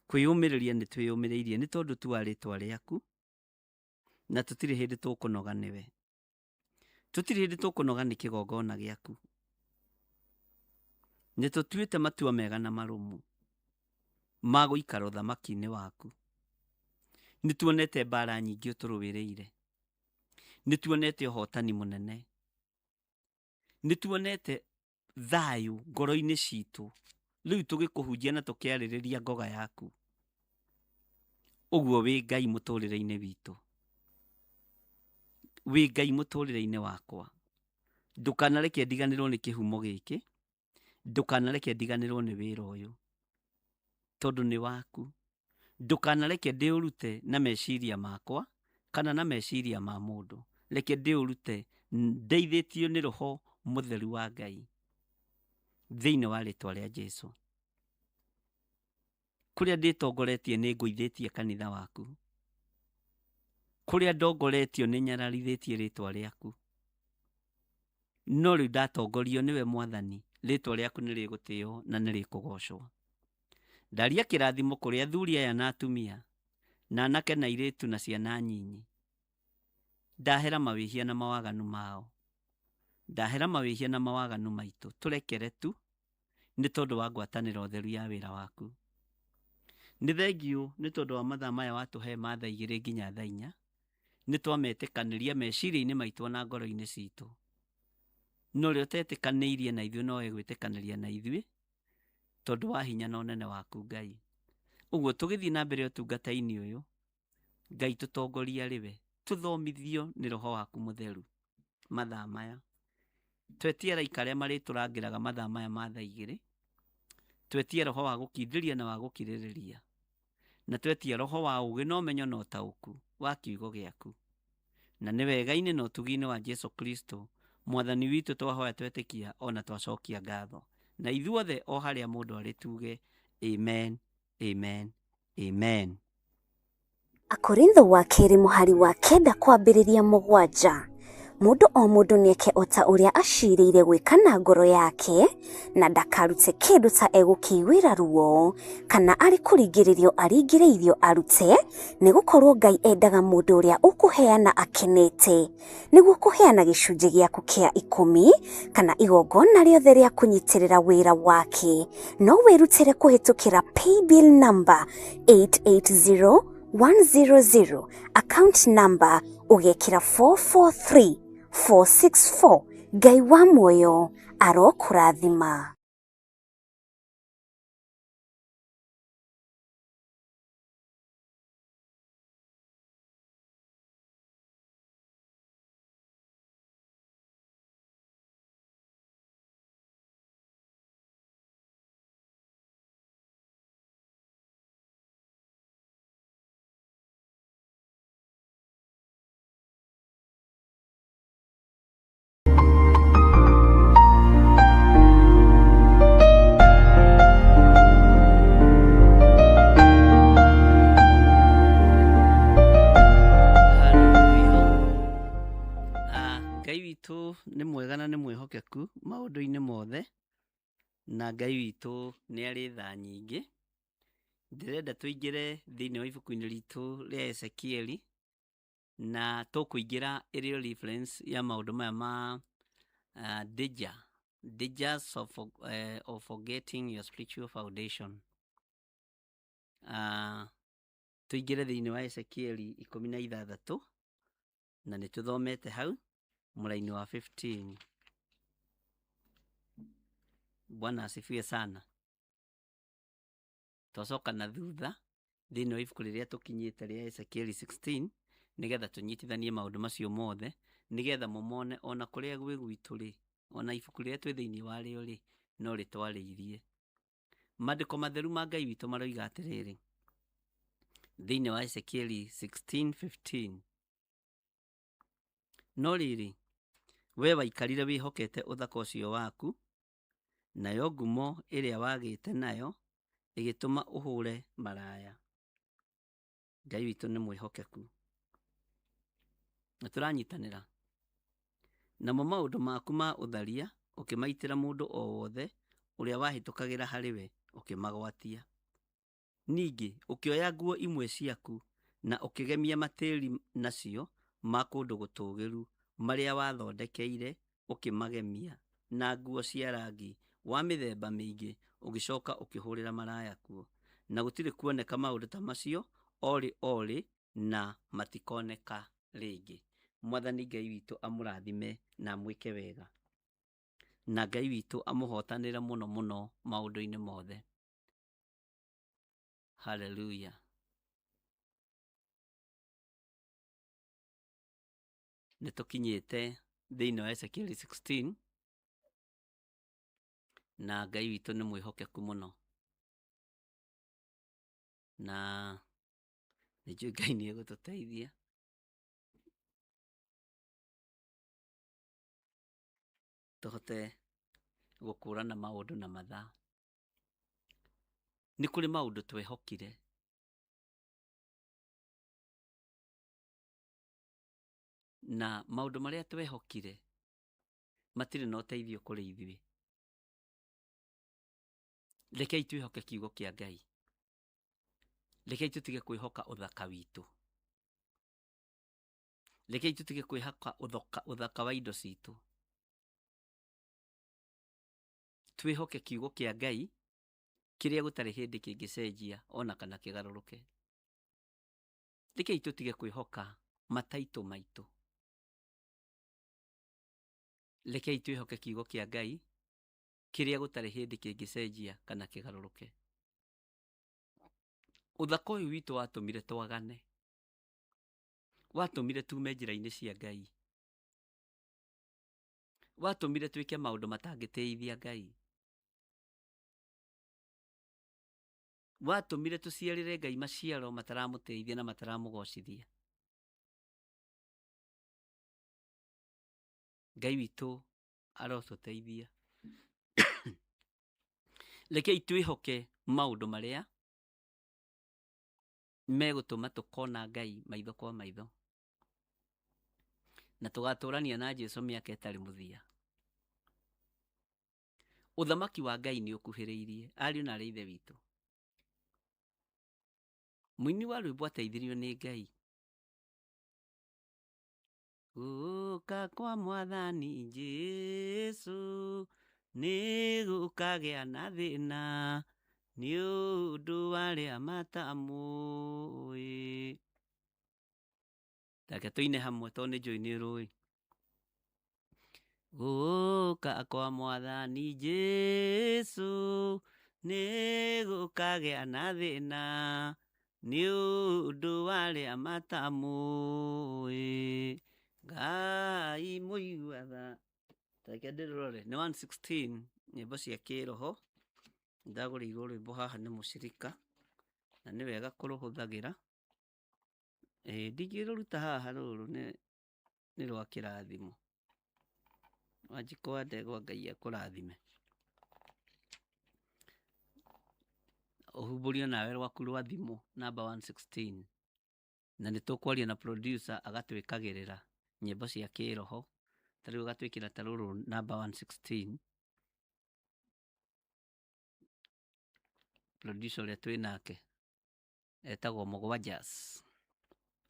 Speaker 2: Kwĩyũmĩrĩria nĩ twĩyũmĩrĩirie nĩ tondũ tuwa rĩtwa rĩaku, na tũtirĩ hĩndĩ tũkũnoga nĩwe. Tũtirĩ hĩndĩ tũkũnoga nĩ kĩgongona gĩaku. Nĩ tũtuĩte matua mega na marũmu ma gũikara ũthamaki-inĩ waku. Nĩ tuonete mbara nyingĩ ũtũrũĩrĩire. Nĩ tuonete ũhotani mũnene. Nĩ tuonete thayũ ngoro-inĩ citũ. Rĩu tũgĩkũhunjia na tũkĩarĩrĩria ngoga yaku. Ũguo wĩ Ngai mũtũrĩre-inĩ witũ. Wĩ Ngai mũtũrĩre-inĩ wakwa. Ndũkanareke ndiganĩrwo nĩ kĩhumo gĩkĩ. Ndũkanareke ndiganĩrwo nĩ wĩra ũyũ. Tondũ nĩ waku. Ndũkanareke ndĩũrute na meciria makwa kana na meciria ma mũndũ. Reke ndĩũrute ndeithĩtio nĩ Roho Mũtheru wa Ngai. Thĩinĩ wa rĩtwa rĩa Jesũ. Kũrĩa ndĩtongoretie nĩ ngũithĩtie kanitha waku. Kũrĩa ndongoretio nĩ nyararithĩtie rĩtwa rĩaku. No rĩu ndatongorio nĩwe Mwathani. Rĩtwa rĩaku nĩ rĩgũtĩo na nĩ rĩkũgocwo. Ndaria kĩrathimo kũrĩ athuri aya na atumia, na anake na airĩtu na ciana nyinyi. Ndahera mawĩhia na mawaganu mao. Ndahera mawĩhia na mawaganu maitũ. Tũrekere tu nĩ tondũ wa ngwatanĩro theru ya wĩra waku. Nĩ thengiũ nĩ tondũ wa mathaa maya watũhe ma thaa 2 nginya thaa 4. Nĩ twametĩkanĩria meciria-inĩ maitũ na ngoro-inĩ citũ. No rĩo tetĩkanĩirie na ithuĩ no egwĩtĩkanĩria na ithuĩ tondũ wa hinya na ũnene waku Ngai. Ũguo tũgĩthiĩ na mbere ũtungata-inĩ ũyũ, Ngai tũtongoria rĩwe. Tũthomithio nĩ Roho waku Mũtheru mathaa maya. Twetie araika arĩa marĩtũrangĩraga mathaa maya ma thaa 2. Twetie Roho wa gũkindĩria na wa gũkirĩrĩria. Na twetie Roho wa ũũgĩ na ũmenyo na ũtaũku wa kiugo gĩaku. Na nĩ wega-inĩ na ũtugi-inĩ wa Jesũ Kristo, Mwathani witũ twahoya twetĩkia ona twacokia ngatho. Na ithuothe o harĩa mũndũ arĩ tuge amen, amen, amen.
Speaker 3: Akorintho wa kerĩ mũhari wa 9 kwambĩrĩria 7. Mũndũ o mũndũ nĩeke o ta ũrĩa acirĩire gwĩka na ngoro yake, na ndakarute kĩndũ ta egũkĩiguĩra ruo, kana arĩ kũringĩrĩrio aringĩrĩirio arute, nĩgũkorwo Ngai endaga mũndũ ũrĩa ũkũheana akenete, nĩguo kũheana gĩcunjĩ gĩaku kĩa 10 kana igongona rĩothe rĩa kũnyitĩrĩra wĩra wake. No wĩrutĩre kũhĩtũkĩra paybill number 880100, account number ũgekĩra 443464. Ngai wa muoyo arokũrathima.
Speaker 2: Nĩ mwega na nĩ mwĩhokeku maũndũ-inĩ mothe, na Ngai witũ nĩ arĩ tha nyingĩ. Ndĩrenda tũingĩre thĩinĩ wa ibuku-inĩ ritũ rĩa Ezekieli, na tũkũingĩra ĩrĩ reference ya maũndũ maya ma dangers of forgetting your spiritual foundation. Tũingĩre thĩinĩ wa Ezekieli 16 na nĩ tũthomete hau mũraini wa 15. Bwana asifiwe sana. Twacoka na thutha thĩinĩ wa ibuku rĩrĩa tũkinyĩte rĩa Ezekieli 16 nĩgetha tũnyitithanie maũndũ macio mothe nigetha mumone ona kuria gwi gwitu ri, ona ibuku riria twi thiini wario ri no ritwariirie. Maandiko matheru ma Ngai witũ maroiga atĩrĩrĩ thĩinĩ wa Ezekieli 16:15, no rĩrĩ we waikarire wĩhokete ũthaka ũcio waku, nayo ngumo ĩrĩa wagĩte nayo ĩgĩtũma ũhũre maraya. Ngai witũ nĩ mwĩhokeku. Na tũranyitanĩra. Namo maũndũ maku ma ũtharia ũkĩmaitĩra mũndũ o wothe ũrĩa wahĩtũkagĩra harĩ we ũkĩmagwatia. Ningĩ ũkĩoya nguo imwe ciaku na ũkĩgemia matĩĩri nacio ma kũndũ gũtũũgĩru marĩa wathondekeire ũkĩmagemia na nguo cia rangi wa mĩthemba mĩingĩ ũgĩcoka ũkĩhũrĩra maraya kuo. Na gũtirĩ kuoneka maũndũ ta macio orĩ na matikoneka rĩngĩ. Mwathani Ngai witũ amũrathime na amwĩke wega. Na Ngai witũ amũhotanĩre mũno mũno maũndũ-inĩ mothe. Hallelujah. Nĩtũkinyĩte thĩinĩ wa Ezekieli 16 na Ngai witũ nĩ mwĩhokeku mũno. Na nĩnjũĩ Ngai nĩ egũtũteithia. Tũhote gũkũrana maũndũ na mathaa. Nĩ kũrĩ maũndũ twehokire. Na maũndũ marĩa twehokire matirĩ na ũteithio kũrĩ ithuĩ. Rekei twĩhoke kiugo kĩa Ngai. Rekei tũtige kwĩhoka ũthaka witũ. Rekei tũtige kwĩhoka ũthaka wa indo citũ. Twĩhoke kiugo kĩa Ngai kĩrĩa gũtarĩ hĩndĩ kĩngĩcenjia ona kana kĩgarũrũke. Rekei tũtige kwĩhoka mataitũ maitũ. Rekei twĩhoke kiugo kĩa Ngai kĩrĩa gũtarĩ hĩndĩ kĩngĩcenjia kana kĩgarũrũke. Ũthaka ũyũ witũ watũmire twagane. Watũmire tume njĩra-inĩ cia Ngai. Watũmire twĩke maũndũ matangĩtĩithia Ngai. Watũmire tũciarĩre Ngai maciaro mataramũteithia na mataramũgocithia. Ngai witũ arotũteithia. Rekei twĩhoke maũndũ marĩa megũtũma tũkona Ngai maitho kwa maitho. Na tũgatũrania na Jesũ mĩaka ĩtarĩ mũthia. Ũthamaki wa Ngai nĩ ũkuhĩrĩirie. Ariũ na aarĩ a Ithe witũ. Mũini wa rwĩmbo ateithirio nĩ Ngai. Gũũka kwa Mwathani Jesũ nĩ gũkagĩa na thĩna nĩ ũndũ wa arĩa matamũĩ. Reke tũine hamwe tondũ nĩ njũĩ nĩ rũĩ. Gũũka kwa Mwathani Jesũ nĩ gũkagĩa na thĩna nĩ ũndũ wa arĩa matamũĩ. Ngai mũigua reke ndĩrũrore nĩ 116 nyĩmbo cia kĩroho. Ndagũrĩirwo rwĩmbo haha nĩ mũcirika na nĩ wega kũrũhũthagĩra. Ndingĩrũruta haha rũrũ nĩ rwa kĩrathimo. Wanjikũ wa ndegwa Ngai akũrathime. Ũhumbũrio nawe rwaku rwa thimũ namba 116 na nĩ tũkwaria na producer agatwĩkagĩrĩra nyĩmbo cia kĩroho. Tarĩu agatwĩkĩra ta rũrũ namba 116. Producer ũrĩa twĩ nake etagwo Mũgwanjas.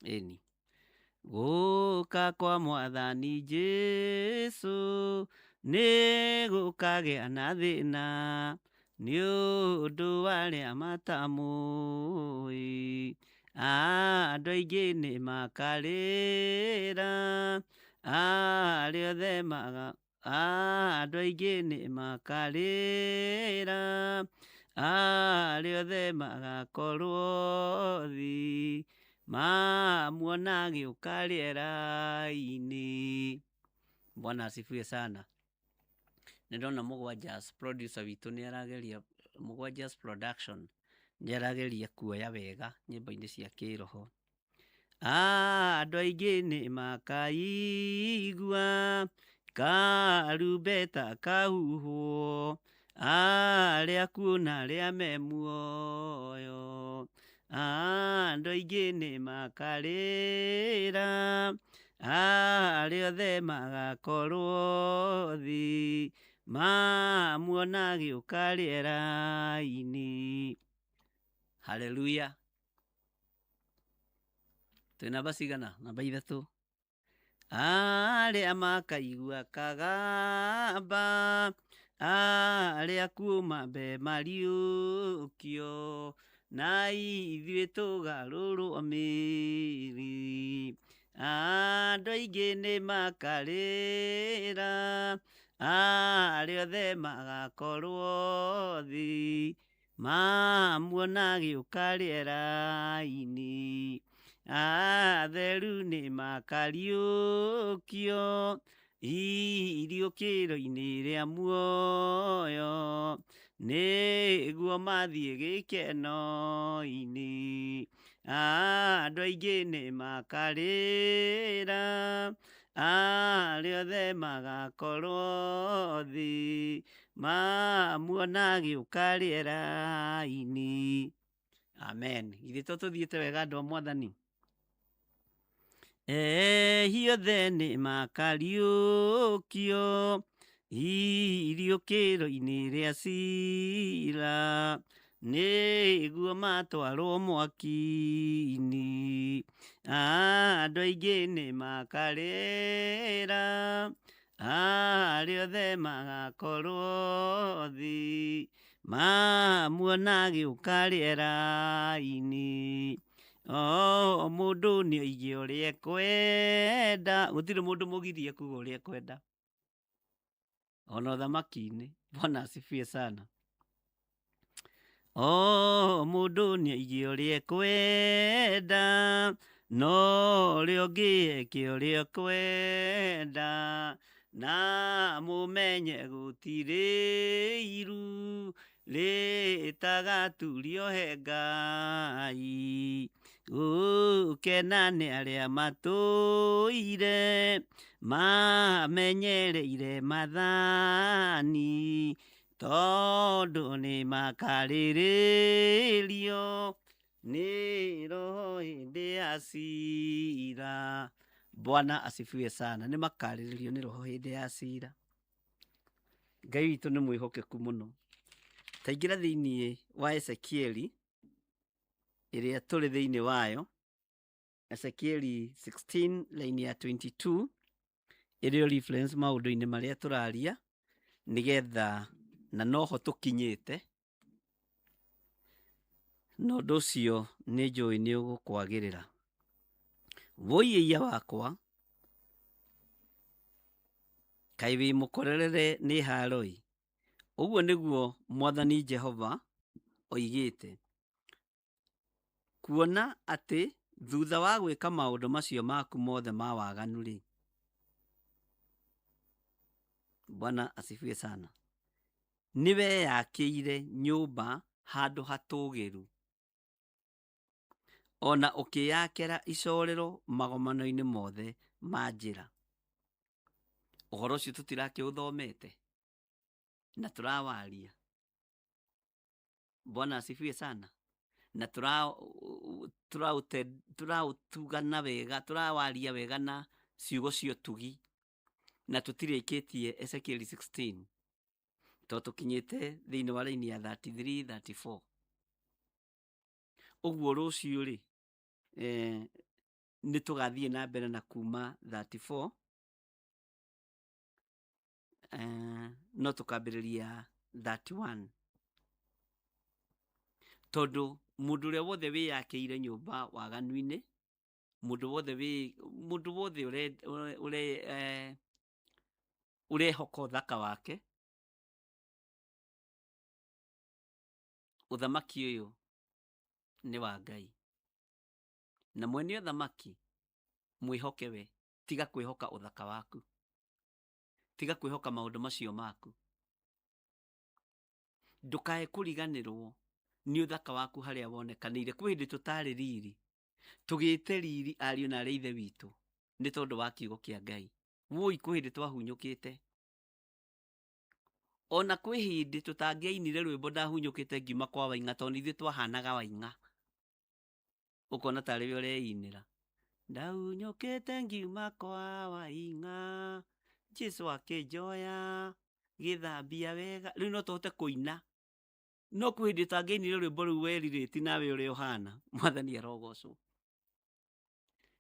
Speaker 2: Ĩni. Gũũka kwa Mwathani Jesũ nĩ gũkagĩa na thĩna nĩ ũndũ wa arĩa matamũĩ. Andũ aingĩ nĩ makarĩra andũ aingĩ nĩ makarĩra arĩa othe magakorwo mamuona gĩũka rĩera-inĩ. Bwana asifiwe sana. Nĩndona Mũgwanjas producer witũ nĩarageria, Mũgwanjas production nĩarageria kuoya wega nyĩmbo-inĩ cia kĩroho. Andũ aingĩ nĩ makaigua karumbeta kahuhwo, arĩa kuona arĩa me muoyo. Andũ aingĩ nĩ makarĩra, arĩa othe magakorwo thĩ, mamuona gĩũka rĩera-inĩ. Haleluya. Twĩ namba cigana? Namba 3. Arĩa makaigua kagamba, arĩa kuuma mbe mariũkio, na ithuĩ tũgarũrwo mĩĩrĩ. Andũ aingĩ nĩ makarĩra, arĩa othe magakorwo thĩ, mamuona gĩũka rĩera-inĩ. Atheru nĩ makariũkio, iriũkĩro-inĩ rĩa muoyo, nĩguo mathiĩ gĩkeno-inĩ. Andũ aingĩ nĩ makarĩra, arĩa othe magakorwo thĩ, mamuona gĩũka rĩera-inĩ. Amen. Ithuĩ tũthiĩte wega andũ a Mwathani. Othe nĩ makariũkio, iriũkĩro-inĩ rĩa ciira, nĩguo matwarwo mwaki-inĩ. Andũ aingĩ nĩ makarĩra, arĩa othe magakorwo thĩ, mamuona gĩũka rĩera-inĩ. O mũndũ nĩ oige ũrĩa ekwenda, gũtirĩ mũndũ mũgirie kuga ũrĩa ekwenda, ona ũthamaki-inĩ. Bwana asifiwe sana. O mũndũ nĩ oige ũrĩa ekwenda, no ũrĩa ũngĩ eke ũrĩa ekwenda, na mũmenye gũtirĩ iru rĩtagaturio he Ngai. Gũkena nĩ arĩa matũire mamenyereire mathani, tondũ nĩ makarĩrĩrio nĩ Roho hĩndĩ ya ciira. Bwana asifiwe sana. Nĩ makarĩrĩrio nĩ Roho hĩndĩ ya ciira. Ngai witũ nĩ mwĩhokeku mũno. Ta ingĩra thĩinĩ wa Ezekieli, ĩrĩa tũrĩ thĩinĩ wayo, Ezekieli 16 line ya 22, ĩrĩ reference maũndũ-inĩ marĩa tũraria, nĩgetha na noho tũkinyĩte, na ũndũ ũcio nĩ njũĩ nĩ ũgũkwagĩrĩra. Woiyĩia wakwa, kaĩ wĩ mũkorerere nĩ haro-ĩ. Ũguo nĩguo Mwathani Jehova oigĩte. Kuona atĩ thutha wa gwĩka maũndũ macio maku mothe ma waganu-rĩ, Bwana asifiwe sana, nĩwe yakĩire nyũmba handũ hatũgĩru, ona ũkĩyakĩra icorero magomano-inĩ mothe ma njĩra. Ũhoro ũcio tũtirakĩũthomete na tũrawaria. Bwana asifiwe sana. Na tũraũtugana wega, tũrawaria wega na ciugo cia ũtugi, na tũtirĩkĩtie Ezekieli 16, tondũ tũkinyĩte thĩinĩ wa raini ya 33, 34. Ũguo rũciũ-rĩ, nĩ tũgathiĩ na mbere na kuma 34, no tũkambĩrĩria 31, tondũ mũndũ ũrĩa wothe wĩyakĩire nyũmba waganu-inĩ, mũndũ wothe ũrehoka ũthaka wake, ũthamaki ũyũ nĩ wa Ngai. na mwene ũthamaki mwĩhoke we, tiga kwĩhoka ũthaka waku, tiga kwĩhoka maũndũ macio maku. Ndũkae kũriganĩrwo nĩ ũthaka waku harĩa wonekanĩire. Kwĩ hĩndĩ tũtarĩ riri, tũgĩte riri ariũ na arĩ ithe witũ nĩ tondũ wa kiugo kĩa Ngai. Woi, kwĩ hĩndĩ twahunyũkĩte. Ona kwĩ hĩndĩ tũtangĩainire rwĩmbo ndahunyũkĩte ngiuma kwa Waing'a, tondũ ithuĩ twahanaga Waing'a. Ũkona tarĩ we ũreinĩra, ndahunyũkĩte ngiuma kwa Waing'a, Jesũ akĩnjoya gĩthambia wega. Rĩu no tũhote kũina, no kwĩ hĩndĩ ũtangĩainire rwĩmbo rũu werirĩti nawe ũrĩa ũhana. Mwathani arogocwo.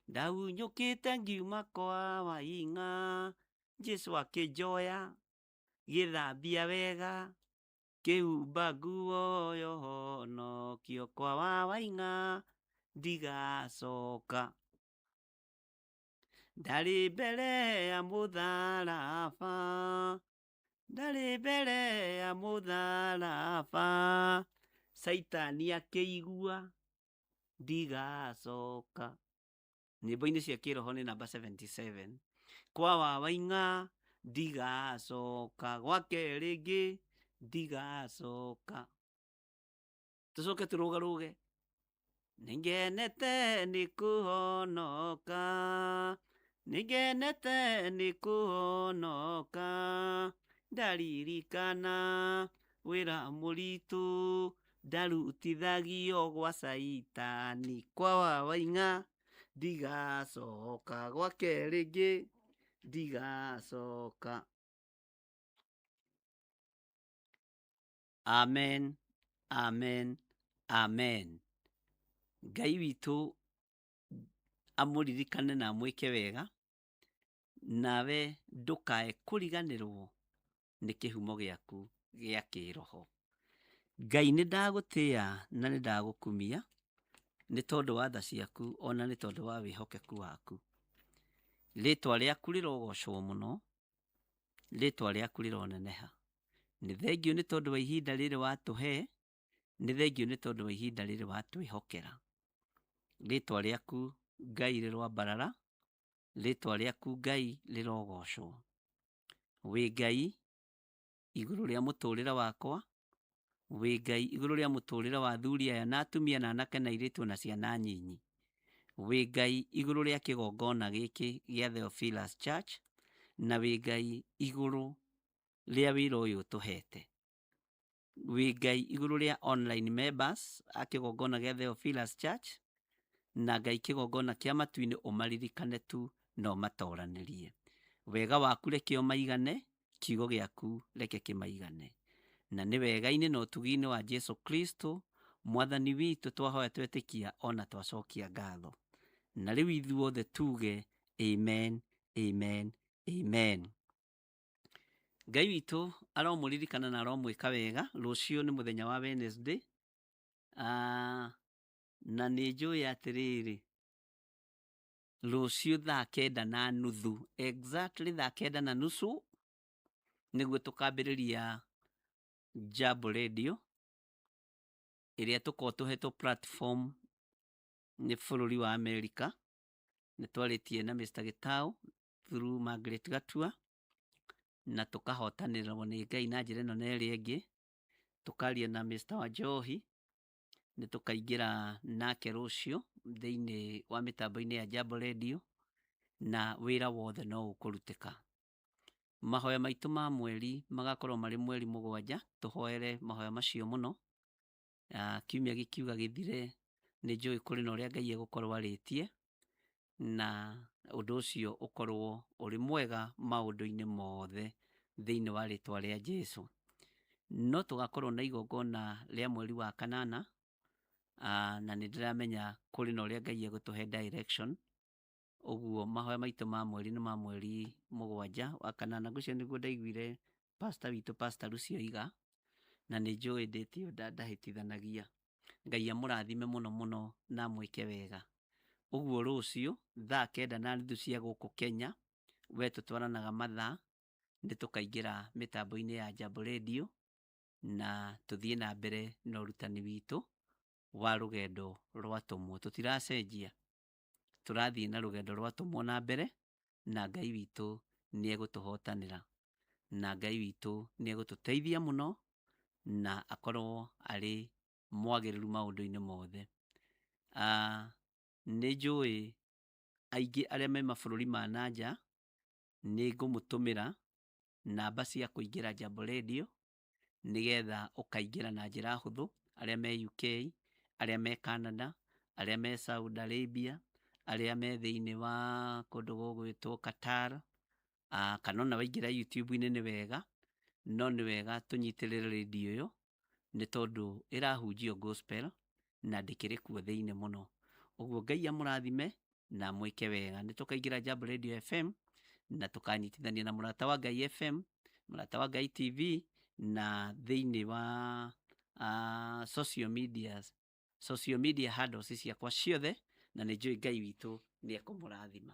Speaker 2: Ndahunyũkĩte ngiuma kwa Waing'a, Jesũ akĩnjoya gĩthambia wega, kĩhumba nguo ya ũhonokio kwa Waing'a ndigacoka. Ndarĩ mbere ya mũtharaba, ndarĩ mbere ya mũtharaba, Saitani akĩigua ndigacoka. Nyĩmbo-inĩ cia kĩroho nĩ namba 77. Kwa Waing'a ndigacoka, gwake rĩngĩ ndigacoka. Tũcoke tũrũgarũge. Nĩngenete nĩ kũhonoka, nĩngenete nĩ kũhonoka, ndaririkana wĩra mũritũ ndarutithagio gwa Saitani. Kwa Waing'a ndigacoka, gwake rĩngĩ ndigacoka. Amen, amen, amen. Ngai witũ amũririkane na amwĩke wega, nawe ndũkae kũriganĩrwo nĩ kĩhumo gĩaku gĩa kĩroho. Ngai nĩ ndagũtĩĩa na nĩ ndagũkumia nĩ tondũ wa tha ciaku, ona nĩ tondũ wa wĩhokeku waku. Rĩĩtwa rĩaku rĩrogocwo mũno, rĩĩtwa rĩaku rĩroneneha. Nĩ thengiũ nĩ tondũ wa ihinda rĩrĩ watũhe, nĩ thengiũ nĩ tondũ wa ihinda rĩrĩ watwĩhokera. Rĩĩtwa rĩaku Ngai rĩroambarara, rĩĩtwa rĩaku Ngai rĩrogocwo. Wĩ Ngai igũrũ rĩa mũtũũrĩre wakwa, wĩ Ngai igũrũ rĩa mũtũũrĩre wa athuri aya na atumia na anake na airĩtu na ciana nyinyi. Wĩ Ngai igũrũ rĩa kĩgongona gĩkĩ gĩa Theophilus Church, na wĩ Ngai igũrũ rĩa wĩra ũyũ ũtũhete. Wĩ Ngai igũrũ rĩa online members a kĩgongona gĩa Theophilus Church, na Ngai kĩgongona kĩa matu-inĩ ũmaririkane tu na ũmatoranĩrie. Wega waku reke ũmaigane, kiugo gĩaku reke kĩmaigane. Na nĩ wega-inĩ na ũtugi-inĩ wa Jesũ Kristo mwathani witũ twahoya twetĩkia ona twacokia ngatho. Na rĩu ithuothe tuge amen, amen, amen. Ngai witũ aromũririkana na aromwĩka wega. Rũciũ nĩ mũthenya wa Wednesday. Na nĩ njũĩ atĩrĩrĩ, rũciũ 9:30, exactly 9:30, nĩguo tũkambĩrĩria Jambo Radio, ĩrĩa tũkorwo tũhetwo platform nĩ bũrũri wa Amerika. Nĩ twarĩtie na Mr. Gitau through Margaret Gatua, na tũkahotanĩrwo nĩ Ngai na njĩra ĩno na ĩrĩa ĩngĩ. Tũkaria na Mr. Wanjohi, nĩ tũkaingĩra nake rũciũ thĩinĩ wa mĩtambo-inĩ ya Jambo Radio, na wĩra wothe no ũkũrutĩka. Mahoya maitũ ma mweri magakorwo marĩ mweri 7, tũhoere mahoya macio mũno. Kiumia gĩkiuga gĩthire, nĩ njũĩ kũrĩ na ũrĩa Ngai egũkorwo arĩtie, na ũndũ ũcio ũkorwo ũrĩ mwega maũndũ-inĩ mothe thĩinĩ wa rĩĩtwa rĩa Jesũ. No tũgakorwo na igongona rĩa mweri wa 8, na nĩ ndĩramenya kũrĩ na ũrĩa Ngai egũtũhe direction. Ũguo mahoya maitũ ma mweri nĩ ma mweri 7 wa 8. Ngũcio nĩguo ndaiguire pastor witũ Pastor Lucy oiga, na nĩ njũĩ ndĩtio ndahĩtithanagia. Ngai amũrathime mũno mũno na amwĩke wega. Ũguo rũciũ 9:30 cia gũkũ Kenya, we tũtwaranaga mathaa, nĩ tũkaingĩra mĩtambo-inĩ ya Jambo Radio na tũthiĩ na mbere na ũrutani witũ wa rũgendo rwatũmwo. Tũtiracenjia. tũrathiĩ na rũgendo rwatũmwo na mbere, na Ngai witũ nĩ egũtũhotanĩra, na Ngai witũ nĩ egũtũteithia mũno, na akorwo arĩ mwagĩrĩru maũndũ-inĩ mothe. Nĩ njũĩ aingĩ arĩa me mabũrũri ma nanja nĩ ngũmũtũmĩra namba cia kũingĩra Jambo Radio, nĩgetha ũkaingĩra na njĩra hũthũ, arĩa me UK, arĩa me Canada, arĩa me Saudi Arabia, arĩa me thĩinĩ wa kũndũ gũgwĩtwo Qatar, kana ona waingĩra YouTube-inĩ nĩ wega, no nĩ wega tũnyitĩrĩre radio ĩyo, nĩ tondũ ĩrahunjio gospel na ndĩkĩrĩ kuo thĩinĩ mũno. Ũguo Ngai amũrathime na mwĩke wega. Nĩ tũkaingĩra Jambo Radio FM na tũkanyitithania na Mũrata wa Ngai FM, Mũrata wa Ngai TV, na thĩinĩ wa social media handles ciakwa ciothe, na nĩ njũĩ Ngai witũ nĩ ekũmũrathima.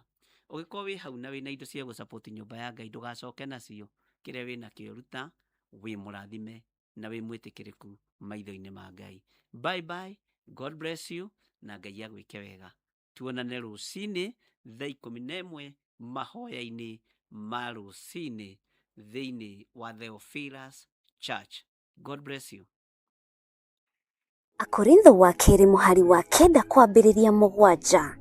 Speaker 2: Ũgĩkorwo wĩ hau na wĩna indo cia gũ-support nyũmba ya Ngai, ndũgacoke nacio. Kĩrĩa wĩna kĩo ruta, wĩ mũrathime na wĩ mwĩtĩkĩrĩku maitho-inĩ ma Ngai. Bye bye, God bless you, na Ngai agwĩke wega. Tuonane rũcinĩ thaa 11 mahoya-inĩ ma rũcinĩ thĩinĩ wa Theophilus Church. God bless you.
Speaker 3: Akorintho wa kerĩ mũhari wa 9 kwambĩrĩria 7.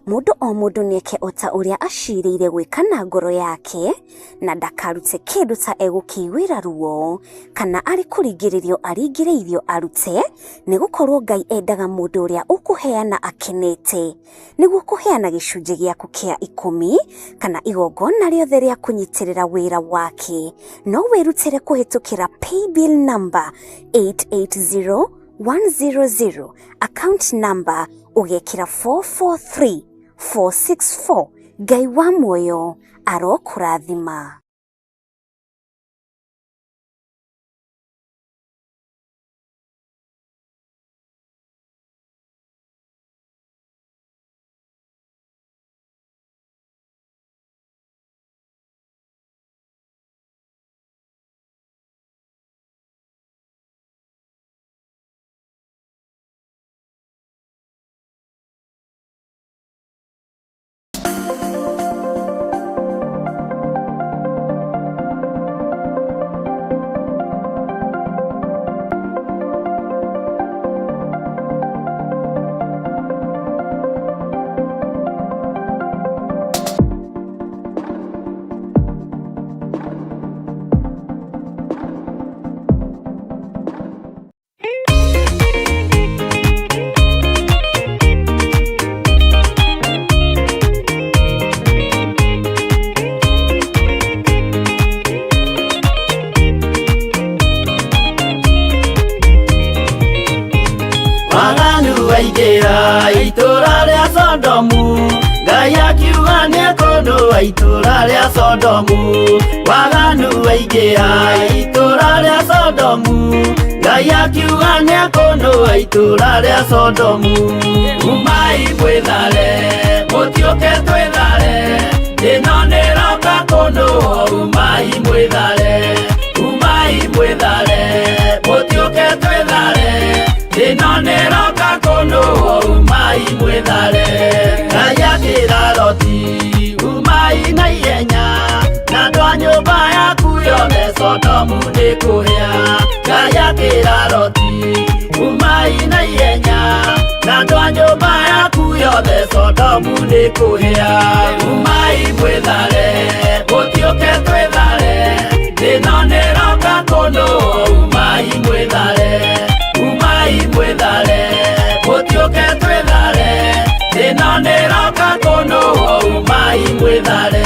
Speaker 3: Mũndũ o mũndũ nĩeke o ta ũrĩa acirĩire gwĩka na ngoro yake, na ndakarute kĩndũ ta egũkĩiguĩra ruo, kana arĩ kũringĩrĩrio aringĩrĩirio arute, nĩgũkorwo Ngai endaga mũndũ ũrĩa ũkũheana akenete, nĩguo kũheana gĩcunjĩ gĩaku kĩa 10 kana igongona rĩothe rĩa kũnyitĩrĩra wĩra wake. No wĩrutĩre kũhĩtũkĩra paybill number 880100, account number ũgekĩra 443464. Ngai wa muoyo arokũrathima.
Speaker 1: Itũra rĩa Sodomu, Ngai akiuga nĩekũndũa itũra rĩa Sodomu. Waganu waingĩra itũra rĩa Sodomu, Ngai akiuga nĩekũndũa itũra rĩa Sodomu. Umai mwĩthare, mũtiũke twĩthare, ĩno nĩroka kũndũa. Umai mwĩthare, mũtiũke twĩthare, ĩno nĩroka kũndũa. Umai mwĩthare. Ngai akĩra Loti, umai na ihenya, na andũ a nyũmba yaku yothe Sodomu nĩkũhĩa. Ngai akĩra Loti, umai na ihenya, na andũ a nyũmba yaku yothe Sodomu nĩkũhĩa. Umai mwĩthare, mũtiũke twĩthare, ĩno nĩroka kũndũa. Umai mwĩthare, mũtiũke twĩthare, ĩno nĩroka kũndũa. Umai mwĩthare.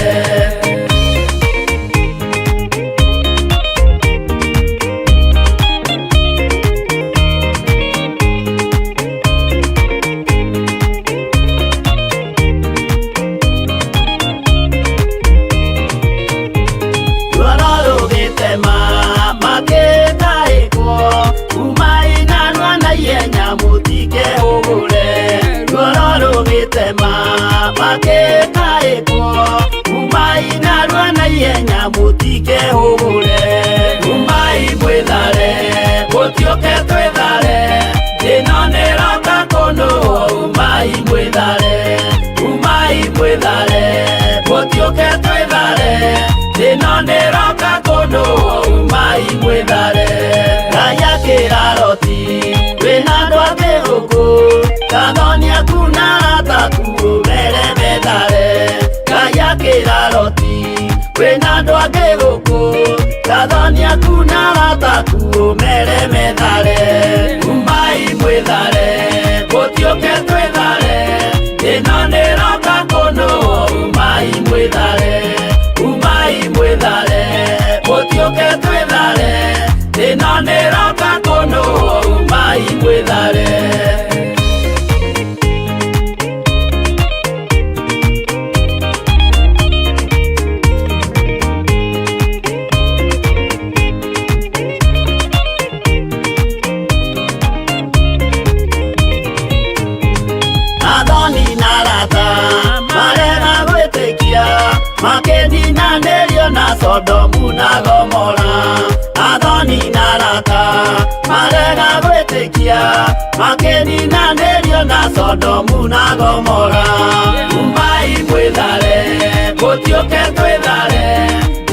Speaker 1: Makekaĩkwo, umai narua na ihenya, mũtikehũgũre. Umai mwĩthare, mũtiũke twĩthare, ĩno nĩroka kũndũa. Umai mwĩthare, angĩ gũkũ Gathania kuna rataku mere methare umai mwĩthare gũtiũke twĩthare ĩno nĩroka kũnũo umai mwĩthare gũtiũke twĩthare ĩno nĩroka kũnũo umai mwĩthare Makeninanĩrio na Sodomu na Gomora Athoni na Rata marega gwĩtĩkia Makeninanĩrio na Sodomu na Gomora umai mwĩthare gũtiũke twĩthare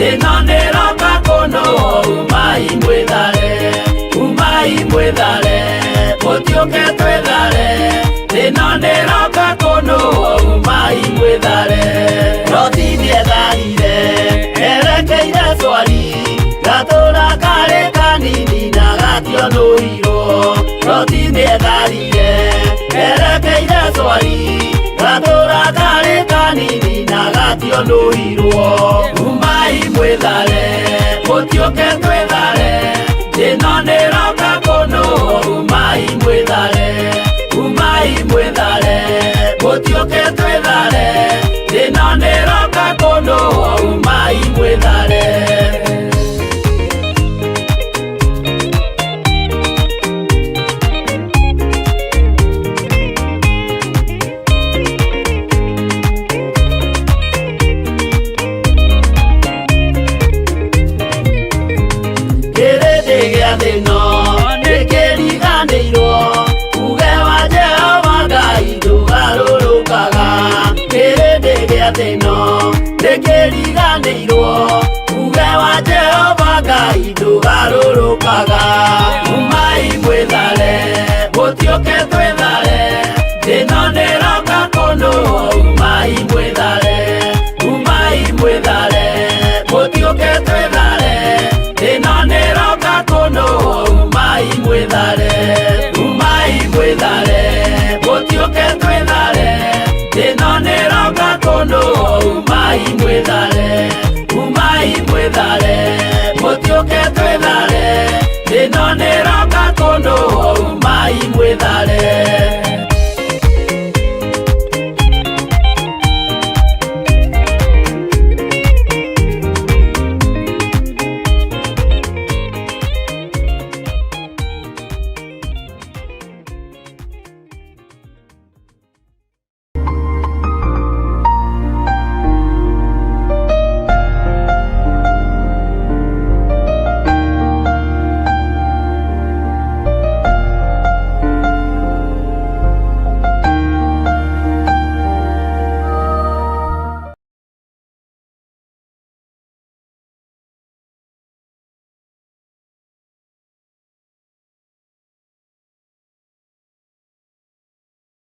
Speaker 1: ĩno nĩroka kũnũo umai mwĩthare gũtiũke twĩthare ĩno nĩroka kũnũo umai mwĩthare Loti ndietharire erekeire Swari gatũra karĩ kanini na gationũirwo Loti ndietharire erekeire Swari gatũra karĩ kanini na gationũirwo umai mwĩthare gũtiũke twĩthare ĩno nĩroka kũnũo umai mwĩthare gũtiũke twĩthare ĩno nĩroka kũnũo umai mwĩthare